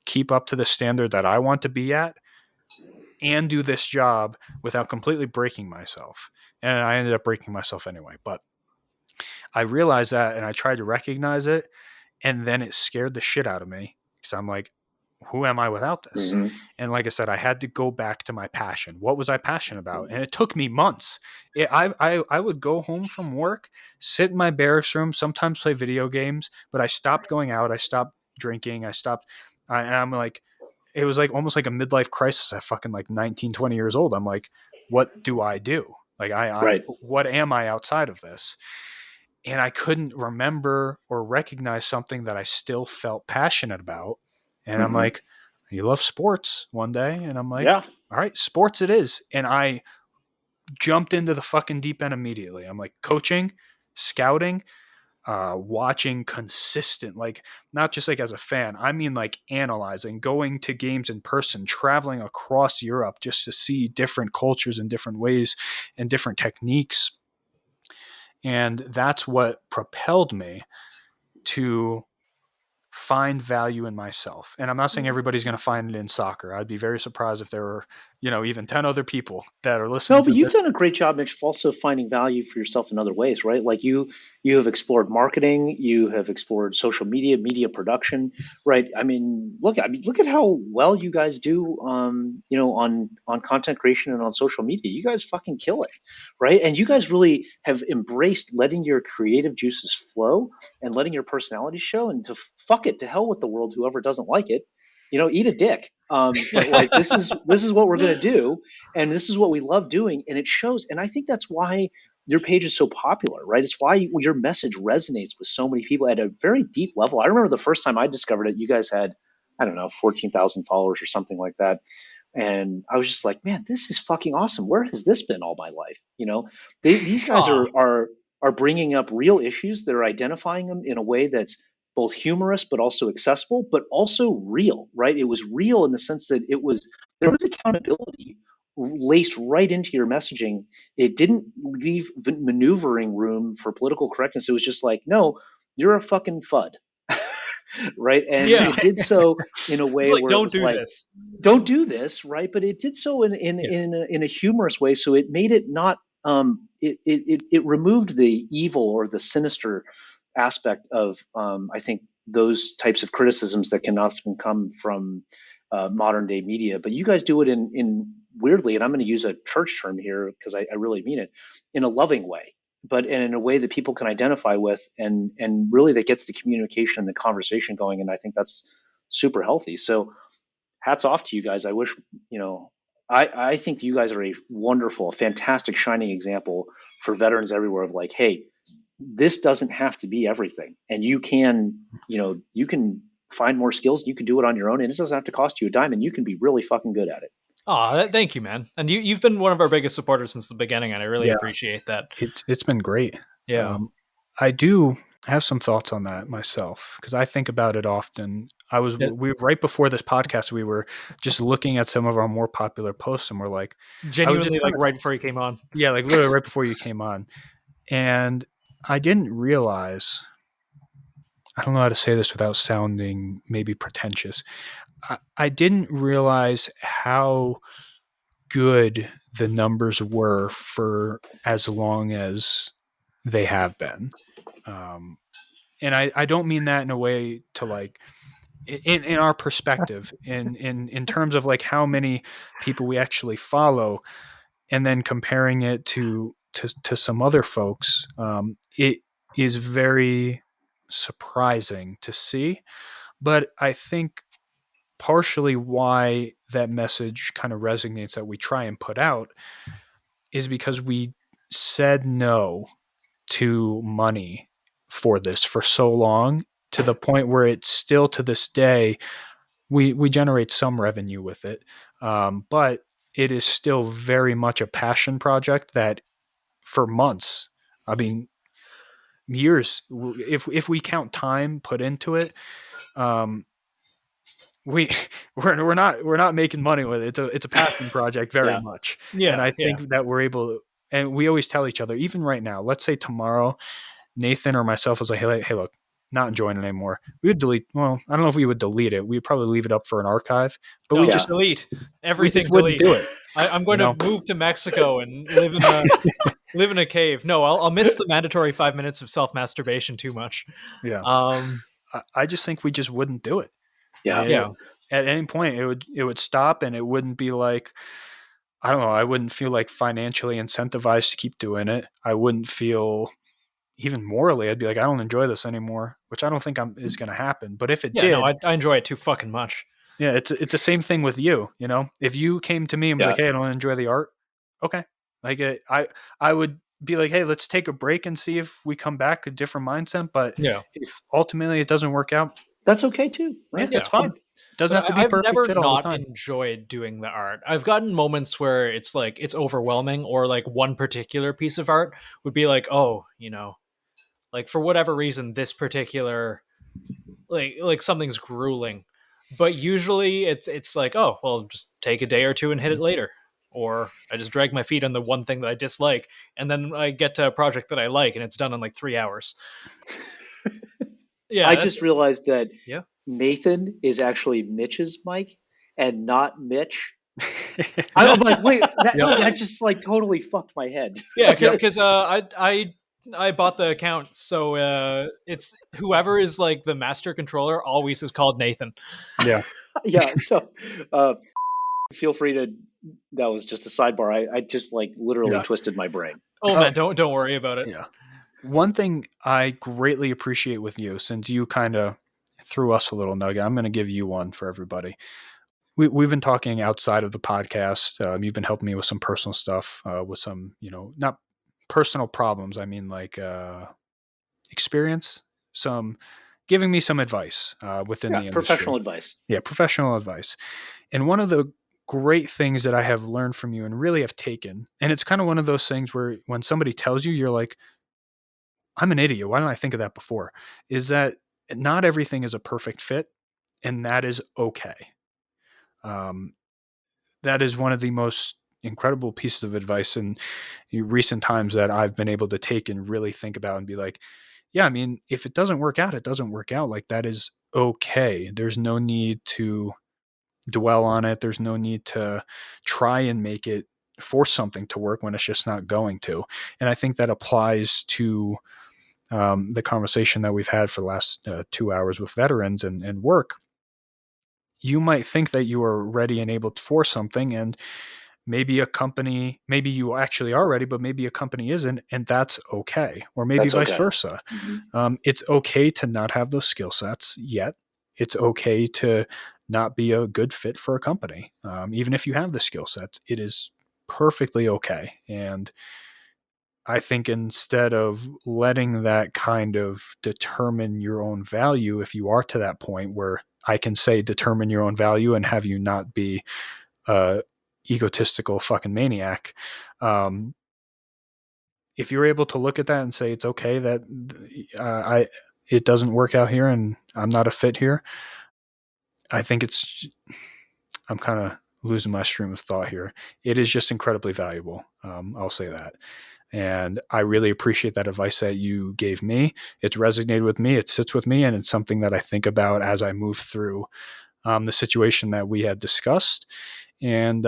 keep up to the standard that I want to be at and do this job without completely breaking myself. And I ended up breaking myself anyway. But I realized that, and I tried to recognize it, and then it scared the shit out of me because I'm like, who am I without this? Mm-hmm. And like I said, I had to go back to my passion. What was I passionate about? And it took me months. I would go home from work, sit in my barracks room, sometimes play video games, but I stopped going out. I stopped drinking. And I'm like, it was like almost like a midlife crisis at fucking like 19, 20 years old. I'm like, what do I do? Like, Right. what am I outside of this? And I couldn't remember or recognize something that I still felt passionate about. And I'm like, you love sports one day. And I'm like, Yeah. all right, sports it is. And I jumped into the fucking deep end immediately. I'm like coaching, scouting, watching consistent, like not just like as a fan, I mean like analyzing, going to games in person, traveling across Europe just to see different cultures and different ways and different techniques. And that's what propelled me to find value in myself. And I'm not saying everybody's going to find it in soccer. I'd be very surprised if there were, even 10 other people that are listening. No, but you've done a great job, Mitch, of also finding value for yourself in other ways, right? Like you have explored marketing, you have explored social media production, right? I mean, look at how well you guys do, on content creation and on social media. You guys fucking kill it, right? And you guys really have embraced letting your creative juices flow and letting your personality show, and to fuck it, to hell with the world, whoever doesn't like it. Eat a dick. Like this is what we're gonna do, and this is what we love doing, and it shows. And I think that's why your page is so popular, right? It's why your message resonates with so many people at a very deep level. I remember the first time I discovered it, you guys had, I don't know, 14,000 followers or something like that. And I was just like, man, this is fucking awesome. Where has this been all my life? These guys are bringing up real issues. They're identifying them in a way that's both humorous but also accessible, but also real, right? It was real in the sense that there was accountability laced right into your messaging. It didn't leave maneuvering room for political correctness. It was just like, no, you're a fucking FUD. Right. And it did so in a way where don't do this. Don't do this, right? But it did so in a humorous way. So it made it not it removed the evil or the sinister aspect of I think those types of criticisms that can often come from modern day media. But you guys do it in weirdly, and I'm going to use a church term here because I really mean it, in a loving way, but in a way that people can identify with, and really that gets the communication and the conversation going. And I think that's super healthy. So hats off to you guys. I wish, I think you guys are a wonderful, fantastic, shining example for veterans everywhere of like, hey, this doesn't have to be everything. And you can find more skills. You can do it on your own, and it doesn't have to cost you a dime, and you can be really fucking good at it. Oh, thank you, man. And you've been one of our biggest supporters since the beginning, and I really appreciate that. It's been great. Yeah. I do have some thoughts on that myself because I think about it often. We right before this podcast, we were just looking at some of our more popular posts, and we're like, genuinely, like right before you came on. Yeah, like literally right before you came on. And I didn't realize, I don't know how to say this without sounding maybe pretentious. I didn't realize how good the numbers were for as long as they have been. And I don't mean that in a way to like, in our perspective, in terms of like how many people we actually follow, and then comparing it to some other folks, it is very surprising to see. But I think partially why that message kind of resonates that we try and put out is because we said no to money for this for so long, to the point where it's still to this day, we generate some revenue with it. But it is still very much a passion project that for months I mean, years. If we count time put into it, we're not making money with it. It's a passion project very much. And I think that we're able to, and we always tell each other, even right now, let's say tomorrow, Nathan or myself was like, hey, look, not enjoying it anymore. We would delete. Well, I don't know if we would delete it. We'd probably leave it up for an archive, but we just delete everything. We wouldn't do it. I'm going to move to Mexico and live in a cave. No, I'll miss the mandatory 5 minutes of self-masturbation too much. Yeah. I just think we just wouldn't do it. Yeah. At any point, it would stop, and it wouldn't be like, I don't know. I wouldn't feel like financially incentivized to keep doing it. I wouldn't feel even morally. I'd be like, I don't enjoy this anymore, which I don't think is going to happen. But if it did, no, I enjoy it too fucking much. Yeah, it's the same thing with you. You know, if you came to me and was like, hey, I don't enjoy the art. Okay, like I would be like, hey, let's take a break and see if we come back a different mindset. But if ultimately it doesn't work out, that's okay too, right? Yeah, that's fine. It doesn't have to be perfect. I've never not enjoyed doing the art. I've gotten moments where it's like it's overwhelming, or like one particular piece of art would be like, oh, you know, like for whatever reason, this particular like something's grueling. But usually it's like, oh, well, just take a day or two and hit it later. Or I just drag my feet on the one thing that I dislike, and then I get to a project that I like, and it's done in like 3 hours. I just realized that Nathan is actually Mitch's mic and not Mitch. I'm like, wait, that just like totally fucked my head. Yeah, because I bought the account, so it's whoever is like the master controller always is called Nathan. Yeah. Yeah. So feel free to. That was just a sidebar. I just like literally twisted my brain. Oh man, don't worry about it. Yeah. One thing I greatly appreciate with you, since you kind of threw us a little nugget, I'm going to give you one for everybody. We've been talking outside of the podcast. You've been helping me with some personal stuff, with some, not personal problems. I mean, like experience, giving me some advice within the industry. Professional advice. Yeah, professional advice. And one of the great things that I have learned from you and really have taken, and it's kind of one of those things where when somebody tells you, you're like, I'm an idiot. Why didn't I think of that before? Is that not everything is a perfect fit, and that is okay. That is one of the most incredible pieces of advice in recent times that I've been able to take and really think about and be like, yeah, I mean, if it doesn't work out, it doesn't work out. Like, that is okay. There's no need to dwell on it. There's no need to try and make it force something to work when it's just not going to. And I think that applies to the conversation that we've had for the last 2 hours with veterans and work. You might think that you are ready and able to force something, and maybe you actually are ready, but maybe a company isn't, and that's okay. Or maybe vice versa. Mm-hmm. It's okay to not have those skill sets yet. It's okay to not be a good fit for a company. Even if you have the skill sets, it is perfectly okay. And I think instead of letting that kind of determine your own value, if you are to that point where I can say determine your own value and have you not be egotistical fucking maniac, if you're able to look at that and say it's okay that it doesn't work out here and I'm not a fit here, I think I'm kind of losing my stream of thought here. It is just incredibly valuable. I'll say that. And I really appreciate that advice that you gave me. It's resonated with me. It sits with me. And it's something that I think about as I move through the situation that we had discussed. And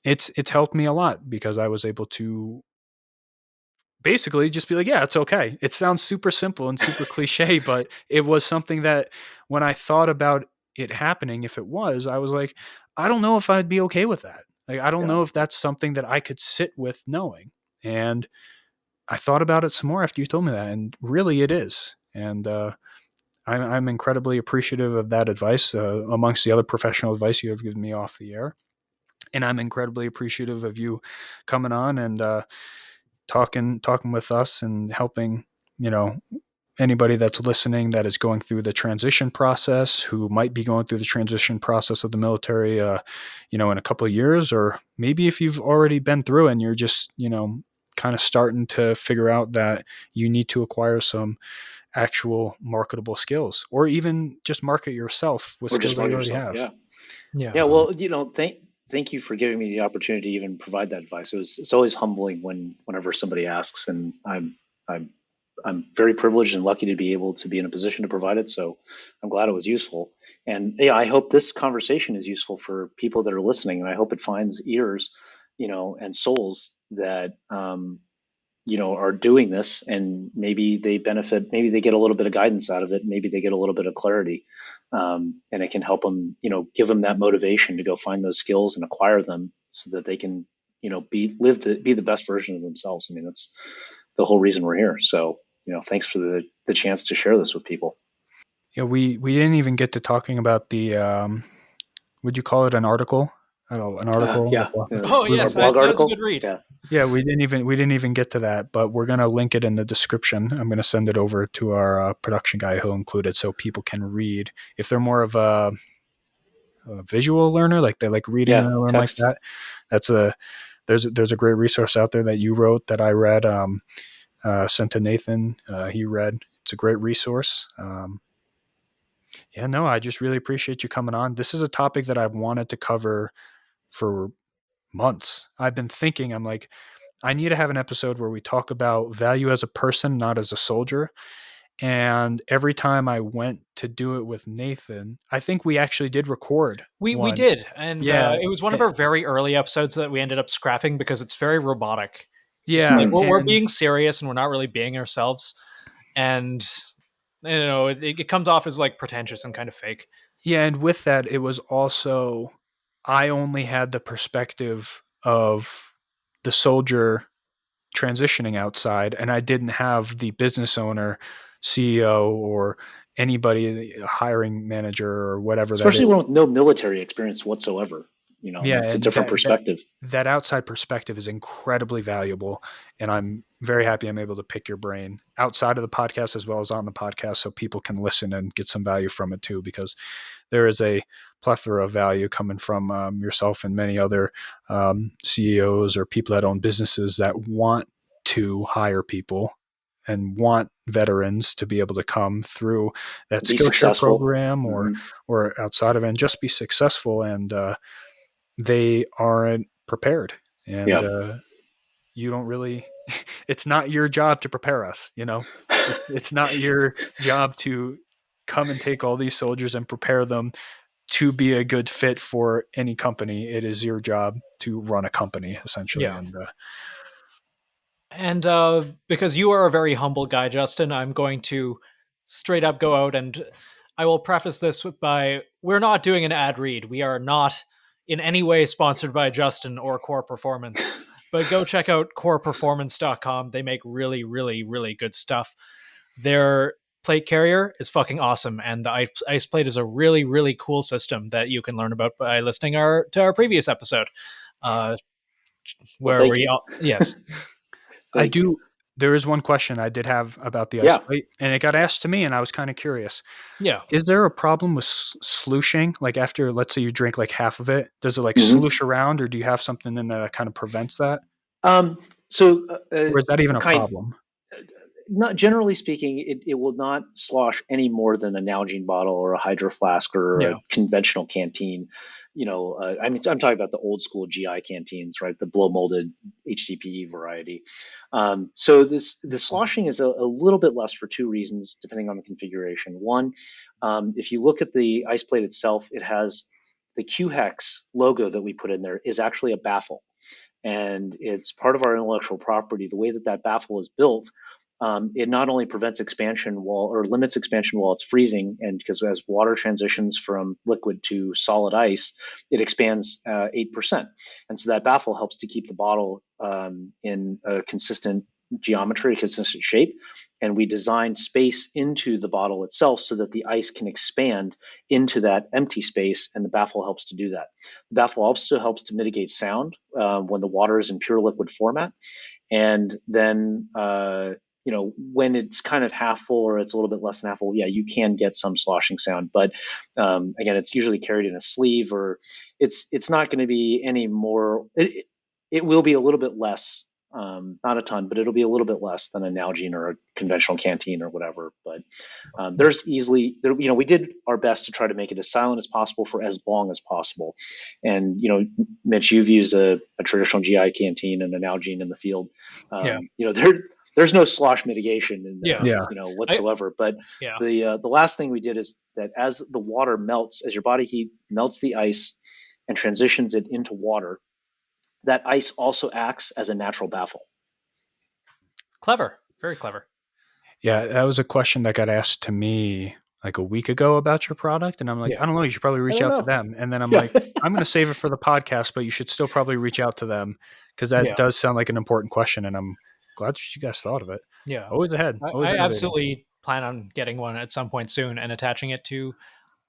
it's helped me a lot because I was able to basically just be like, yeah, it's okay. It sounds super simple and super cliche, but it was something that when I thought about it happening, if it was, I was like, I don't know if I'd be okay with that. Like, I don't know if that's something that I could sit with knowing. And I thought about it some more after you told me that, and really it is. And I'm incredibly appreciative of that advice amongst the other professional advice you have given me off the air. And I'm incredibly appreciative of you coming on and talking with us and helping, anybody that's listening that is going through the transition process, who might be going through the transition process of the military, in a couple of years, or maybe if you've already been through and you're just, kind of starting to figure out that you need to acquire some actual marketable skills, or even just market yourself with skills that you already have. Yeah. Well, thank you for giving me the opportunity to even provide that advice. It's always humbling whenever somebody asks, and I'm very privileged and lucky to be able to be in a position to provide it. So I'm glad it was useful. And yeah, I hope this conversation is useful for people that are listening, and I hope it finds ears, and souls that are doing this, and maybe they benefit, maybe they get a little bit of guidance out of it, maybe they get a little bit of clarity, and it can help them, give them that motivation to go find those skills and acquire them so that they can, be the best version of themselves. I mean, that's the whole reason we're here. So, thanks for the chance to share this with people. Yeah, we didn't even get to talking about the, would you call it an article? I don't know, an article. Yeah. Oh yes, blog that article. was a good read. Yeah, we didn't even get to that, but we're gonna link it in the description. I'm gonna send it over to our production guy who'll include it so people can read. If they're more of a visual learner, like they like reading and learn text. like that, there's a great resource out there that you wrote that I read, sent to Nathan. He read. It's a great resource. I just really appreciate you coming on. This is a topic that I've wanted to cover for months. I've been thinking, I'm like, I need to have an episode where we talk about value as a person, not as a soldier. And every time I went to do it with Nathan, I think we actually did record. We did. And it was one of our very early episodes that we ended up scrapping because it's very robotic. Yeah. It's like, we're being serious and we're not really being ourselves. And, it comes off as like pretentious and kind of fake. Yeah. And with that, it was also, I only had the perspective of the soldier transitioning outside, and I didn't have the business owner, CEO, or anybody, hiring manager or whatever. Especially one with no military experience whatsoever. It's a different perspective. That outside perspective is incredibly valuable, and I'm very happy I'm able to pick your brain outside of the podcast as well as on the podcast so people can listen and get some value from it too, because there is a plethora of value coming from yourself and many other CEOs or people that own businesses that want to hire people and want veterans to be able to come through that Skillshare program or outside of it and just be successful. And they aren't prepared, and you don't really, it's not your job to prepare us. It's not your job to come and take all these soldiers and prepare them to be a good fit for any company. It is your job to run a company, essentially. Yeah. And because you are a very humble guy, Justin, I'm going to straight up go out, and I will preface this by, we're not doing an ad read. We are not in any way sponsored by Justin or Qore Performance, but go check out qoreperformance.com. They make really, really, really good stuff. Their plate carrier is fucking awesome, and the ice plate is a really, really cool system that you can learn about by listening to our previous episode. Yes. I do. There is one question I did have about the ice plate, and it got asked to me, and I was kind of curious. Yeah. Is there a problem with slooshing? Like after, let's say you drink like half of it, does it like sloosh around, or do you have something in there that kind of prevents that? Or is that even a problem? Not generally speaking, it will not slosh any more than a Nalgene bottle or a Hydro Flask or a conventional canteen. I'm talking about the old school GI canteens, right? The blow molded HDPE variety. So the sloshing is a little bit less for two reasons, depending on the configuration. One, if you look at the ice plate itself, it has the Q-Hex logo that we put in there is actually a baffle, and it's part of our intellectual property. The way that baffle is built, it not only prevents expansion or limits expansion while it's freezing, and because as water transitions from liquid to solid ice, it expands 8%. And so that baffle helps to keep the bottle in a consistent geometry, consistent shape. And we designed space into the bottle itself so that the ice can expand into that empty space, and the baffle helps to do that. The baffle also helps to mitigate sound when the water is in pure liquid format. And then when it's kind of half full or it's a little bit less than half full, you can get some sloshing sound. But again, it's usually carried in a sleeve, or it's not going to be any more. It will be a little bit less not a ton, but it'll be a little bit less than a Nalgene or a conventional canteen or whatever. But there's easily there. We did our best to try to make it as silent as possible for as long as possible. And Mitch, you've used a traditional GI canteen and a Nalgene in the field. There's no slosh mitigation in there, whatsoever. But the last thing we did is that as the water melts, as your body heat melts the ice and transitions it into water, that ice also acts as a natural baffle. Clever. Very clever. Yeah, that was a question that got asked to me like a week ago about your product. And I'm like, I don't know, you should probably reach out to them. And then I'm like, I'm going to save it for the podcast, but you should still probably reach out to them because that does sound like an important question. And I'm glad you guys thought of it. Yeah. Always ahead. Always I absolutely plan on getting one at some point soon and attaching it to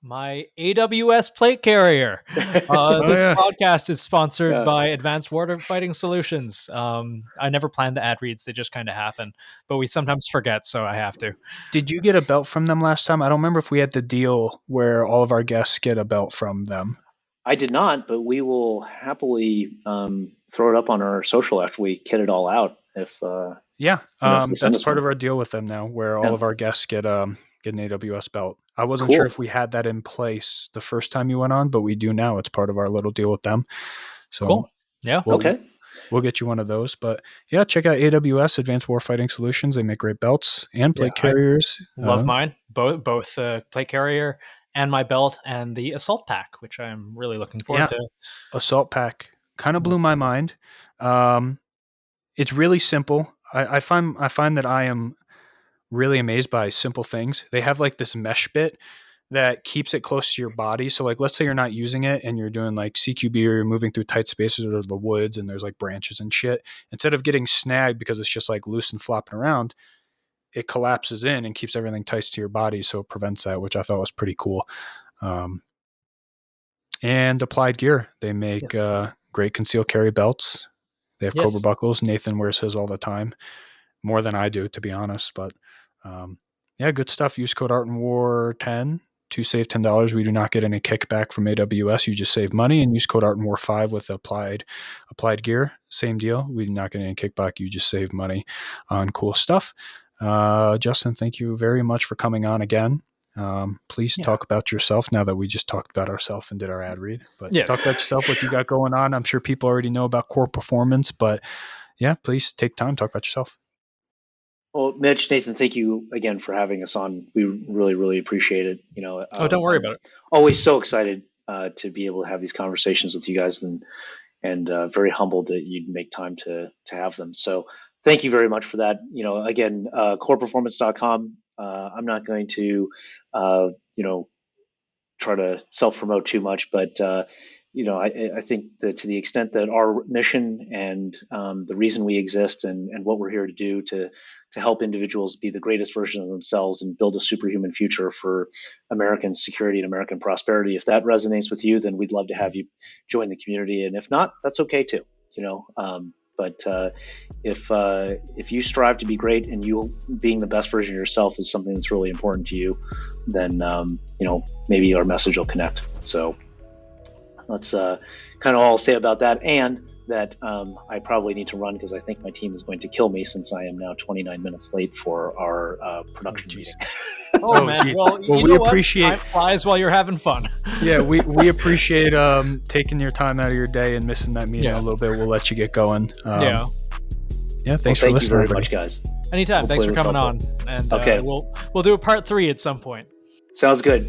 my AWS plate carrier. This podcast is sponsored by Advanced Water Fighting Solutions. I never planned the ad reads. They just kind of happen, but we sometimes forget, so I have to. Did you get a belt from them last time? I don't remember if we had the deal where all of our guests get a belt from them. I did not, but we will happily throw it up on our social after we kit it all out. If that's part of our deal with them now, where all of our guests get an AWS belt. I wasn't sure if we had that in place the first time you went on, but we do now. It's part of our little deal with them. So cool. Yeah. We'll get you one of those. But yeah, check out AWS, Advanced Warfighting Solutions. They make great belts and plate carriers. Love mine. Both plate carrier and my belt and the assault pack, which I'm really looking forward to. Assault pack kind of blew my mind. It's really simple. I find that I am really amazed by simple things. They have like this mesh bit that keeps it close to your body. So like, let's say you're not using it and you're doing like CQB or you're moving through tight spaces or the woods and there's like branches and shit. Instead of getting snagged because it's just like loose and flopping around, it collapses in and keeps everything tight to your body. So it prevents that, which I thought was pretty cool. And Applied Gear. They make great concealed carry belts. They have Cobra buckles. Nathan wears his all the time. More than I do, to be honest. But good stuff. Use code ArtandWar10 to save $10. We do not get any kickback from AWS. You just save money, and use code ArtandWar5 with Applied Gear. Same deal. We do not get any kickback. You just save money on cool stuff. Justin, thank you very much for coming on again. Please talk about yourself now that we just talked about ourselves and did our ad read. But talk about yourself, what you got going on. I'm sure people already know about Qore Performance, but please take time, talk about yourself. Well, Mitch, Nathan, thank you again for having us on. We really, really appreciate it. Don't worry about it. Always so excited to be able to have these conversations with you guys, and very humbled that you'd make time to have them. So thank you very much for that. Again, qoreperformance.com. I'm not going to, try to self-promote too much, but I think that to the extent that our mission and the reason we exist and what we're here to do to help individuals be the greatest version of themselves and build a superhuman future for American security and American prosperity. If that resonates with you, then we'd love to have you join the community. And if not, that's okay too, But if you strive to be great and you being the best version of yourself is something that's really important to you, then maybe our message will connect. So let's kind of all say about that, and that I probably need to run because I think my team is going to kill me since I am now 29 minutes late for our production meeting. Man. Well, we appreciate time flies while you're having fun. Yeah, we appreciate taking your time out of your day and missing that meeting a little bit. We'll let you get going. Thanks for listening, you very everybody. much, guys. Anytime. Thanks for coming on. And we'll do a part 3 at some point. Sounds good.